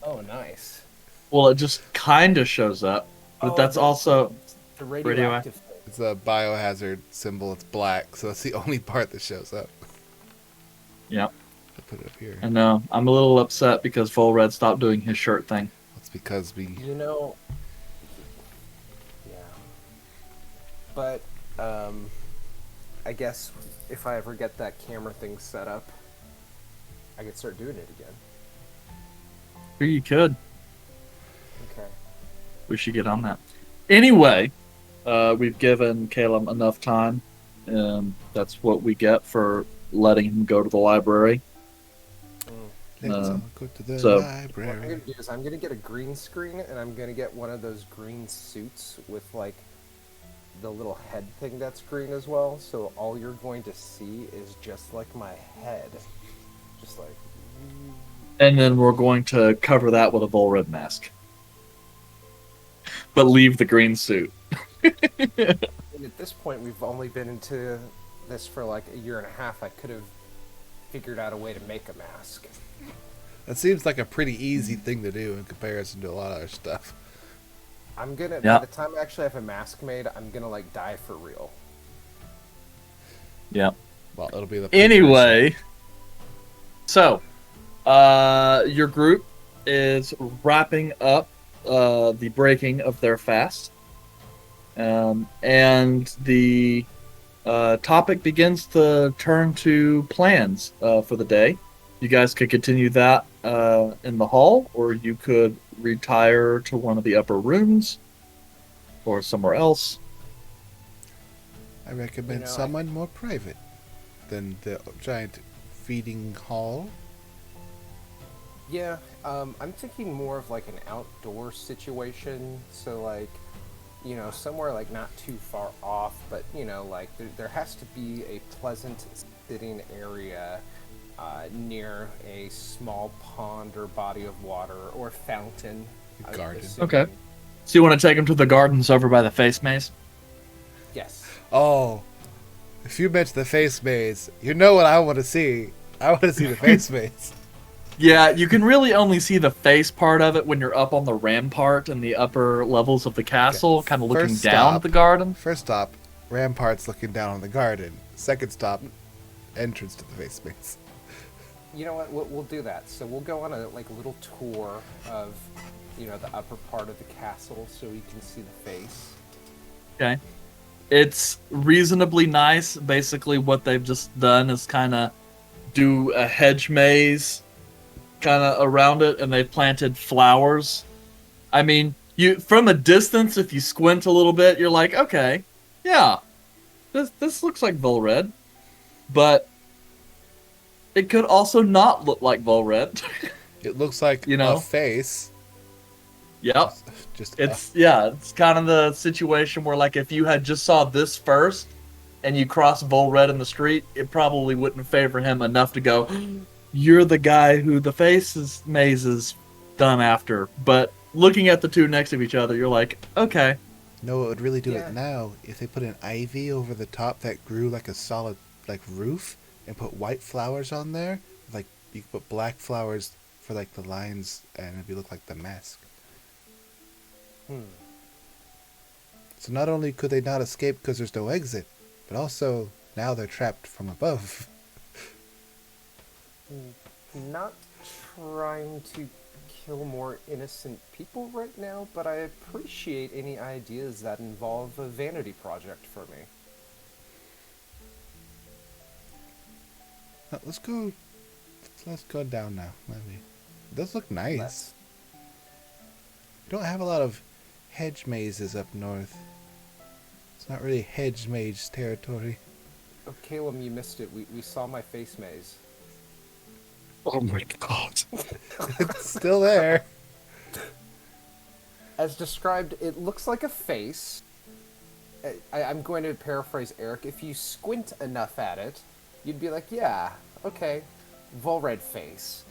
Oh, nice. well, it just kind of shows up, but Oh, that's the- also The radioactive thing. It's a biohazard symbol. It's black, so that's the only part that shows up. Yep. I'll put it up here. I know. I'm a little upset because Vulred stopped doing his shirt thing. That's because we. You know. Yeah. But, I guess if I ever get that camera thing set up, I could start doing it again. Here you could. Okay. We should get on that. Anyway, we've given Caleb enough time, and that's what we get for letting him go to the library. Let's all go to the so- What I'm library. gonna do is I'm gonna get a green screen and I'm gonna get one of those green suits with like the little head thing that's green as well. So all you're going to see is just like my head, just like. And then we're going to cover that with a Vulred mask. But leave the green suit. And at this point, we've only been into this for like a year and a half. I could have figured out a way to make a mask. That seems like a pretty easy thing to do in comparison to a lot of other stuff. I'm gonna Yeah. by the time I actually have a mask made, I'm gonna like die for real. Yeah. Well, it'll be the. Anyway, so your group is wrapping up the breaking of their fast, and the topic begins to turn to plans for the day. You guys could continue that in the hall, or you could retire to one of the upper rooms, or somewhere else. I recommend You know, someone more private than the giant feeding hall. Yeah, I'm thinking more of like an outdoor situation. So like, you know, somewhere like not too far off, but you know, like there has to be a pleasant sitting area near a small pond or body of water or fountain. I'm Garden. assuming. Okay. So you want to take them to the gardens over by the face maze? Yes. Oh, if you mention the face maze, you know what I want to see. I want to see the face maze. Yeah, you can really only see the face part of it when you're up on the rampart in the upper levels of the castle, kind of looking First down stop. at the garden. First stop, ramparts looking down on the garden. Second stop, entrance to the face maze. You know what? We'll do that. So we'll go on a like little tour of, you know, the upper part of the castle so we can see the face. Okay. It's reasonably nice. Basically, what they've just done is kind of do a hedge maze kind of around it, and they've planted flowers. I mean, you from a distance, if you squint a little bit, you're like, okay, yeah, this looks like Vulred, but it could also not look like Vulred. It looks like You know? a face. Yep. Just It's it's kind of the situation where like if you had just saw this first and you crossed Vulred in the street, it probably wouldn't favor him enough to go, you're the guy who the face maze is done after. But looking at the two next to each other, you're like, okay. no, it would really do Yeah. it now if they put an ivy over the top that grew like a solid like roof and put white flowers on there. Like you could put black flowers for like the lines and it'd look like the mask. So not only could they not escape because there's no exit, but also now they're trapped from above. Not trying to kill more innocent people right now, but I appreciate any ideas that involve a vanity project for me. let's go down now. Maybe. It does look nice. Let's. We don't have a lot of hedge mazes up north. It's not really hedge maze territory. Oh, Caleb, you missed it. We saw my face maze. Oh my god. It's still there. As described, it looks like a face. I'm going to paraphrase Eric. If you squint enough at it, you'd be like, yeah, okay, Vulred face.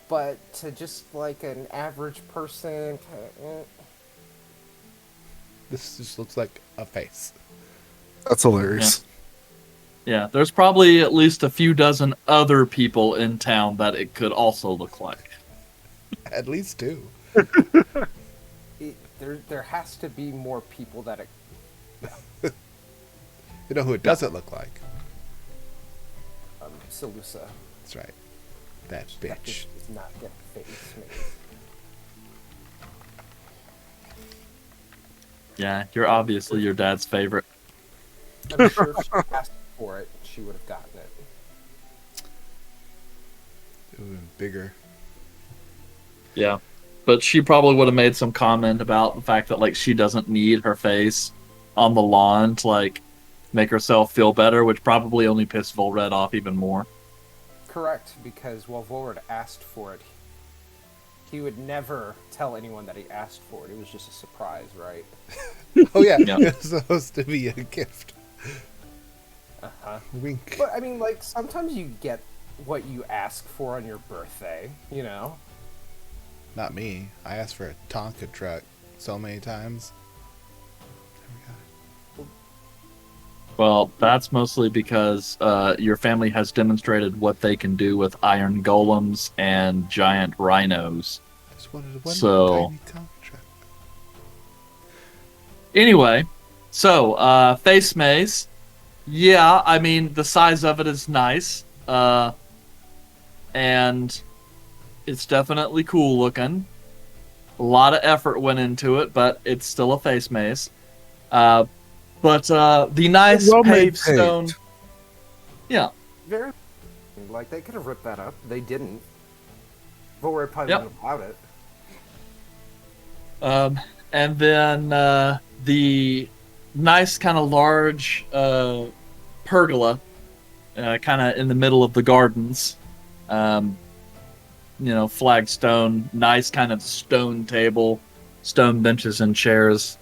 But to just like an average person, This just looks like a face. That's hilarious. Yeah, there's probably at least a few dozen other people in town that it could also look like. At least two. there has to be more people that it. You know who it doesn't look like? Salusa. That's right. That That bitch. just does not get face maze. Yeah, you're obviously your dad's favorite. I'm sure if she asked for it, she would have gotten it. It would have been bigger. Yeah. But she probably would have made some comment about the fact that, like, she doesn't need her face on the lawn to, like, make herself feel better, which probably only pissed Vulred off even more. Correct, because while Vulred asked for it, he would never tell anyone that he asked for it. It was just a surprise, right? Oh yeah, Yeah. it was supposed to be a gift. Uh-huh. Wink. But, I mean, like, sometimes you get what you ask for on your birthday, you know? Not me. I asked for a Tonka truck so many times. Never got it. Well, that's mostly because your family has demonstrated what they can do with iron golems and giant rhinos. I just wanted one So- tiny Tonka truck. Anyway, so face maze. Yeah, I mean the size of it is nice, and it's definitely cool looking. A lot of effort went into it, but it's still a face maze. But the nice Well made paved stone. paint. Yeah, Very. Like, they could have ripped that up. They didn't. Vulred probably Yep. wouldn't have allowed it. and then the nice kind of large pergola, kind of in the middle of the gardens. Flagstone, nice kind of stone table, stone benches and chairs,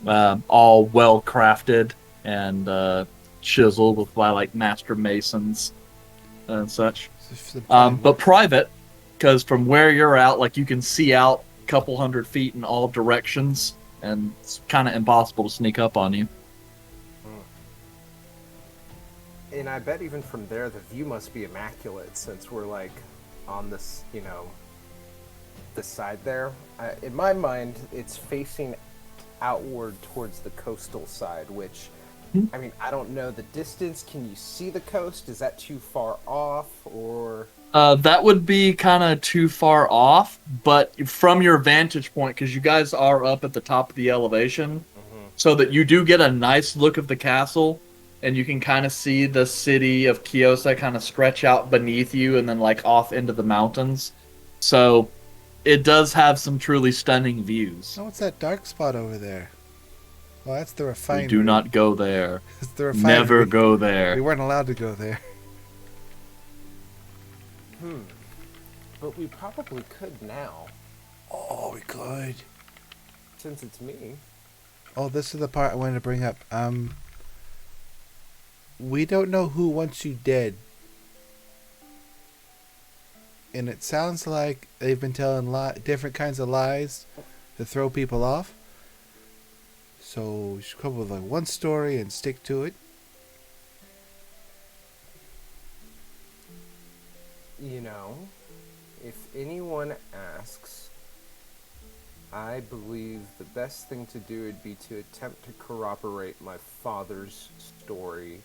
all well crafted and chiseled by like master masons and such. But private, because from where you're out, like you can see out a couple 100 feet in all directions, and it's kind of impossible to sneak up on you. And I bet even from there, the view must be immaculate since we're like on this, this side there. In my mind, it's facing outward towards the coastal side, which, I mean, I don't know the distance. Can you see the coast? Is that too far off, or? That would be kind of too far off, but from your vantage point, because you guys are up at the top of the elevation, so that you do get a nice look of the castle, and you can kind of see the city of Kyosa kind of stretch out beneath you and then like off into the mountains. So it does have some truly stunning views. Oh, what's that dark spot over there? Well, that's the We refinery. do not go there. It's the refinery. Never go We there. weren't allowed to go there. But we probably could now, Oh, we could. since it's me. Oh, this is the part I wanted to bring up. We don't know who wants you dead. And it sounds like they've been telling different kinds of lies to throw people off. So you should come up with like one story and stick to it. If anyone asks, I believe the best thing to do would be to attempt to corroborate my father's story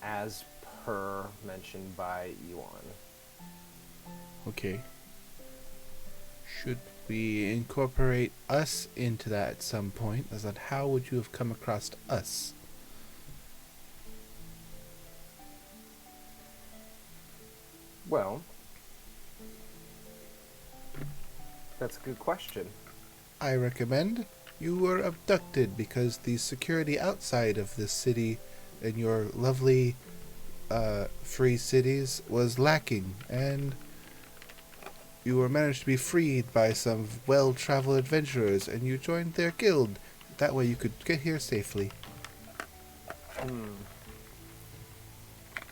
as per mentioned by Ewan. Okay. Should we incorporate us into that at some point? As in, how would you have come across us? Well, That's a good question. I recommend you were abducted because the security outside of this city and your lovely free cities was lacking, and you were managed to be freed by some well-traveled adventurers, and you joined their guild. That way you could get here safely.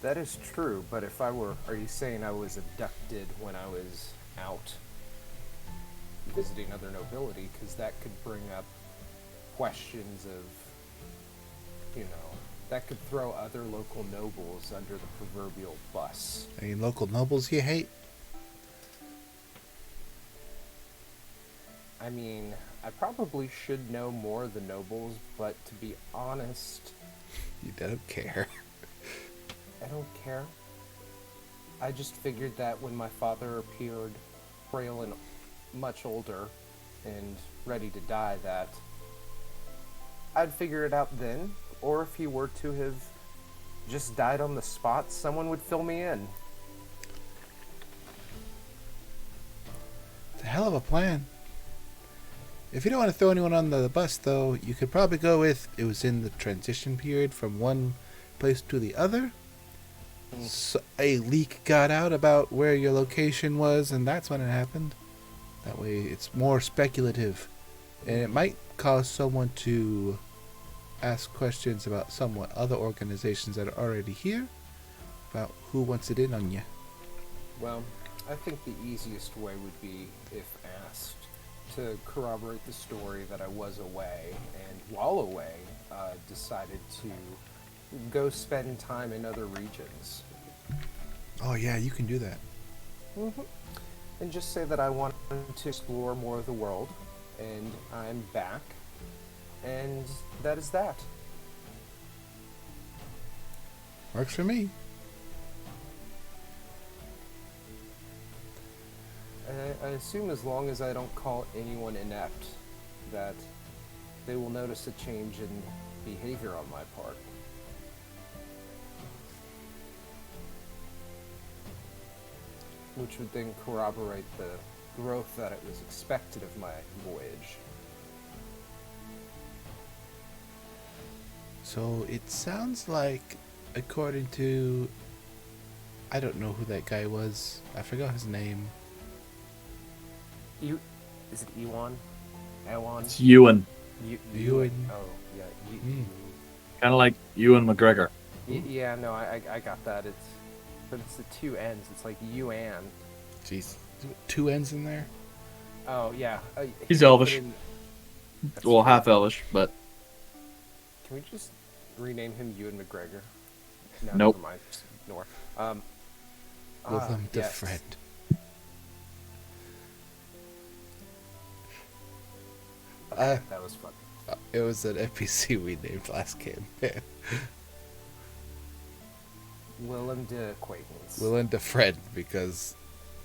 That is true, but if I were... Are you saying I was abducted when I was out visiting other nobility? Because that could bring up questions of, that could throw other local nobles under the proverbial bus. Any local nobles you hate? I mean, I probably should know more of the nobles, but to be honest, You don't care. I don't care. I just figured that when my father appeared frail and much older and ready to die, that I'd figure it out then, or if he were to have just died on the spot, someone would fill me in. It's a hell of a plan. If you don't want to throw anyone on the bus, though, you could probably go with it was in the transition period from one place to the other. So a leak got out about where your location was, and that's when it happened. That way it's more speculative. And it might cause someone to ask questions about somewhat other organizations that are already here, about who wants it in on you. Well, I think the easiest way would be, if asked, to corroborate the story that I was away, and while away, decided to go spend time in other regions. Oh yeah, you can do that. And just say that I wanted to explore more of the world, and I'm back, and that is that. Works for me. I assume as long as I don't call anyone inept, that they will notice a change in behavior on my part. Which would then corroborate the growth that it was expected of my voyage. So it sounds like, according to... I don't know who that guy was. I forgot his name. Is it Ewan? Ewan? It's Ewan. Ewan. Oh, yeah. Kind of like Ewan McGregor. Yeah, no, I got that. But it's the two N's. It's like Ewan. Jeez. Two N's in there? Oh, yeah. He's Elvish. Well, half Elvish, but Can we just rename him Ewan McGregor? No, Nope. Never mind. Just ignore. Willem the yes. Friend. That was fun. It was an NPC we named last game. Willem de Acquaintance. Willem the Friend, because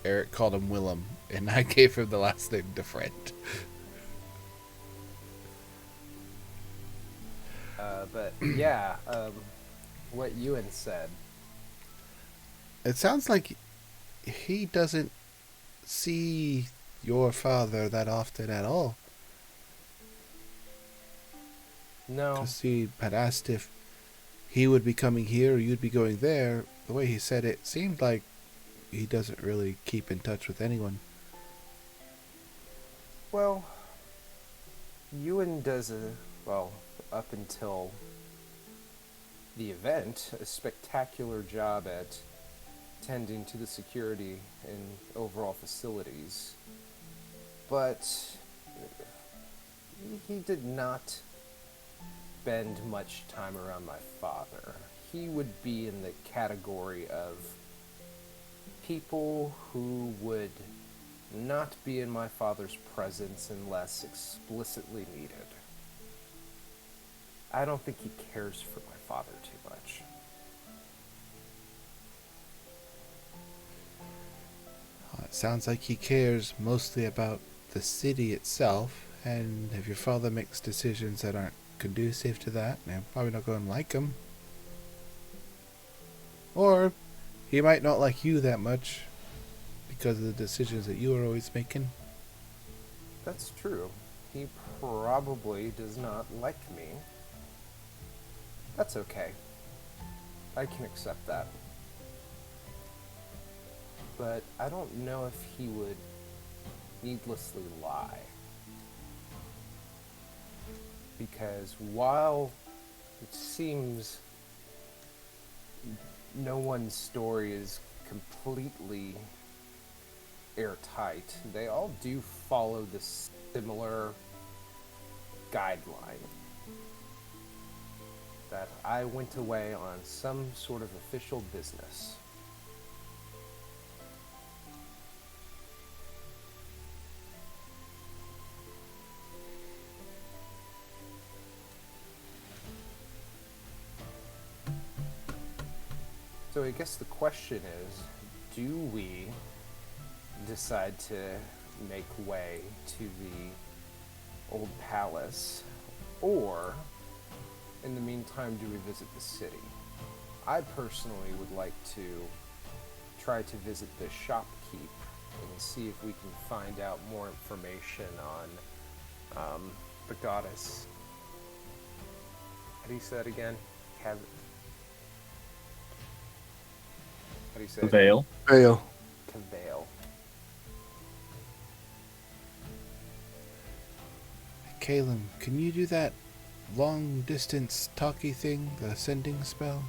Eric called him Willem, and I gave him the last name de Friend. But yeah, what Ewan said. It sounds like he doesn't see your father that often at all. No. Because he had asked if he would be coming here or you'd be going there. The way he said it seemed like he doesn't really keep in touch with anyone. Well, Ewan does up until the event, a spectacular job at tending to the security and overall facilities. But he did not spend much time around my father. He would be in the category of people who would not be in my father's presence unless explicitly needed. I don't think he cares for my father too much. It sounds like he cares mostly about the city itself, and if your father makes decisions that aren't conducive to that, you're probably not going to like him. Or he might not like you that much because of the decisions that you are always making. That's true. He probably does not like me. That's okay. I can accept that. But I don't know if he would needlessly lie. Because while it seems no one's story is completely airtight, they all do follow the similar guideline. That I went away on some sort of official business. So I guess the question is, do we decide to make way to the old palace, or in the meantime do we visit the city? I personally would like to try to visit the shopkeep and see if we can find out more information on the goddess. How do you say that again? How do you say The it? veil. Veil. Cavail. Caleb, can you do that long distance talky thing, the sending spell?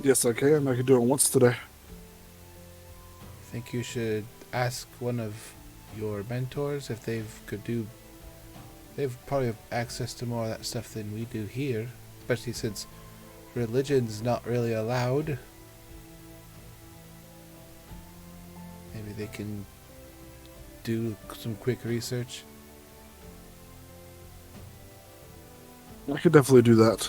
Yes, I can. I can do it once today. I think you should ask one of your mentors if they've probably have access to more of that stuff than we do here, especially since religion's not really allowed. Maybe they can do some quick research. I could definitely do that.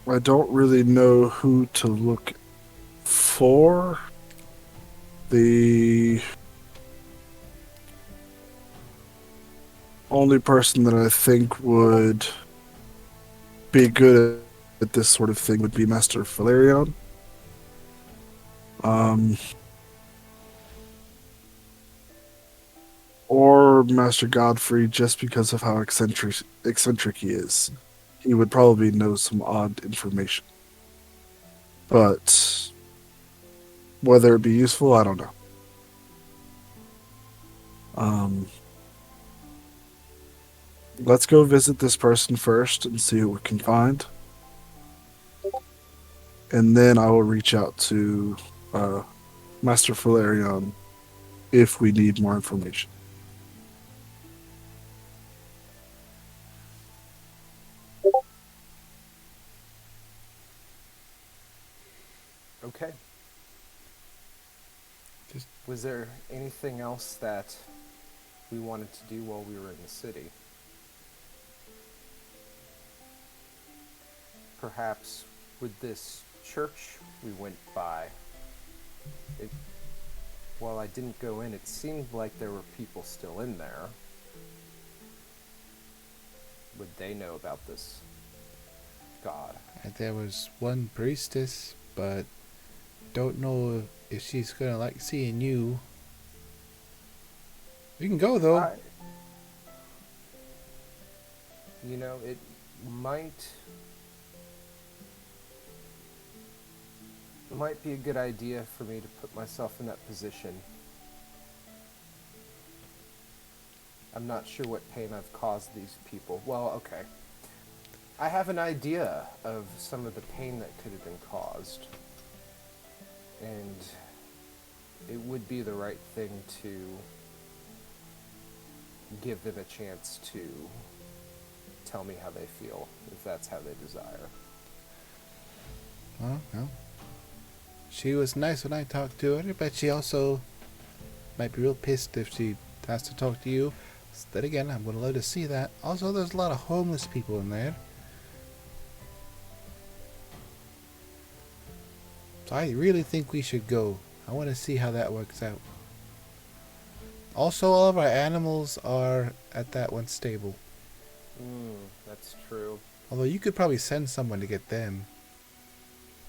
I don't really know who to look for. The only person that I think would be good at this sort of thing would be Master Valerion. Or Master Godfrey, just because of how eccentric he is. He would probably know some odd information. But whether it be useful, I don't know. Let's go visit this person first and see what we can find. And then I will reach out to Master Valerion if we need more information. Okay. Just- Was there anything else that we wanted to do while we were in the city? Perhaps with this church we went by, while I didn't go in, it seemed like there were people still in there. Would they know about this god? There was one priestess, but don't know if she's gonna like seeing you. We can go though. You know, it might be a good idea for me to put myself in that position. I'm not sure what pain I've caused these people. Well, okay. I have an idea of some of the pain that could have been caused. And it would be the right thing to give them a chance to tell me how they feel, if that's how they desire. Well, she was nice when I talked to her, but she also might be real pissed if she has to talk to you. Then again, I'm going to let her see that. Also, there's a lot of homeless people in there. So I really think we should go. I want to see how that works out. Also, all of our animals are at that one stable. That's true. Although you could probably send someone to get them.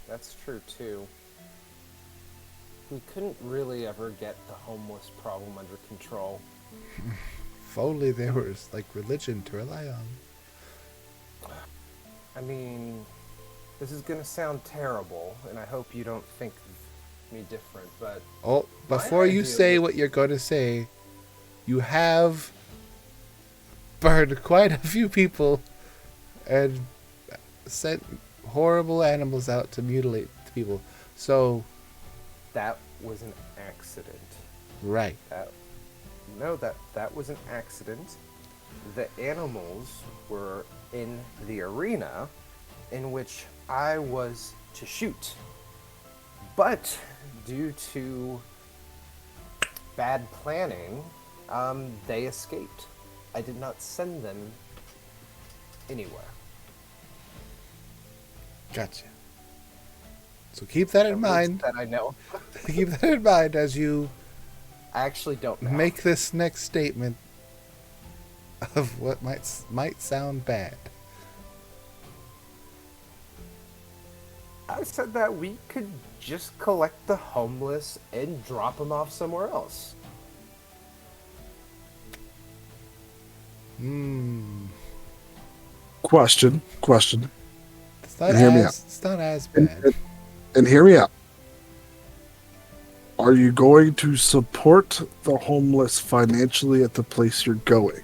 That's true too. We couldn't really ever get the homeless problem under control. If only there was like religion to rely on. I mean, this is gonna sound terrible, and I hope you don't think me different, but Oh, before you say what you're going to say, you have burned quite a few people and sent horrible animals out to mutilate the people. So, that was an accident. right. That was an accident. The animals were in the arena in which I was to shoot. But due to bad planning, they escaped. I did not send them anywhere. Gotcha. So keep that in mind. That I know. Keep that in mind as you I actually don't know. make this next statement of what might sound bad. I said that we could just collect the homeless and drop them off somewhere else. Question. It's not Hear me out. It's not as bad. And hear me out. Are you going to support the homeless financially at the place you're going?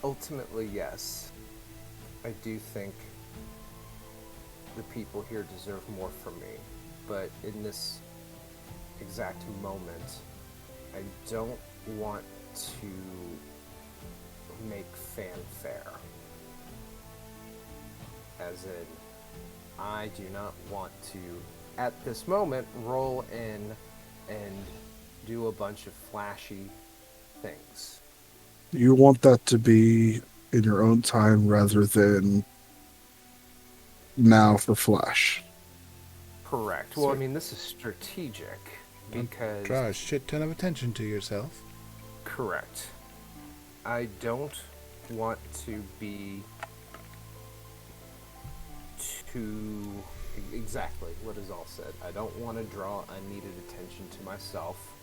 Ultimately, yes. I do think the people here deserve more from me, but in this exact moment, I don't want to make fanfare. As in, I do not want to, at this moment, roll in and do a bunch of flashy things. You want that to be in your own time rather than now for flash. Correct. Well, I mean, this is strategic because... Draw a shit ton of attention to yourself. Correct. I don't want to be too... Exactly what is all said. I don't want to draw unneeded attention to myself.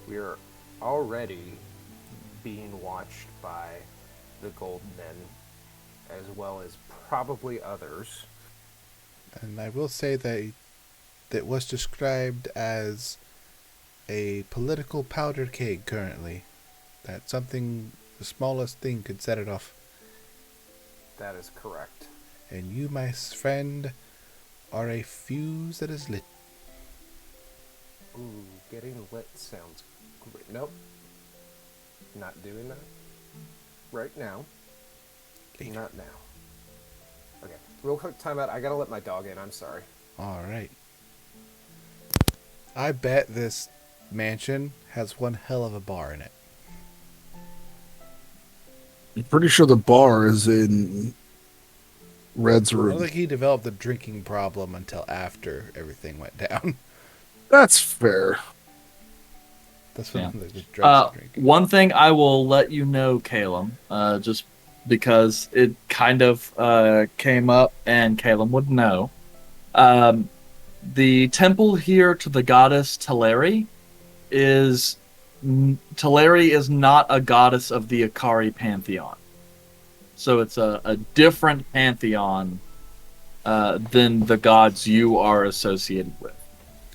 We are already being watched by the Gold Men, as well as probably others. And I will say that was described as a political powder keg currently. That something, the smallest thing could set it off. That is correct. And you, my friend, are a fuse that is lit. Ooh, getting lit sounds great. Nope. Not doing that. Right now. Later. Not now. Okay. Real quick timeout. I gotta let my dog in. I'm sorry. Alright. I bet this mansion has one hell of a bar in it. I'm pretty sure the bar is in Red's I don't room. think he developed the drinking problem until after everything went down. That's fair. That's when Yeah. the drugs and drinking. One thing I will let you know, Caleb, just because it kind of came up and Caleb would know. The temple here to the goddess Teleri is not a goddess of the Akari pantheon. So it's a different pantheon than the gods you are associated with.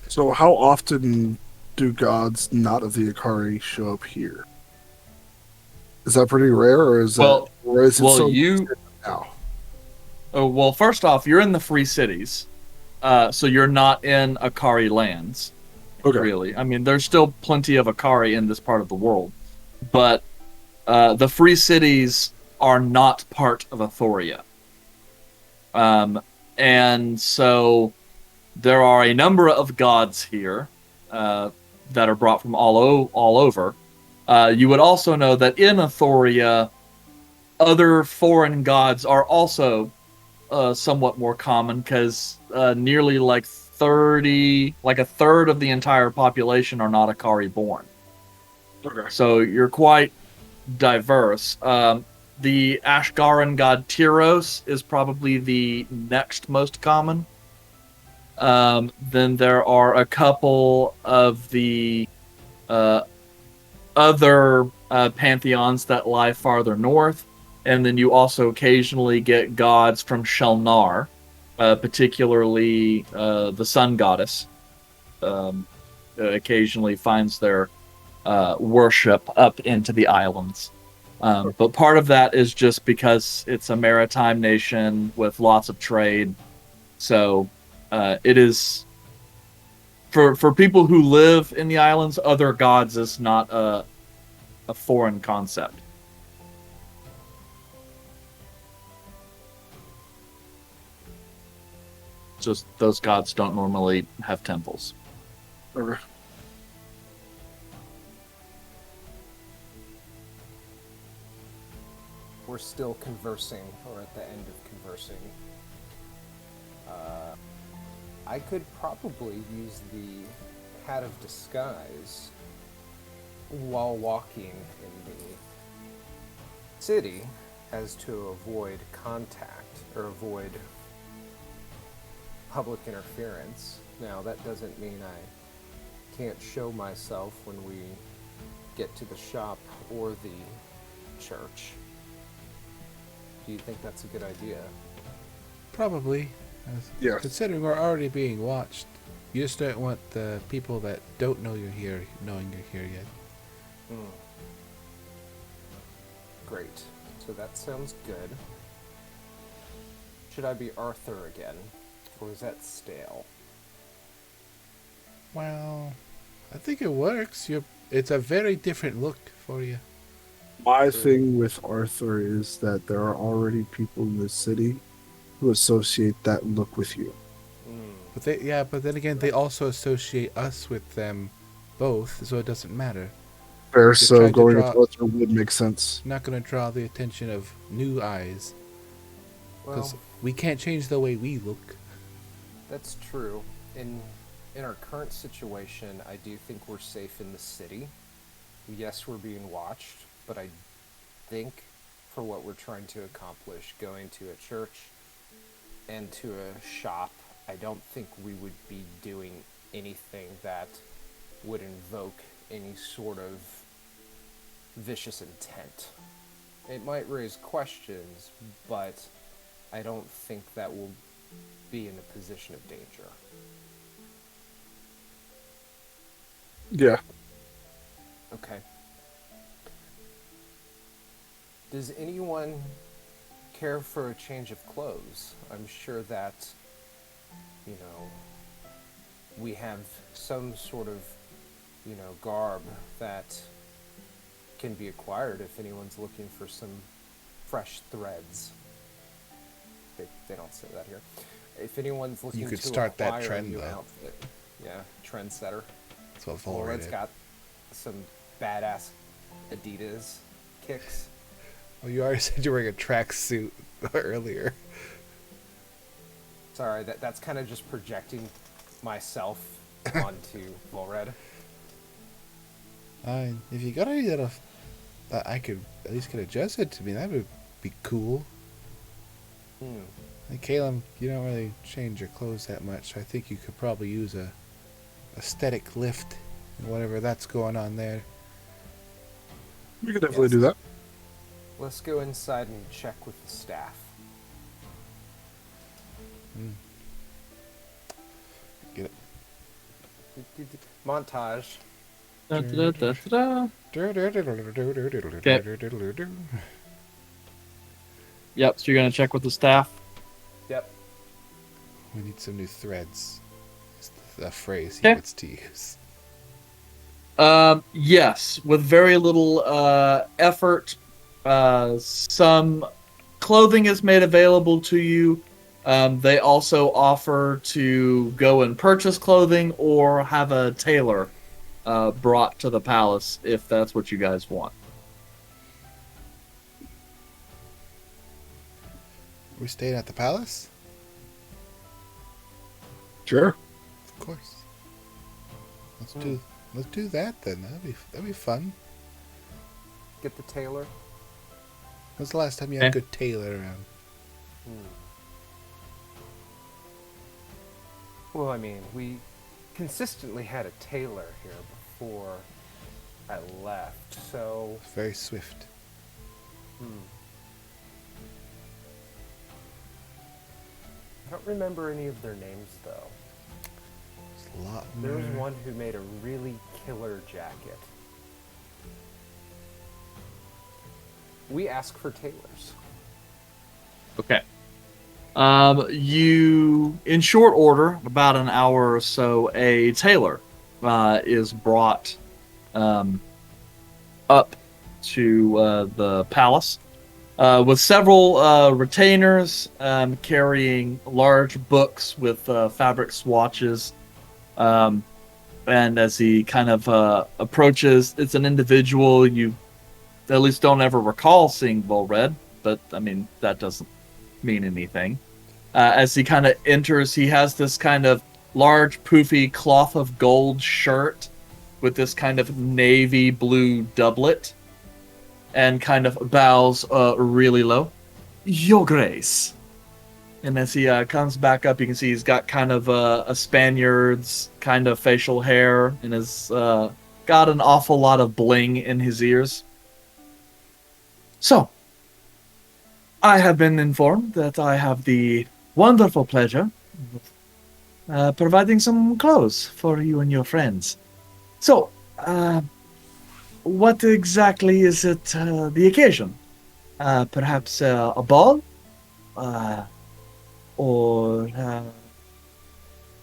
So how often do gods not of the Akari show up here? Is that pretty rare, or is Well- that, or is it well, so you- now? Oh, well, first off, you're in the Free Cities, so you're not in Akari lands. Okay. Really. I mean, there's still plenty of Akari in this part of the world, but the Free Cities are not part of Athoria. And so there are a number of gods here that are brought from all over. You would also know that in Athoria, other foreign gods are also somewhat more common, because nearly like like a third of the entire population are not Akari born. Okay. So you're quite diverse. The Ashgaran god Tyros is probably the next most common. Then there are a couple of the other pantheons that lie farther north, and then you also occasionally get gods from Shelnar, particularly the sun goddess. Occasionally finds their worship up into the islands. But part of that is just because it's a maritime nation with lots of trade. So it is for people who live in the islands, other gods is not a foreign concept. Just those gods don't normally have temples. Okay. We're still conversing, or at the end of conversing. I could probably use the Hat of Disguise while walking in the city as to avoid contact, or avoid public interference. Now, that doesn't mean I can't show myself when we get to the shop or the church. Do you think that's a good idea? Probably. Yes. Considering we're already being watched, you just don't want the people that don't know you're here knowing you're here yet. Great. So that sounds good. Should I be Arthur again? Or is that stale? Well, I think it works. It's a very different look for you. My thing with Arthur is that there are already people in the city who associate that look with you. But then again, they also associate us with them both, so it doesn't matter. Fair, You're so trying to going draw- with Arthur would make sense. Not going to draw the attention of new eyes, because Well, we can't change the way we look. that's true. In our current situation, I do think we're safe in the city. Yes, we're being watched, but I think for what we're trying to accomplish, going to a church and to a shop, I don't think we would be doing anything that would invoke any sort of vicious intent. It might raise questions, but I don't think that will be in a position of danger. Yeah. Okay. Does anyone care for a change of clothes? I'm sure that, we have some sort of, garb that can be acquired if anyone's looking for some fresh threads. They don't say that here. If anyone's looking You could to start that acquire trend, a new though. outfit. Yeah, trendsetter. That's what Vulred's Vulred got some badass Adidas kicks. Well, you already said you're wearing a tracksuit earlier. Sorry, that's kind of just projecting myself onto Vulred. If you got any that I could at least get adjusted to me, that would be cool. Like Caleb, you don't really change your clothes that much. I think you could probably use a aesthetic lift and whatever that's going on there. We could definitely Yes. do that. Let's go inside and check with the staff. Get it. Montage. Da-da-da-da-da. Yep, so you're going to check with the staff? Yep. We need some new threads. It's the phrase he Okay. gets to use. Yes, with very little effort. Some clothing is made available to you. They also offer to go and purchase clothing or have a tailor brought to the palace if that's what you guys want. We staying at the palace? Sure. Of course. Let's do that then. That'd be fun. Get the tailor. When's the last time you had Eh. a good tailor around? Well, I mean, we consistently had a tailor here before I left, so Very swift. I don't remember any of their names though. There's a lot There was more. one who made a really killer jacket. We ask for tailors. Okay. You, in short order, about an hour or so, a tailor is brought up to the palace with several retainers carrying large books with fabric swatches. And as he kind of approaches, it's an individual you at least don't ever recall seeing Vulred, but I mean, that doesn't mean anything. As he kind of enters, he has this kind of large, poofy cloth of gold shirt with this kind of navy blue doublet, and kind of bows really low. Your Grace. And as he comes back up, you can see he's got kind of a Spaniard's kind of facial hair, and has got an awful lot of bling in his ears. So, I have been informed that I have the wonderful pleasure of providing some clothes for you and your friends. So, what exactly is it, the occasion? Perhaps a ball? Or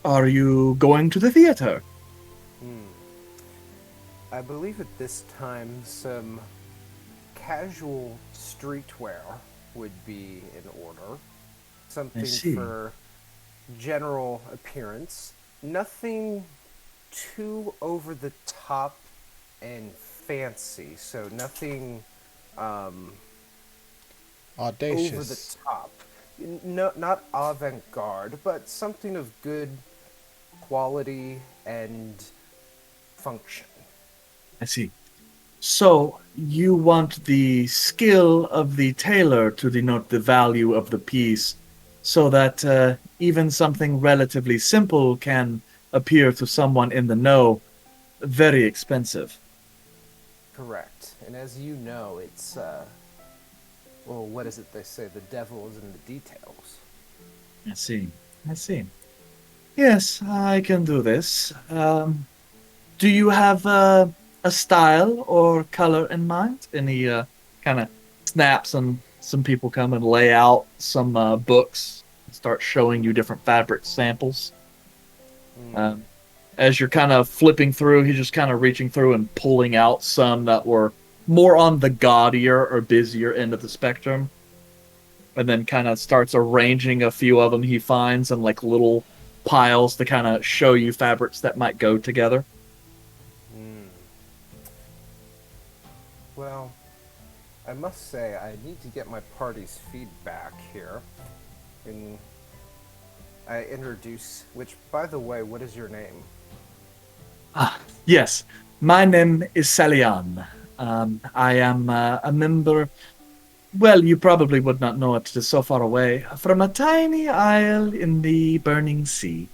are you going to the theater? I believe at this time some casual streetwear would be in order. Something see. for general appearance. Nothing too over the top and fancy. So nothing Audacious. over the top. No, not avant-garde, but something of good quality and function. I see. So, you want the skill of the tailor to denote the value of the piece, so that even something relatively simple can appear to someone in the know very expensive. Correct. And as you know, it's, well, what is it they say? The devil is in the details. I see. I see. Yes, I can do this. Do you have a style or color in mind? And he kind of snaps, and some people come and lay out some books, start showing you different fabric samples. As you're kind of flipping through, he's just kind of reaching through and pulling out some that were more on the gaudier or busier end of the spectrum. And then kind of starts arranging a few of them he finds in like little piles to kind of show you fabrics that might go together. Well, I must say, I need to get my party's feedback here. And I introduce, which, by the way, what is your name? Yes, my name is Salian. I am a member. Well, you probably would not know it. It is so far away. From a tiny isle in the burning sea.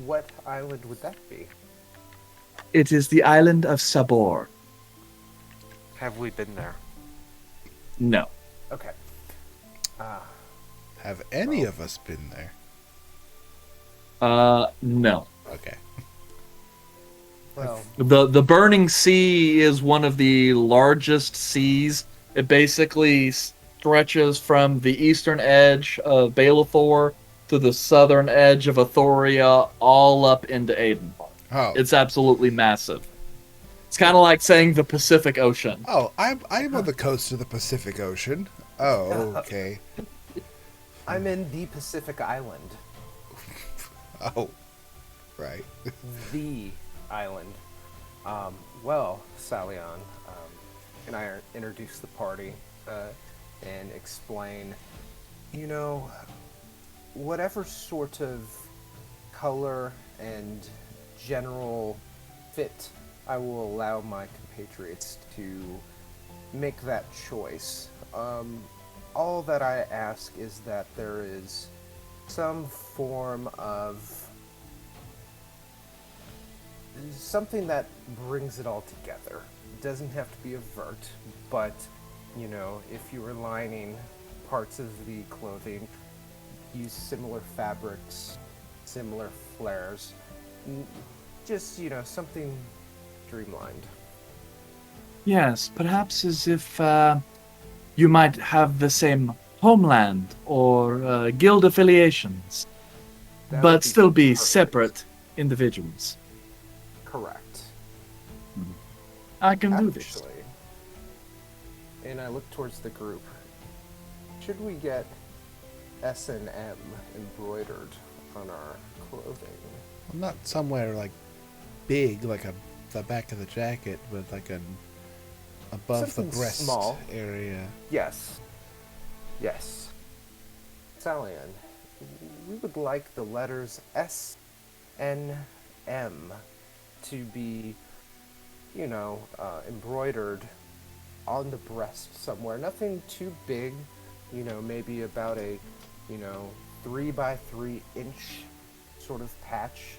What island would that be? It is the island of Sabor. Have we been there? No. Okay. Have any of us been there? No. Okay. Well, The burning sea is one of the largest seas. It basically stretches from the eastern edge of Baelathor to the southern edge of Athoria, all up into Aiden. Oh. It's absolutely massive. It's kind of like saying the Pacific Ocean. Oh, I'm on the coast of the Pacific Ocean. Oh, okay. I'm in the Pacific Island. Oh, right. The island. Well, Salian, and I introduce the party and explain, you know, whatever sort of color and general fit, I will allow my compatriots to make that choice. All that I ask is that there is some form of something that brings it all together. It doesn't have to be overt, but, you know, if you were lining parts of the clothing, use similar fabrics, similar flares. Just, you know, something streamlined. Yes, perhaps as if you might have the same homeland or guild affiliations, That would but still be perfect. separate individuals. Correct. I can do this. Actually, and I look towards the group. Should we get S&M embroidered on our clothing? Well, not somewhere like big, like the back of the jacket, but like an above Something the breast small. area. Yes. Yes. Salian, we would like the letters S-N-M to be, you know, embroidered on the breast somewhere. Nothing too big, you know, maybe about a, 3 by 3 inch sort of patch.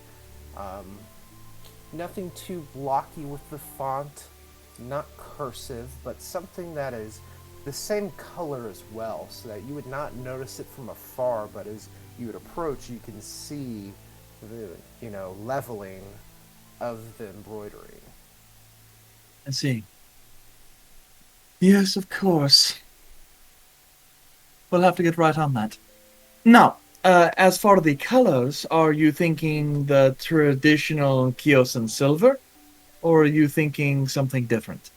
Nothing too blocky with the font, not cursive, but something that is the same color as well, so that you would not notice it from afar, but as you would approach, you can see the, leveling of the embroidery. I see. Yes, of course. We'll have to get right on that. Now, as for the colors, are you thinking the traditional Kyosan silver, or are you thinking something different?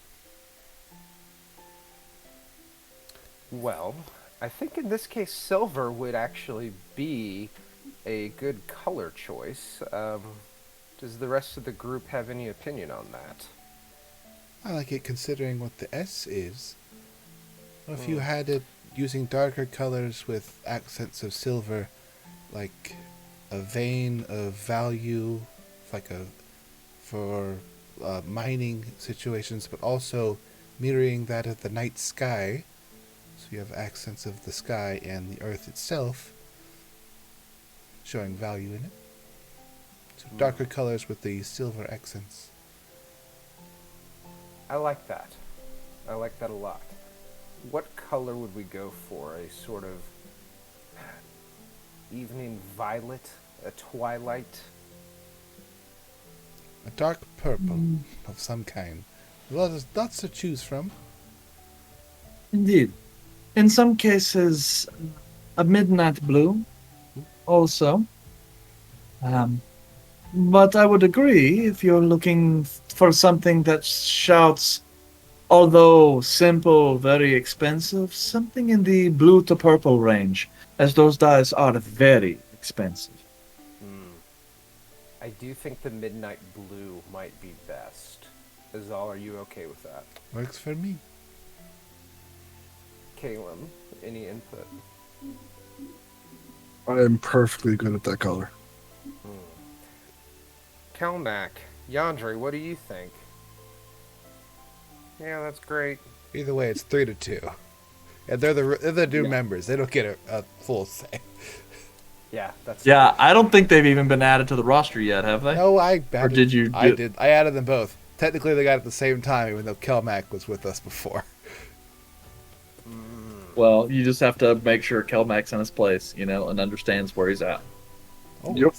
Well, I think in this case silver would actually be a good color choice. Does the rest of the group have any opinion on that? I like it considering what the S is. What if you had it using darker colors with accents of silver, like a vein of value, like for mining situations, but also mirroring that of the night sky. So you have accents of the sky and the earth itself, showing value in it. So darker colors with the silver accents. I like that. I like that a lot. What color would we go for? A sort of evening violet? A twilight? A dark purple of some kind. Well, there's lots to choose from. Indeed. In some cases, a midnight blue, also. But I would agree if you're looking for something that shouts, although simple, very expensive, something in the blue to purple range, as those dyes are very expensive. I do think the midnight blue might be best. Azal, are you okay with that? Works for me. Caleb, any input? I am perfectly good at that color. Kelmac, Yandre, what do you think? Yeah, that's great. Either way, it's 3-2. And they're the new members. They don't get a full say. Yeah, that's Yeah, I don't think they've even been added to the roster yet, have they? No, I added, Or did you? I did. I added them both. Technically, they got it at the same time, even though Kelmac was with us before. Well, you just have to make sure Kelmac's in his place, and understands where he's at. Oh, Yep.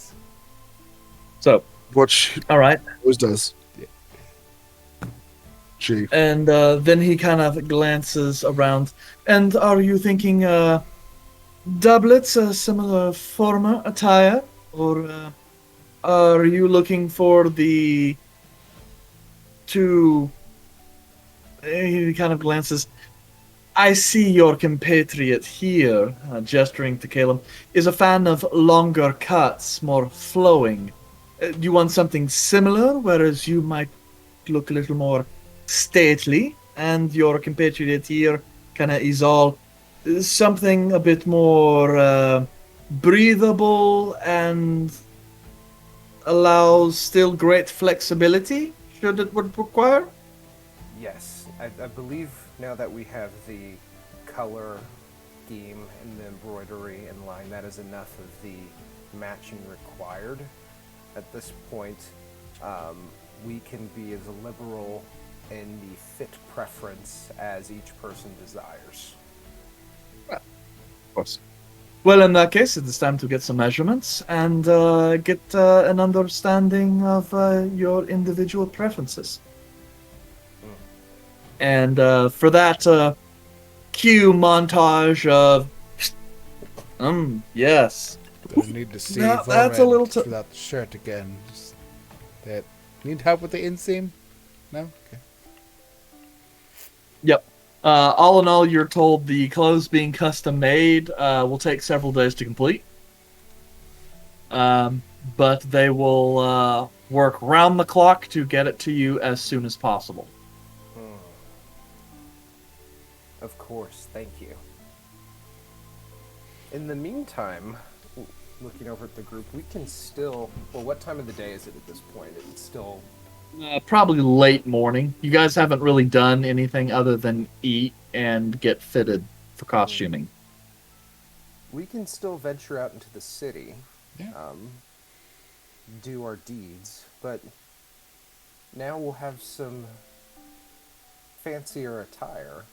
So, Which all right. always does. Yeah. Gee. And then he kind of glances around. And are you thinking doublets, a similar former attire? Or are you looking for the two... He kind of glances. I see your compatriot here, gesturing to Caleb, is a fan of longer cuts, more flowing. Do you want something similar, whereas you might look a little more stately, and your compatriot here kind of is all something a bit more breathable and allows still great flexibility, should it would require. Yes, I believe now that we have the color scheme and the embroidery in line, that is enough of the matching required. At this point, we can be as liberal in the fit preference as each person desires. Of course. Well, in that case, it is time to get some measurements and get an understanding of your individual preferences. And for that, cue montage of, yes. I need to see Now, that's a little without the shirt again. Just that. Need help with the inseam? No? Okay. Yep. All in all, you're told the clothes being custom made will take several days to complete. But they will work round the clock to get it to you as soon as possible. Of course, thank you. In the meantime, looking over at the group, we can still... Well, what time of the day is it at this point? It's still... Probably late morning. You guys haven't really done anything other than eat and get fitted for costuming. We can still venture out into the city, Yeah. do our deeds, but now we'll have some fancier attire.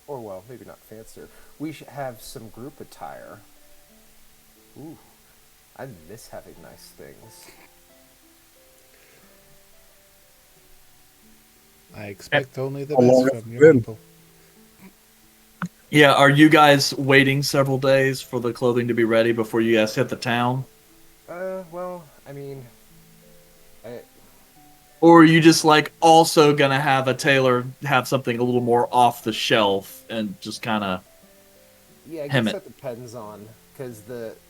Or, well, maybe not fancier. We should have some group attire. Ooh, I miss having nice things. I expect only the How long best has from it your been? people. Yeah, are you guys waiting several days for the clothing to be ready before you guys hit the town? Well, I mean... Or are you just, like, also gonna have a tailor have something a little more off the shelf and just kind of... Yeah, I Hem guess it. that depends on... Because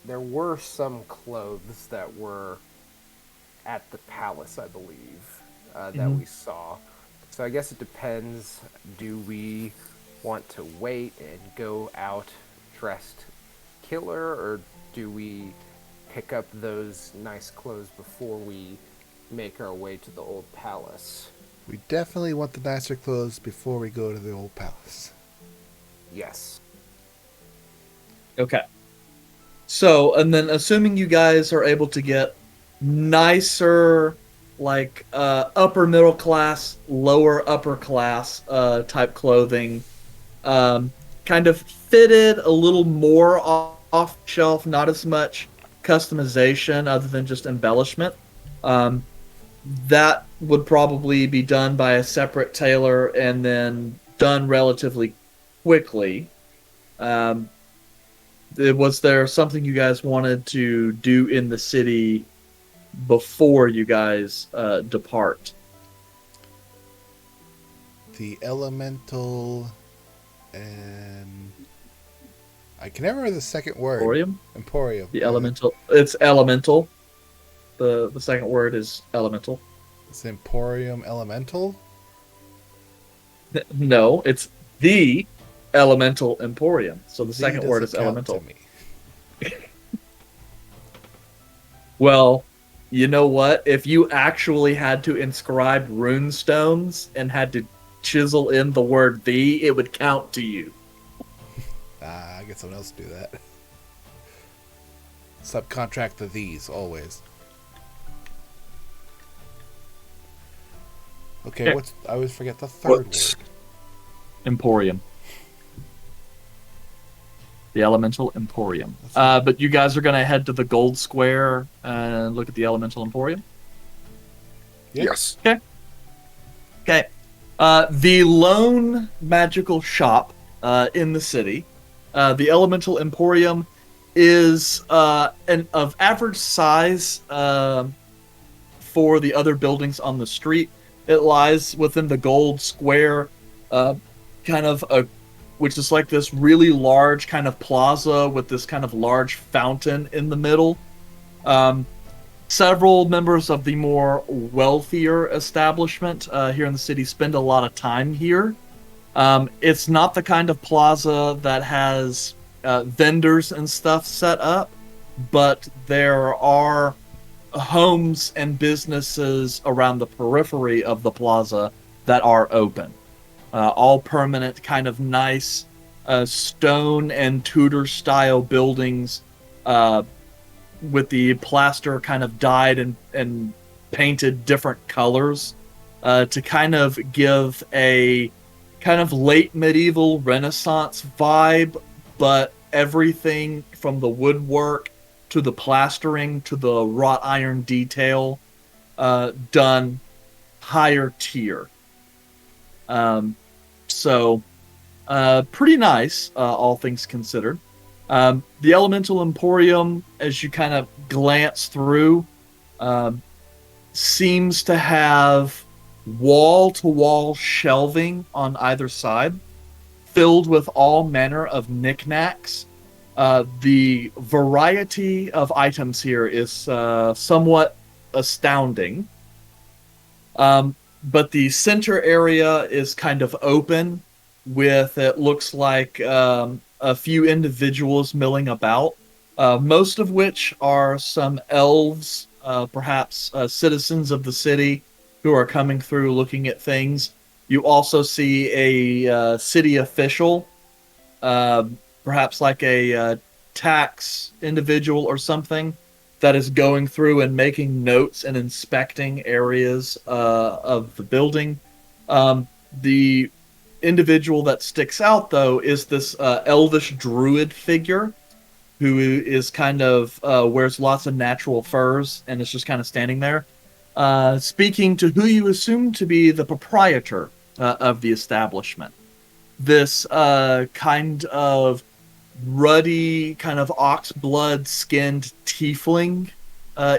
there were some clothes that were at the palace, I believe, that we saw. So I guess it depends. Do we want to wait and go out dressed killer, or do we pick up those nice clothes before we make our way to the old palace? We definitely want the nicer clothes before we go to the old palace. Yes. Okay. So, and then assuming you guys are able to get nicer, like, upper middle class, lower upper class type clothing, kind of fitted a little more off shelf, not as much customization other than just embellishment. That would probably be done by a separate tailor and then done relatively quickly. Was there something you guys wanted to do in the city before you guys depart? The elemental and I can never remember the second word. Emporium? Emporium. The elemental. It's elemental. The second word is elemental. It's Emporium Elemental. No, it's the elemental emporium. So the second word is doesn't count elemental. to me. Well, you know what? If you actually had to inscribe rune stones and had to chisel in the word "the," it would count to you. I get someone else to do that. Subcontract the these always. Okay, Okay. I always forget the third What's- word. Emporium. The Elemental Emporium. But you guys are going to head to the Gold Square and look at the Elemental Emporium? Yeah. Yes. Okay. The lone magical shop in the city, the Elemental Emporium, is of average size for the other buildings on the street. It lies within the Gold Square, which is like this really large kind of plaza with this kind of large fountain in the middle. Several members of the more wealthier establishment here in the city spend a lot of time here. It's not the kind of plaza that has vendors and stuff set up, but there are homes and businesses around the periphery of the plaza that are open. All permanent, kind of nice stone and Tudor style buildings with the plaster kind of dyed and painted different colors to kind of give a kind of late medieval Renaissance vibe, but everything from the woodwork to the plastering to the wrought iron detail done higher tier. So pretty nice, all things considered. The Elemental Emporium, as you kind of glance through, seems to have wall-to-wall shelving on either side, filled with all manner of knickknacks. The variety of items here is somewhat astounding. But the center area is kind of open with, it looks like, a few individuals milling about, most of which are some elves, perhaps citizens of the city who are coming through looking at things. You also see a city official, perhaps like a tax individual or something, that is going through and making notes and inspecting areas of the building. The individual that sticks out, though, is this elvish druid figure who is kind of wears lots of natural furs and is just kind of standing there, speaking to who you assume to be the proprietor of the establishment. This kind of ruddy, kind of oxblood skinned tiefling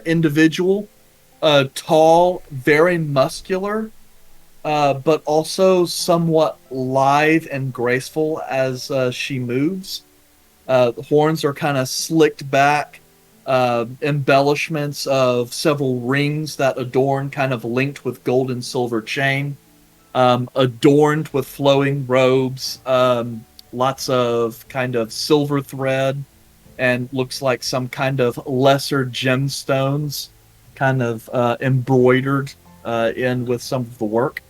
individual, tall, very muscular, but also somewhat lithe and graceful as she moves. The horns are kind of slicked back, embellishments of several rings that adorn, kind of linked with gold and silver chain, adorned with flowing robes, lots of kind of silver thread, and looks like some kind of lesser gemstones kind of embroidered in with some of the work.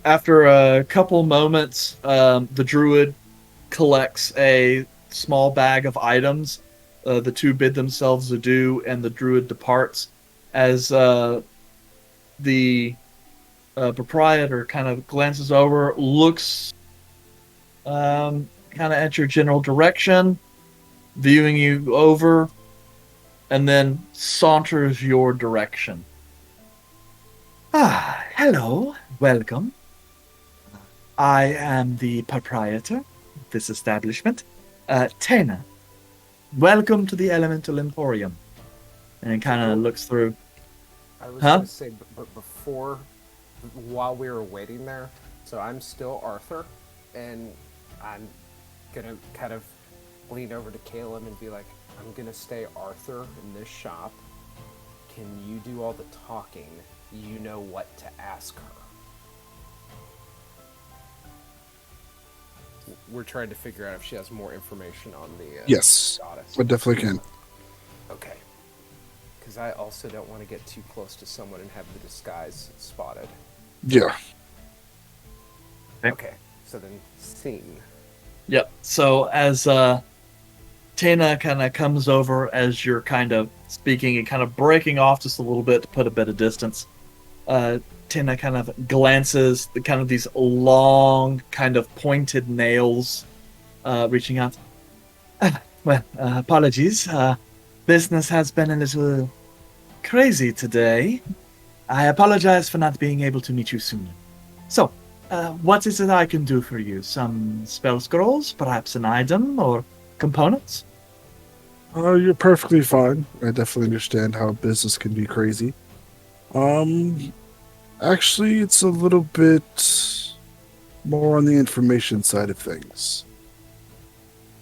After a couple moments, the druid collects a small bag of items. The two bid themselves adieu, and the druid departs as the proprietor kind of glances over, looks kind of at your general direction, viewing you over, and then saunters your direction. Ah, hello, welcome. I am the proprietor of this establishment, Tana. Welcome to the Elemental Emporium. And kind of looks through. I was Huh? going to say, but before, while we were waiting there, so I'm still Arthur, and I'm going to kind of lean over to Caleb and be like, I'm going to stay Arthur in this shop. Can you do all the talking? You know what to ask her. We're trying to figure out if she has more information on the Yes, goddess. I definitely can. Okay. Because I also don't want to get too close to someone and have the disguise spotted. Yeah. Okay. So then, scene. Yep. So as Tana kind of comes over as you're kind of speaking and kind of breaking off just a little bit to put a bit of distance, Tana kind of glances the kind of these long, kind of pointed nails reaching out. Well, apologies. Business has been a little crazy today. I apologize for not being able to meet you sooner. So, what is it I can do for you? Some spell scrolls, perhaps an item, or components? You're perfectly fine. I definitely understand how business can be crazy. Actually, it's a little bit more on the information side of things.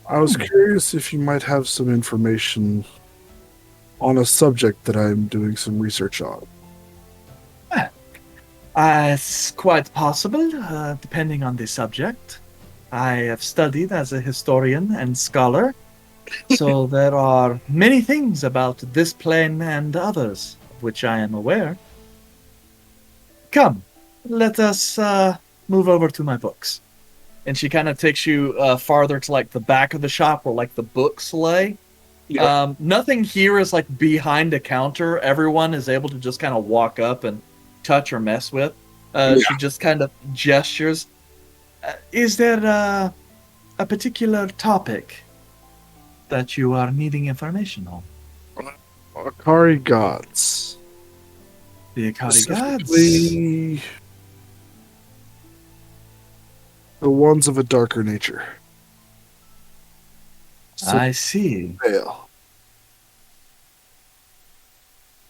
I was curious if you might have some information on a subject that I'm doing some research on. It's quite possible, depending on the subject. I have studied as a historian and scholar So there are many things about this plane and others of which I am aware. Come, let us move over to my books. And she kind of takes you farther to like the back of the shop where like the books lay. Yeah. Nothing here is like behind a counter. Everyone is able to just kind of walk up and touch or mess with. She just kind of gestures. Is there a particular topic that you are needing information on? Akari gods. The Akari gods. Specifically, the ones of a darker nature. I see. Veil.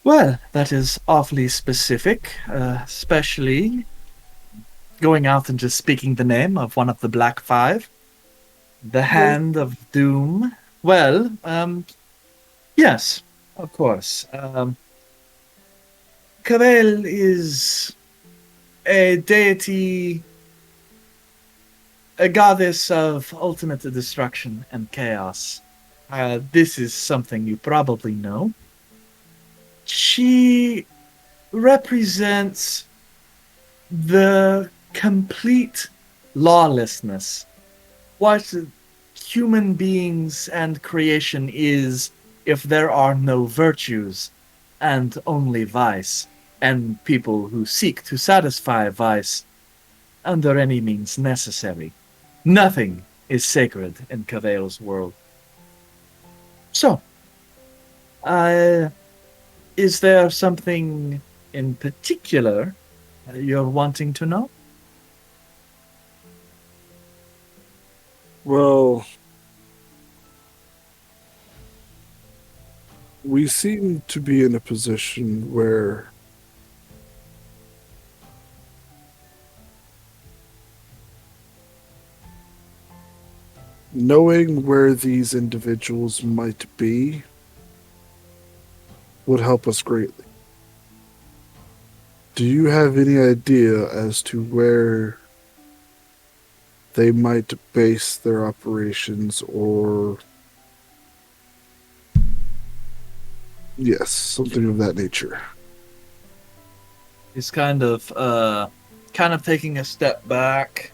Well, that is awfully specific, especially going out and just speaking the name of one of the Black Five. The Hand of Doom. Well, yes, of course. Cavell is a deity, a goddess of ultimate destruction and chaos. This is something you probably know. She represents the complete lawlessness. What human beings and creation is if there are no virtues and only vice, and people who seek to satisfy vice under any means necessary. Nothing is sacred in Cavale's world. So, is there something in particular you're wanting to know? Well, we seem to be in a position where knowing where these individuals might be would help us greatly. Do you have any idea as to where they might base their operations, or yes, something of that nature? He's kind of taking a step back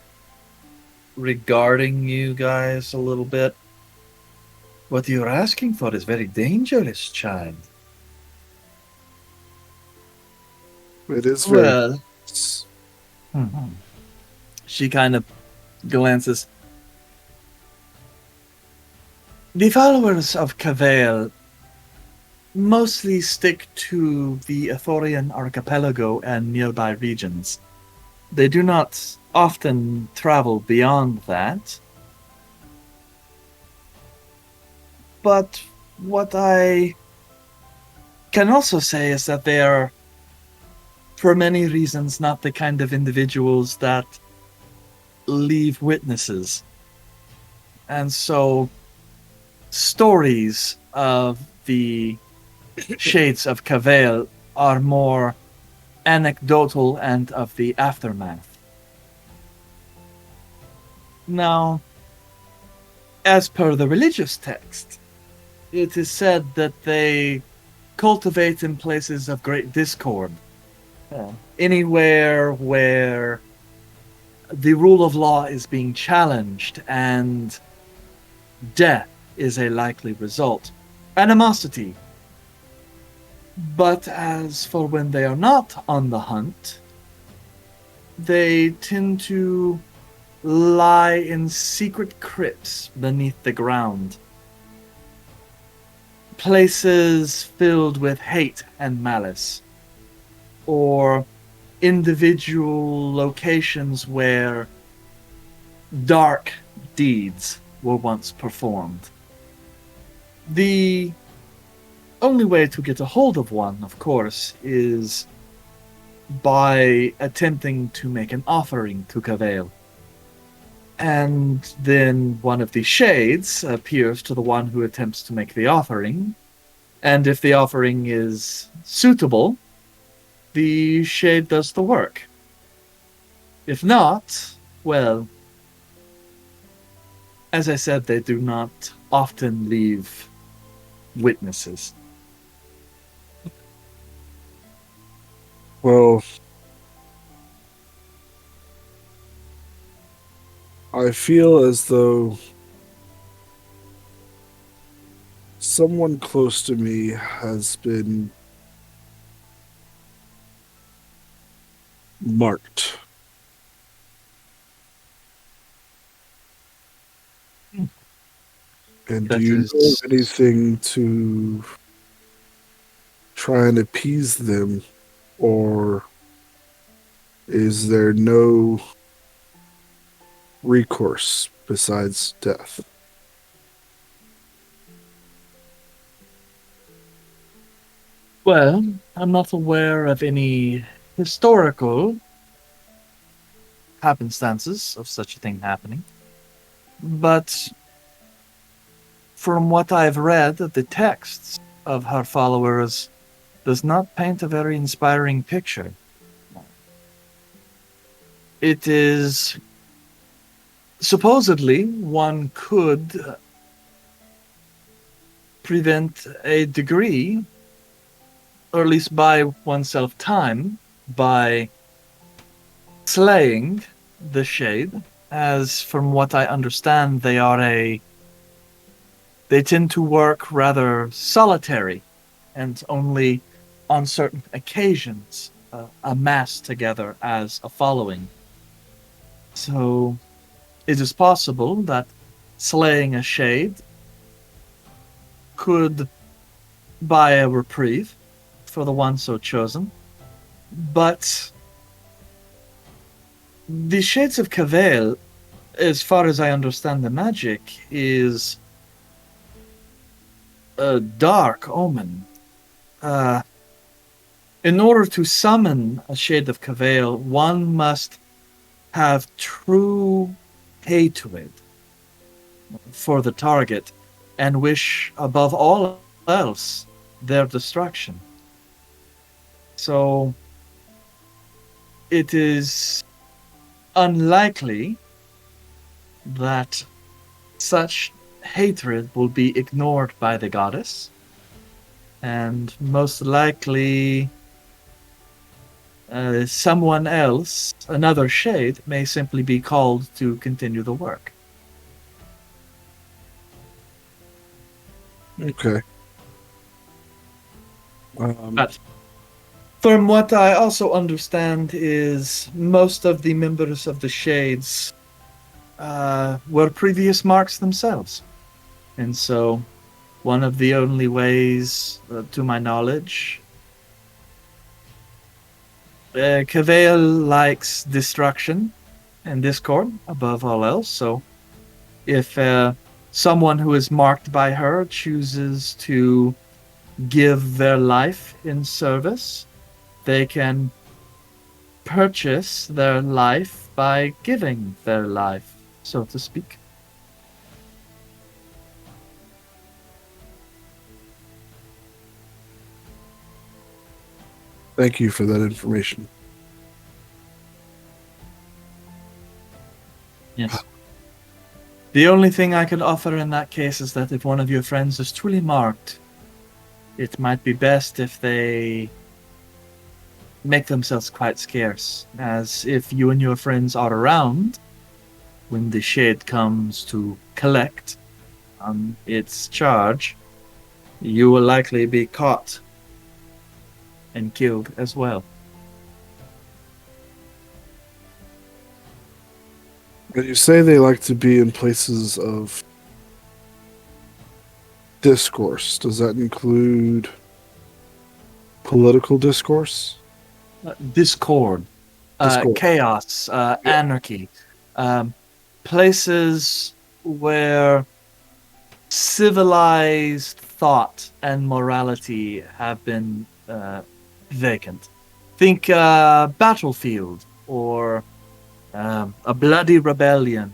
regarding you guys a little bit. What you're asking for is very dangerous, child. It is very. Well, she kind of glances. The followers of Cavale mostly stick to the Athorian archipelago and nearby regions. They do not often travel beyond that. But what I can also say is that they are, for many reasons, not the kind of individuals that leave witnesses. And so, stories of the shades of Cavale are more anecdotal and of the aftermath. Now, as per the religious text, it is said that they cultivate in places of great discord. Anywhere where the rule of law is being challenged and death is a likely result. Animosity. But as for when they are not on the hunt, they tend to lie in secret crypts beneath the ground. Places filled with hate and malice. Or individual locations where dark deeds were once performed. The only way to get a hold of one, of course, is by attempting to make an offering to Cavale. And then one of the shades appears to the one who attempts to make the offering, and if the offering is suitable, the shade does the work. If not, well, as I said, they do not often leave witnesses. Well, I feel as though someone close to me has been marked. And do That you know is of anything to try and appease them, or is there no recourse besides death? well, I'm not aware of any historical happenstances of such a thing happening, but from what I've read, the texts of her followers does not paint a very inspiring picture. It is supposedly one could prevent a degree, or at least buy oneself time, by slaying the shade, as from what I understand, they tend to work rather solitary and only on certain occasions amass together as a following. So it is possible that slaying a shade could buy a reprieve for the one so chosen, but the Shades of Cavail, as far as I understand the magic, is a dark omen. Uh, in order to summon a Shade of Cavail, one must have true hatred for the target and wish above all else their destruction. So it is unlikely that such hatred will be ignored by the goddess, and most likely someone else, another shade, may simply be called to continue the work. Okay. But from what I also understand is most of the members of the Shades were previous marks themselves. And so one of the only ways, to my knowledge, Cavail likes destruction and discord above all else. So if someone who is marked by her chooses to give their life in service, they can purchase their life by giving their life, so to speak. Thank you for that information. Yes. The only thing I could offer in that case is that if one of your friends is truly marked, it might be best if they make themselves quite scarce, as if you and your friends are around when the shade comes to collect on its charge, you will likely be caught and killed as well. When you say they like to be in places of discourse, does that include political discourse? Discord, Discord. chaos, anarchy, places where civilized thought and morality have been vacant. Think battlefield or a bloody rebellion,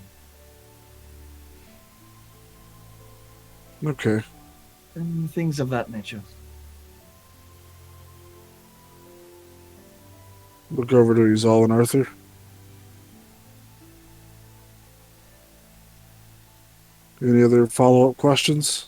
Okay. and things of that nature. Look over to Izal and Arthur. Any other follow-up questions?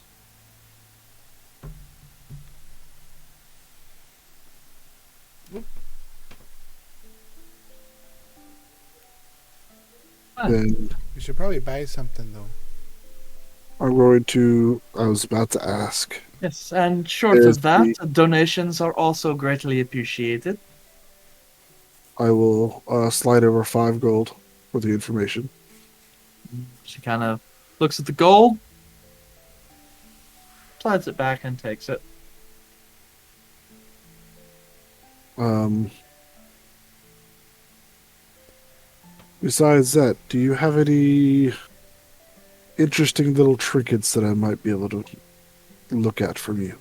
Then We should probably buy something though. I'm going to. I was about to ask. Yes, and short There's of that, the. donations are also greatly appreciated. I will slide over 5 gold for the information. She kind of looks at the gold, slides it back, and takes it. Um. Besides that, do you have any interesting little trinkets that I might be able to look at from you?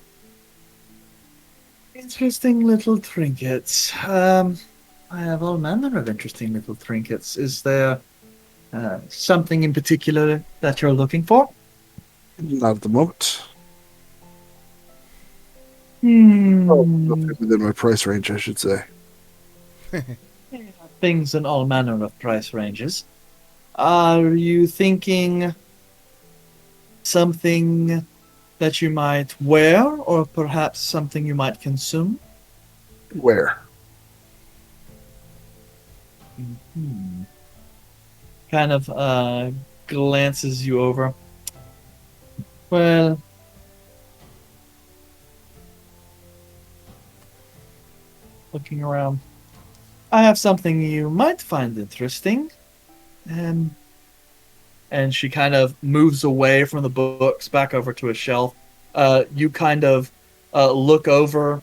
Interesting little trinkets. I have all manner of interesting little trinkets. Is there something in particular that you're looking for? Not at the moment. Oh, Hmm. nothing within my price range, I should say. Things in all manner of price ranges. Are you thinking something that you might wear, or perhaps something you might consume? Where? Hmm. Kind of glances you over. Well, looking around. I have something you might find interesting. Um, and she kind of moves away from the books back over to a shelf. You kind of look over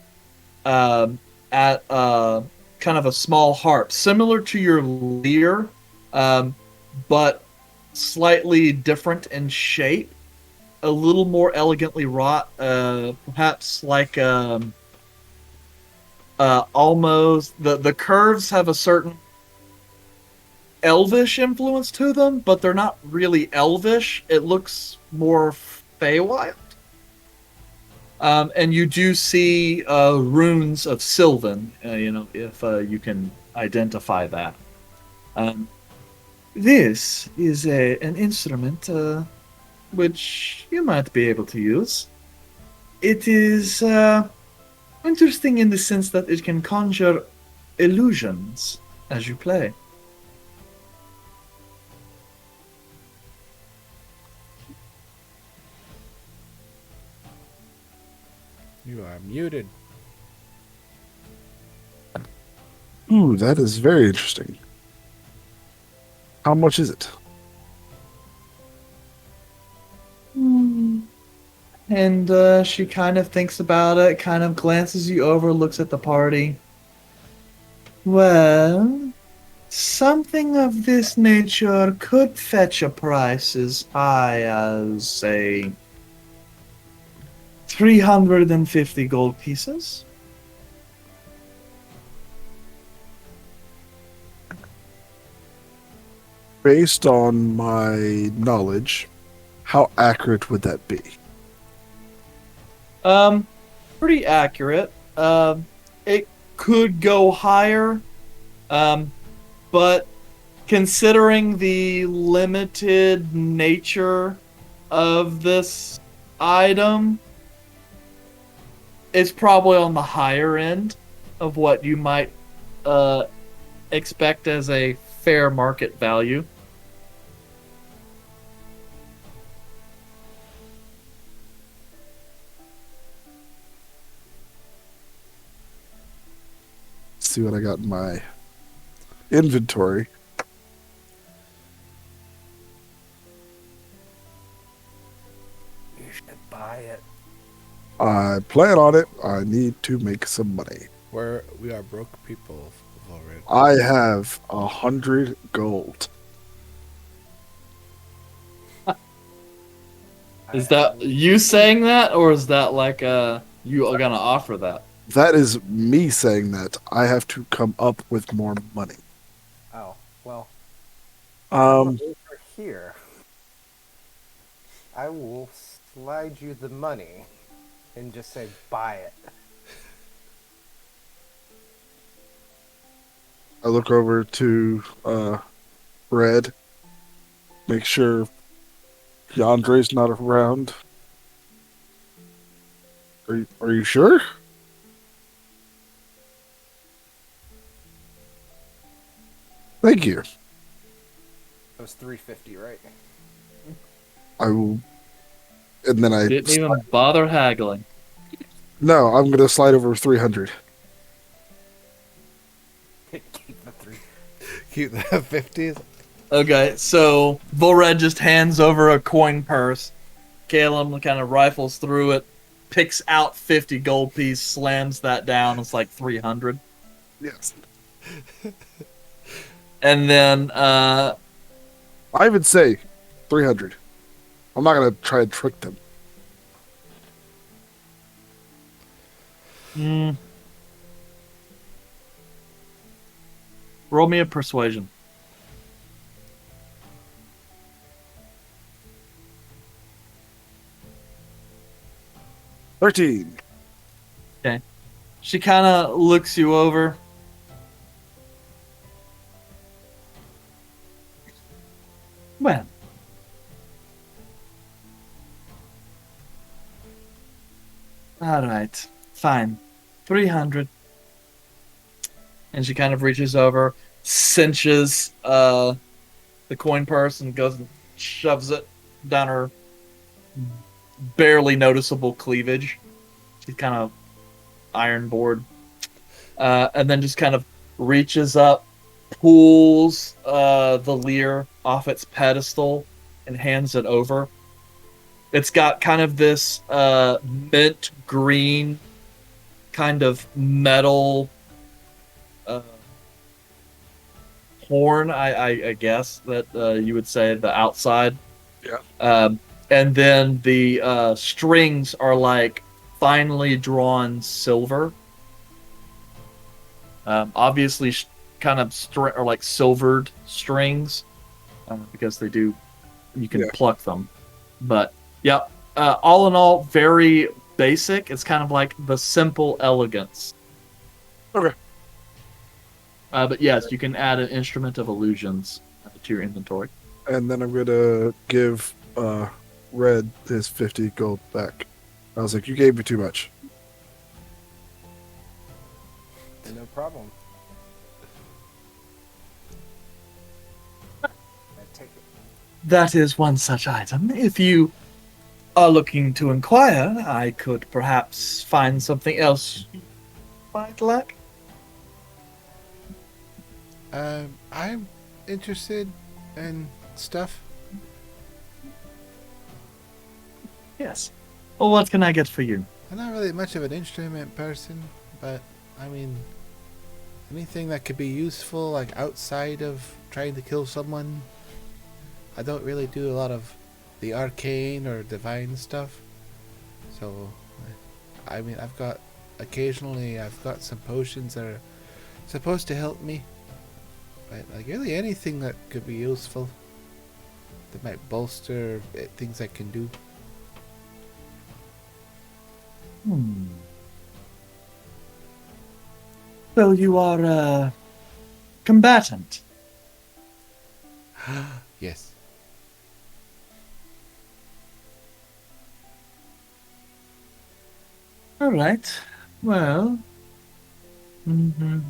um, at kind of a small harp, similar to your lyre, um, but slightly different in shape, a little more elegantly wrought, perhaps like almost the curves have a certain elvish influence to them, but they're not really elvish. It looks more Feywild. And you do see runes of Sylvan, if you can identify that. Um, this is an instrument which you might be able to use. It is interesting in the sense that it can conjure illusions as you play. You are muted. Ooh, that is very interesting. How much is it? And she kind of thinks about it, kind of glances you over, looks at the party. Well, something of this nature could fetch a price as high as, say, 350 gold pieces. Based on my knowledge, how accurate would that be? Um, Pretty accurate. It could go higher, um, but considering the limited nature of this item, it's probably on the higher end of what you might uh, expect as a fair market value. Let's see what I got in my inventory. You should buy it. I plan on it. I need to make some money. We are broke people already. I have 100 gold. Is that you saying that, or is that like you are gonna offer that? That is me saying that. I have to come up with more money. Oh, well, Um, over here. I will slide you the money and just say buy it. I look over to Red, make sure Yandre's not around. Are you sure? Thank you. It was 350, right? I will. And then I. Didn't even bother haggling. No, I'm going to slide over 300. Keep the three. Keep the 50s. Okay, so Vulred just hands over a coin purse. Caleb kind of rifles through it, picks out 50 gold piece, slams that down. It's like 300. Yes. And then, I would say 300. I'm not going to try and trick them. roll me a persuasion. $13. Okay. She kind of looks you over. Well. Alright. Fine. 300. And she kind of reaches over, cinches the coin purse, and goes and shoves it down her barely noticeable cleavage. She's kind of iron board. And then just kind of reaches up, pulls the lyre off its pedestal, and hands it over. It's got kind of this mint green kind of metal horn, I guess that you would say the outside. Yeah. And then the strings are like finely drawn silver. Obviously, kind of or like silvered strings, because they do. You can pluck them, but yeah. All in all, very basic. It's kind of like the simple elegance. Okay. But yes, you can add an instrument of illusions to your inventory. And then I'm going to give Red his 50 gold back. I was like, you gave me too much. No problem. I take it. That is one such item. If you are looking to inquire, I could perhaps find something else you might like. I'm interested in stuff. Yes. Well, what can I get for you? I'm not really much of an instrument person, but I mean, anything that could be useful, like outside of trying to kill someone. I don't really do a lot of the arcane or divine stuff. So, I mean, occasionally I've got some potions that are supposed to help me. But like really anything that could be useful, that might bolster things I can do. So you are a combatant. Yes. All right. Well. No.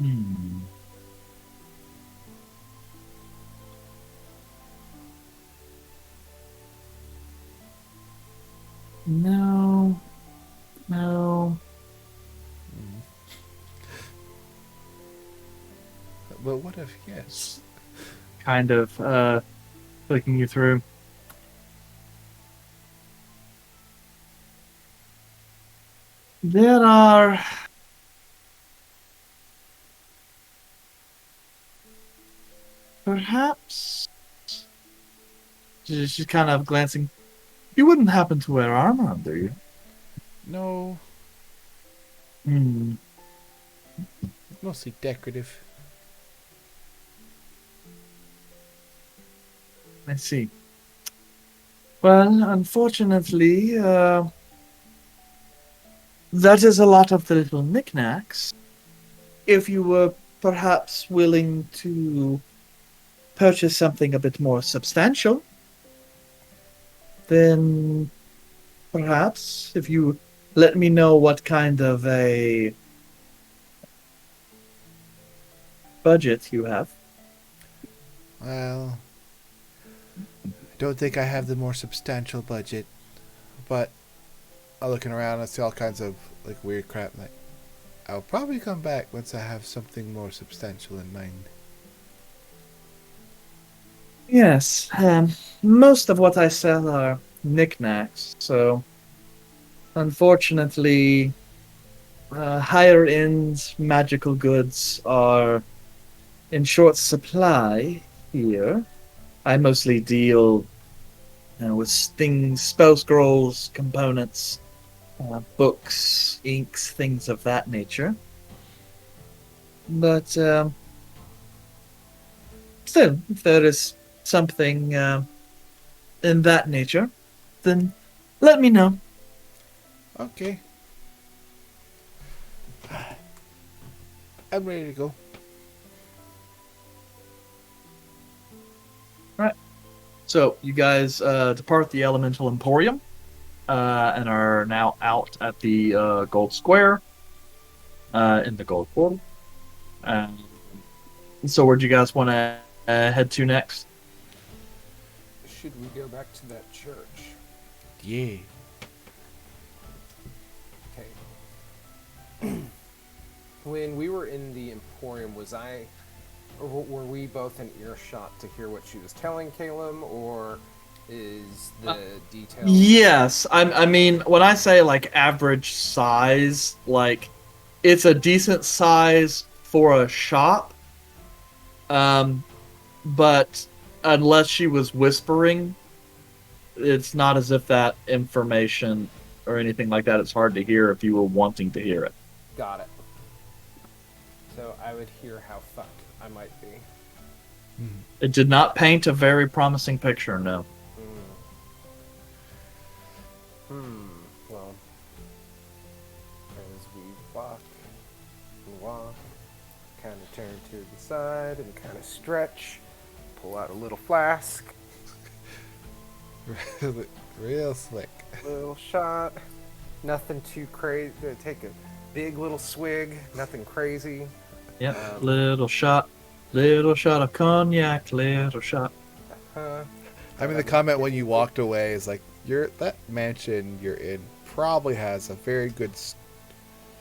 But what if yes? Kind of clicking you through. There are perhaps she's kind of glancing. You wouldn't happen to wear armor, do you? No, mostly decorative. I see. Well, unfortunately, that is a lot of the little knickknacks. If you were perhaps willing to purchase something a bit more substantial. then perhaps if you let me know what kind of a budget you have. Well, I don't think I have the more substantial budget, but I'm looking around and see all kinds of like weird crap. Like, I'll probably come back once I have something more substantial in mind. Yes, most of what I sell are knickknacks, so unfortunately, higher end magical goods are in short supply here. I mostly deal with things, spell scrolls, components, books, inks, things of that nature. But still, if there is something in that nature, then let me know. Okay. I'm ready to go. So you guys depart the Elemental Emporium and are now out at the Gold Square in the Gold Portal. So where do you guys want to head to next? Should we go back to that church? Yeah. Okay. When we were in the Emporium, were we both in earshot to hear what she was telling Caleb, or is the detail? Yes, I mean when I say like average size, like it's a decent size for a shop. But unless she was whispering, it's not as if that information or anything like that is hard to hear if you were wanting to hear it. Got it. So I would hear how fucked I might be. It did not paint a very promising picture, no. Well, as we walk and walk, kind of turn to the side and kind of stretch, pull out a little flask, Real slick. little shot, nothing too crazy. Take a big little swig, nothing crazy. Yep, little shot of cognac, little shot. I mean, the comment when you walked away is like, that mansion you're in probably has a very good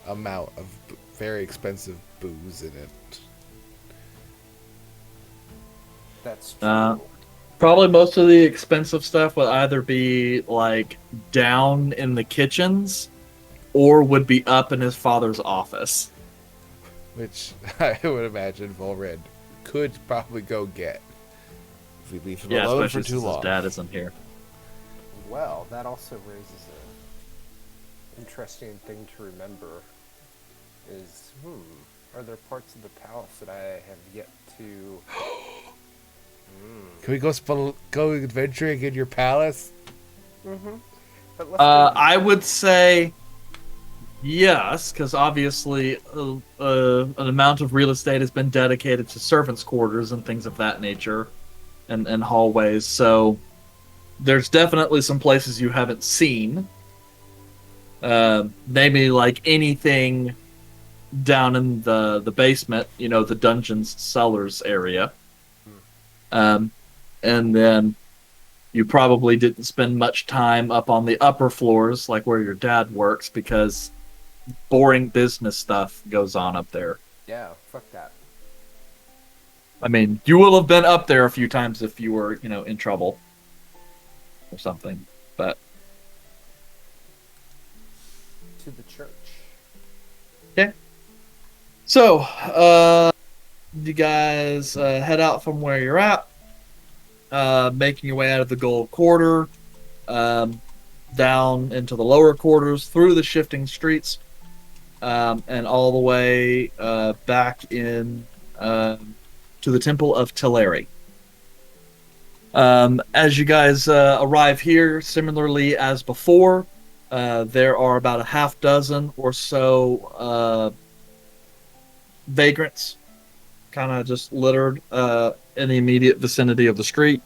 amount of very expensive booze in it. That's true. Probably most of the expensive stuff would either be like down in the kitchens or would be up in his father's office. Which I would imagine Vulred could probably go get if we leave him alone especially for too since long. his dad isn't here. Well, that also raises an interesting thing to remember. Is are there parts of the palace that I have yet to? Can we go adventuring in your palace? But let's I would say yes, because obviously an amount of real estate has been dedicated to servants' quarters and things of that nature, and hallways. So there's definitely some places you haven't seen. Maybe like anything down in the basement, the dungeons cellars area. And then you probably didn't spend much time up on the upper floors, like where your dad works, because boring business stuff goes on up there. Yeah, fuck that. I mean, you will have been up there a few times if you were, in trouble or something. But To the church. okay. So, you guys head out from where you're at, making your way out of the gold quarter, down into the lower quarters, through the shifting streets, and all the way back in to the Temple of Teleri. As you guys arrive here, similarly as before, there are about a half dozen or so vagrants kind of just littered in the immediate vicinity of the street.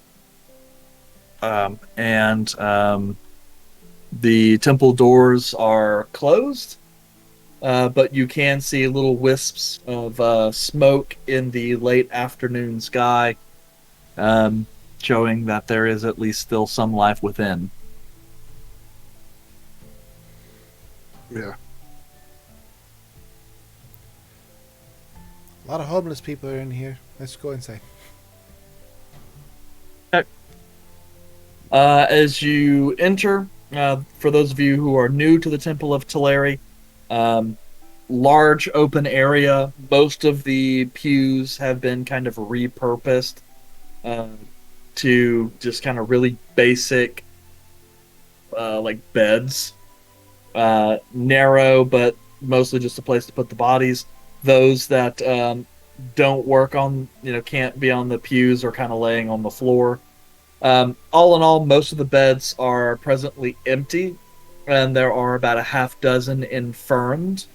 and the temple doors are closed, but you can see little wisps of smoke in the late afternoon sky, showing that there is at least still some life within. Yeah. A lot of homeless people are in here. Let's go inside. As you enter, for those of you who are new to the Temple of Teleri, large open area. Most of the pews have been kind of repurposed uh, to just kind of really basic, like beds. Narrow, but mostly just a place to put the bodies. Those that don't work on, can't be on the pews or kind of laying on the floor. All in all, most of the beds are presently empty, and there are about a half dozen infirmed,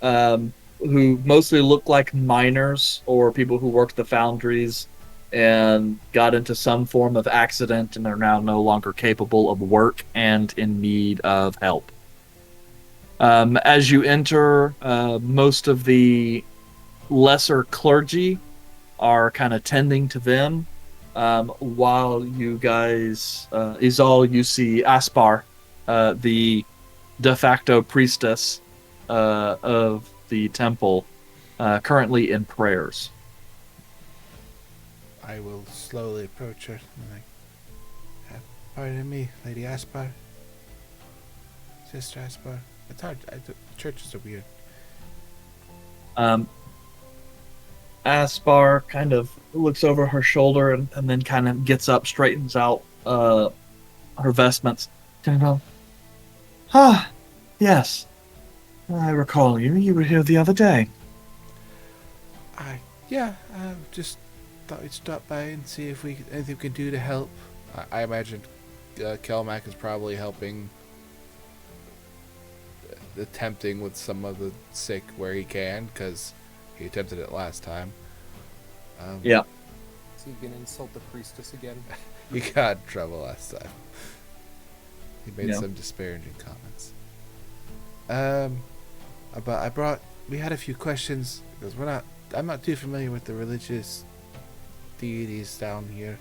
who mostly look like miners or people who worked the foundries and got into some form of accident and are now no longer capable of work and in need of help. As you enter, most of the lesser clergy are kind of tending to them. While you guys, Izal, you see Aspar, the de facto priestess of the temple, currently in prayers. I will slowly approach her. And pardon me, Lady Aspar. Sister Aspar. It's hard. Churches are weird. Aspar kind of looks over her shoulder and then kind of gets up, straightens out her vestments. Kind of, yes, I recall you. You were here the other day. Yeah, just thought we'd stop by and see if anything we can do to help. I imagine Kelmac is probably helping, attempting with some of the sick where he can, because he attempted it last time. Yeah. So you can insult the priestess again? He got in trouble last time. He made Yeah. some disparaging comments. But we had a few questions, because I'm not too familiar with the religious deities down here.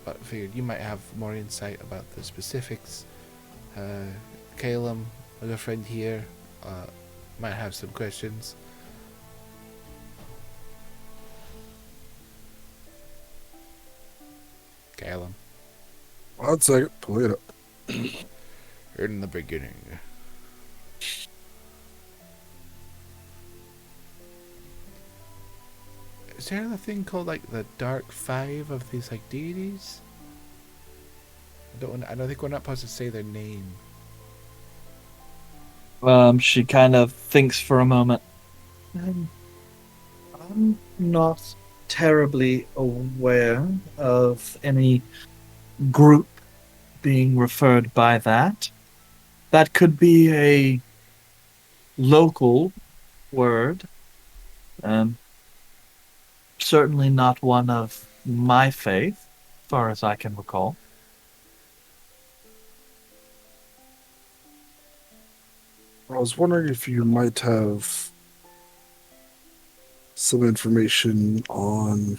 But I figured you might have more insight about the specifics. Calum, my good friend here, might have some questions. Calum. 1 second, pull it up. In the beginning. Is there a thing called like the Dark Five of these like deities? I don't think we're not supposed to say their name. She kind of thinks for a moment. I'm not terribly aware of any group being referred by that. That could be a local word. Certainly not one of my faith, as far as I can recall. I was wondering if you might have some information on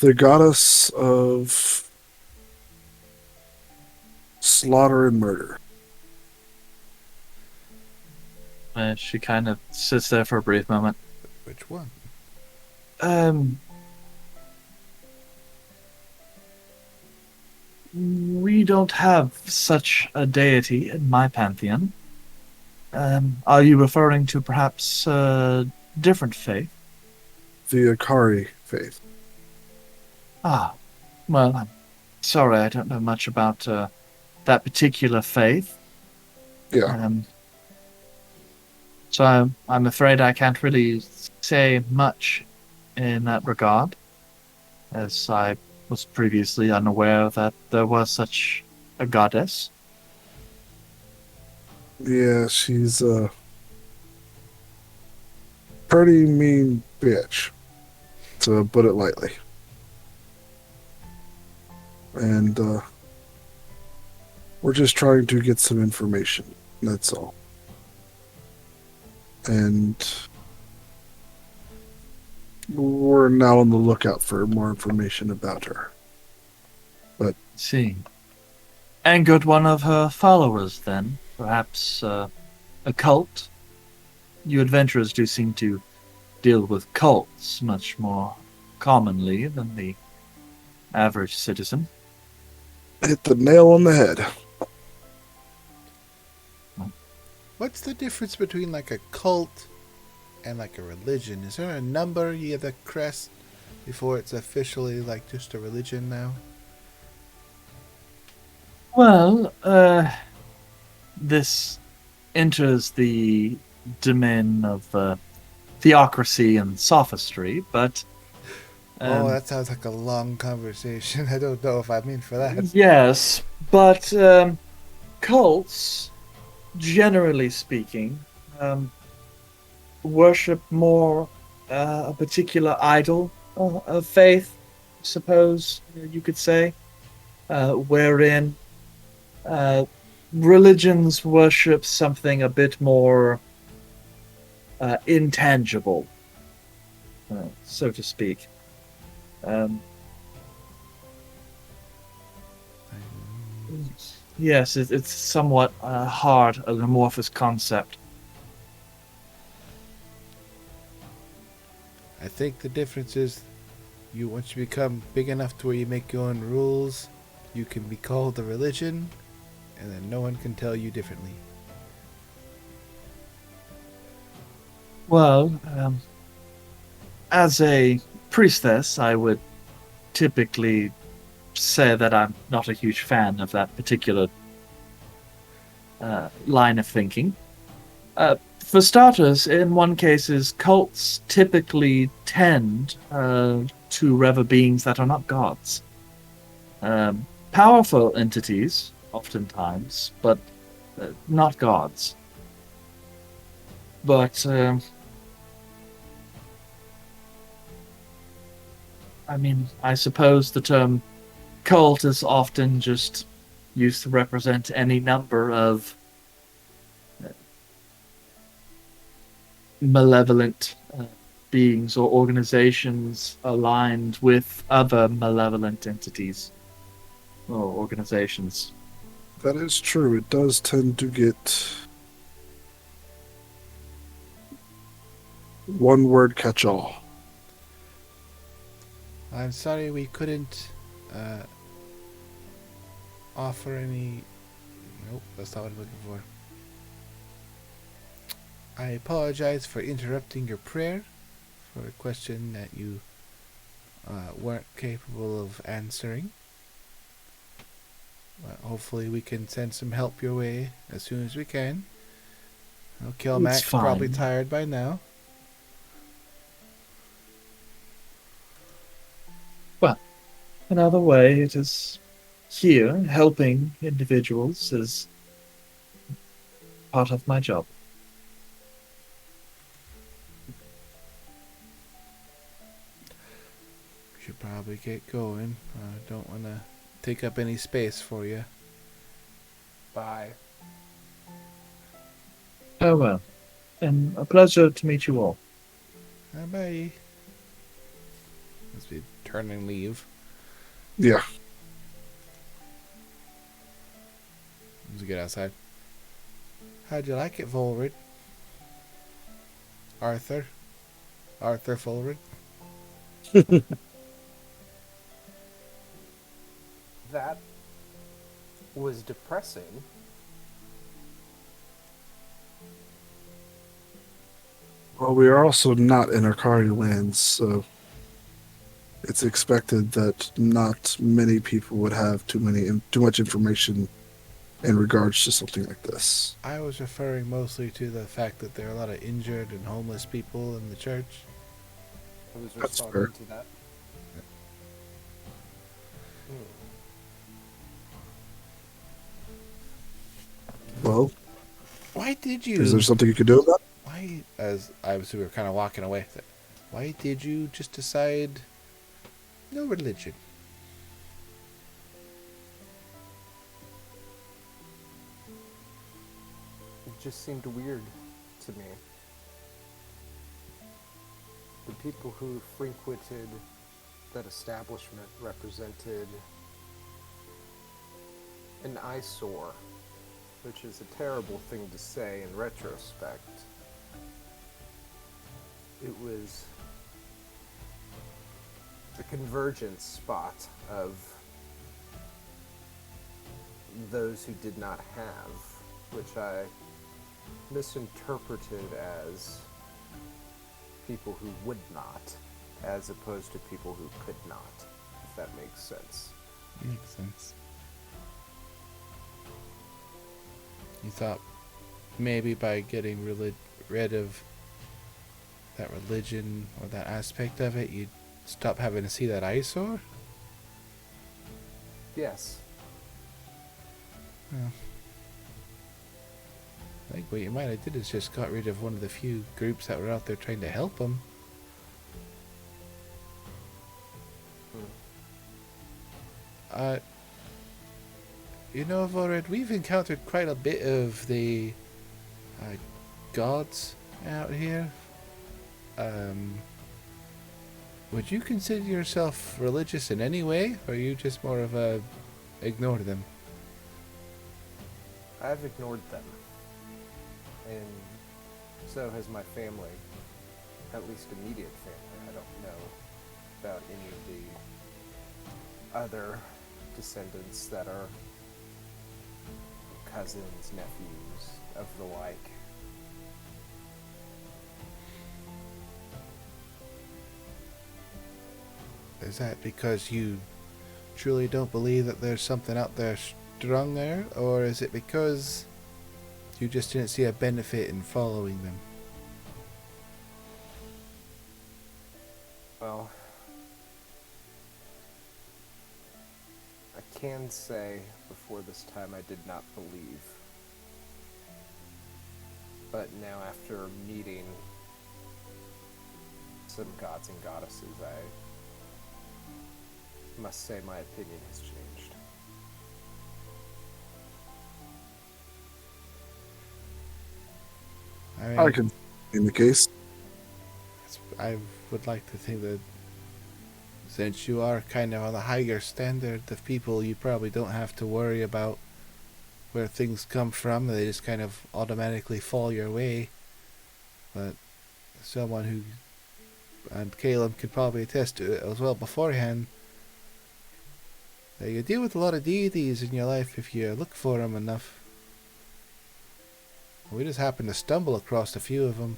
the goddess of slaughter and murder. She kind of sits there for a brief moment. Which one? We don't have such a deity in my pantheon. Are you referring to perhaps a different faith? The Akari faith. Ah, well, I'm sorry, I don't know much about that particular faith. Yeah. So I'm afraid I can't really say much in that regard, as I was previously unaware that there was such a goddess. Yeah, she's a pretty mean bitch, to put it lightly. And we're just trying to get some information. That's all. And we're now on the lookout for more information about her. See. Angered one of her followers, then? Perhaps a cult? You adventurers do seem to deal with cults much more commonly than the average citizen. Hit the nail on the head. What's the difference between like a cult and like a religion? Is there a number you have to crest before it's officially like just a religion now? Well, this enters the domain of theocracy and sophistry, but... Oh, that sounds like a long conversation. I don't know if I'm in for that. Yes, but cults, generally speaking, worship more a particular idol of faith, I suppose you could say, wherein religions worship something a bit more intangible, so to speak. Yes, it's somewhat hard, an amorphous concept. I think the difference is once you become big enough to where you make your own rules, you can be called a religion, and then no one can tell you differently. Well, as a priestess, I would typically say that I'm not a huge fan of that particular line of thinking. For starters, in one cases, cults typically tend to revere beings that are not gods. Powerful entities, oftentimes, but not gods. But, I mean, I suppose the term cult is often just used to represent any number of malevolent beings or organizations aligned with other malevolent entities or organizations. That is true. It does tend to get one word catch all. I'm sorry we couldn't offer any... Nope, that's not what I'm looking for. I apologize for interrupting your prayer for a question that you weren't capable of answering. Hopefully we can send some help your way as soon as we can. Kilmac's probably tired by now. Well, another way it is here, helping individuals is part of my job. We should probably get going. I don't want to take up any space for you. Bye. Oh well, and a pleasure to meet you all. Bye. Let's be turn and leave. Yeah. Let's get outside. How'd you like it, Vulred? Arthur Vulred? That was depressing. Well, we are also not in Arcari lands, so it's expected that not many people would have too much information in regards to something like this. I was referring mostly to the fact that there are a lot of injured and homeless people in the church. I was That's responding fair. to that. Well, Why did you? is there something you could do about it? Why, as we were kind of walking away, why did you just decide no religion? just seemed weird to me. The people who frequented that establishment represented an eyesore, which is a terrible thing to say in retrospect. It was the convergence spot of those who did not have, which I misinterpreted as people who would not, as opposed to people who could not, if that makes sense. Makes sense. You thought maybe by getting rid of that religion or that aspect of it, you'd stop having to see that eyesore? Yes. Well, I think what you might have did is just got rid of one of the few groups that were out there trying to help them. You know, Vulred, we've encountered quite a bit of the gods out here. Would you consider yourself religious in any way, or are you just more of a ignore them? I've ignored them. And so has my family. At least immediate family. I don't know about any of the other descendants that are cousins, nephews, of the like. Is that because you truly don't believe that there's something out there stronger, or is it because you just didn't see a benefit in following them? Well, I can say before this time I did not believe. But now after meeting some gods and goddesses, I must say my opinion has changed. I mean, I can, in the case. I would like to think that since you are kind of on a higher standard of people, you probably don't have to worry about where things come from. They just kind of automatically fall your way. But someone who, and Caleb could probably attest to it as well beforehand, that you deal with a lot of deities in your life if you look for them enough. We just happened to stumble across a few of them.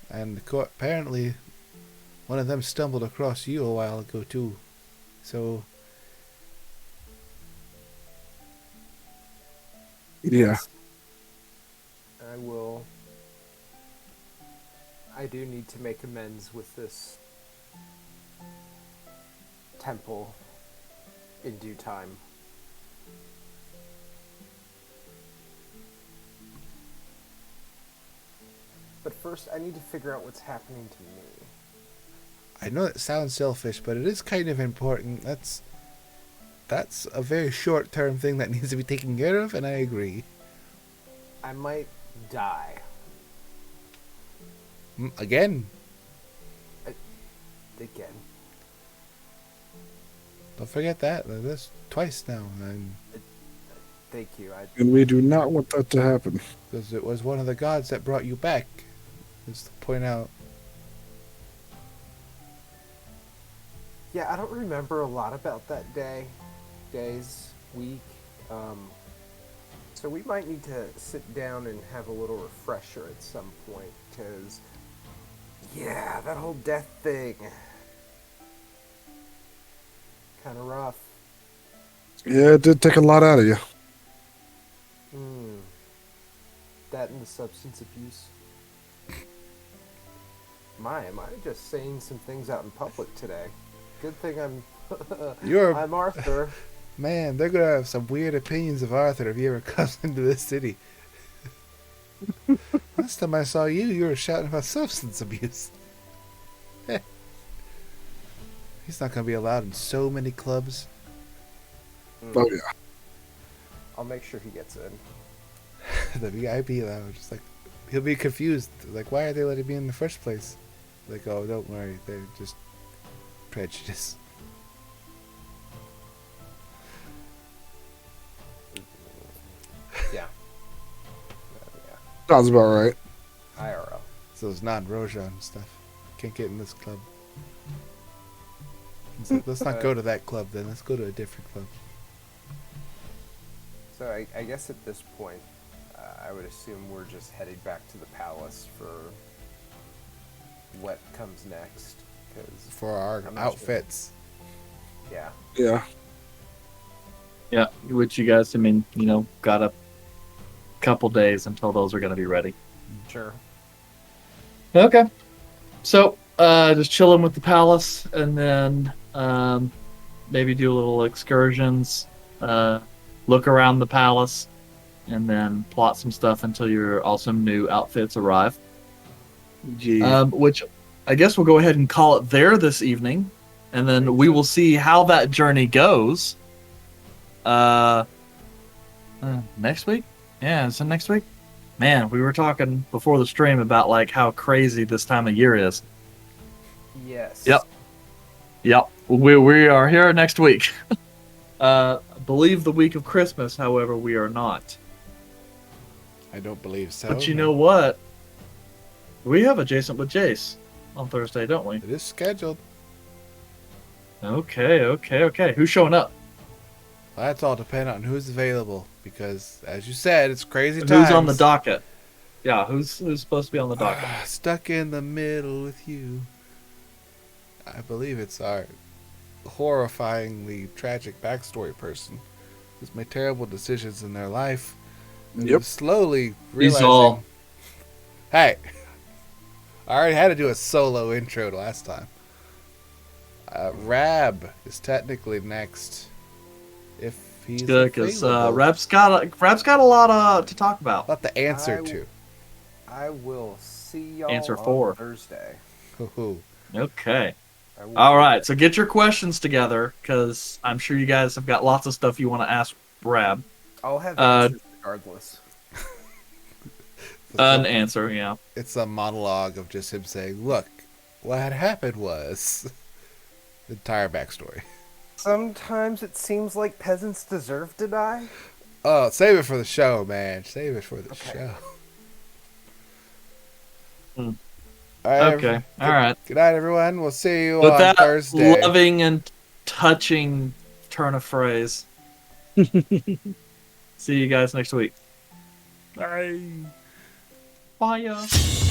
And apparently, one of them stumbled across you a while ago too. So, Yeah. I will. I do need to make amends with this temple in due time. But first, I need to figure out what's happening to me. I know it sounds selfish, but it is kind of important. That's a very short-term thing that needs to be taken care of, and I agree. I might die. Again, Again. don't forget that. That's twice now, and Thank you. And we do not want that to happen. because it was one of the gods that brought you back. Just to point out. Yeah, I don't remember a lot about that week. So we might need to sit down and have a little refresher at some point, because, yeah, that whole death thing, kind of rough. Yeah, it did take a lot out of you. That and the substance abuse. Am I just saying some things out in public today? Good thing I'm I'm Arthur. Man, they're gonna have some weird opinions of Arthur if he ever comes into this city. Last time I saw you, you were shouting about substance abuse. He's not gonna be allowed in so many clubs. Oh, yeah. I'll make sure he gets in. the VIP lounge. It's like he'll be confused. Like, why are they letting me in the first place? Like, oh, don't worry, they're just prejudice. Yeah. Sounds about right. IRL. So it's non-Rojan stuff. Can't get in this club. It's like, let's not go to that club then. Let's go to a different club. So I guess at this point, I would assume we're just heading back to the palace for what comes next. Because For our I'm not outfits. yeah, Yeah. Yeah, which you guys, I mean, got a couple days until those are going to be ready. sure. Okay. So, just chilling with the palace, and then maybe do a little excursions, look around the palace, and then plot some stuff until your awesome new outfits arrive. Yeah. Which I guess we'll go ahead and call it there this evening, and then we will see how that journey goes. Next week? Yeah, is it next week? Man, we were talking before the stream about like how crazy this time of year is. Yes. Yep. We are here next week. I believe the week of Christmas, however, we are not. I don't believe so. But you know what? We have Adjacent with Jace on Thursday, don't we? It is scheduled. Okay. Who's showing up? That's all dependent on who's available. Because, as you said, it's crazy times. Who's on the docket? Yeah, who's supposed to be on the docket? Stuck in the middle with you. I believe it's our horrifyingly tragic backstory person who's made terrible decisions in their life. And Yep. who's slowly He's realizing. all- Hey, I already had to do a solo intro last time. Rab is technically next, if he's Good, because available. Rap's got a lot to talk about. Not the answer I- to. I will see y'all Answer on 4. Thursday. Hoo-hoo. Okay. I will All be right, there. so get your questions together, because I'm sure you guys have got lots of stuff you want to ask Rab. I'll have uh, answers regardless. An answer, yeah. It's a monologue of just him saying, look, what had happened was the entire backstory. Sometimes it seems like peasants deserve to die. Oh, save it for the show, man. Save it for the Okay. show. Hmm. All right, Okay, all right. Good night, everyone. We'll see you With on that Thursday. loving and touching turn of phrase, see you guys next week. Bye. Bye,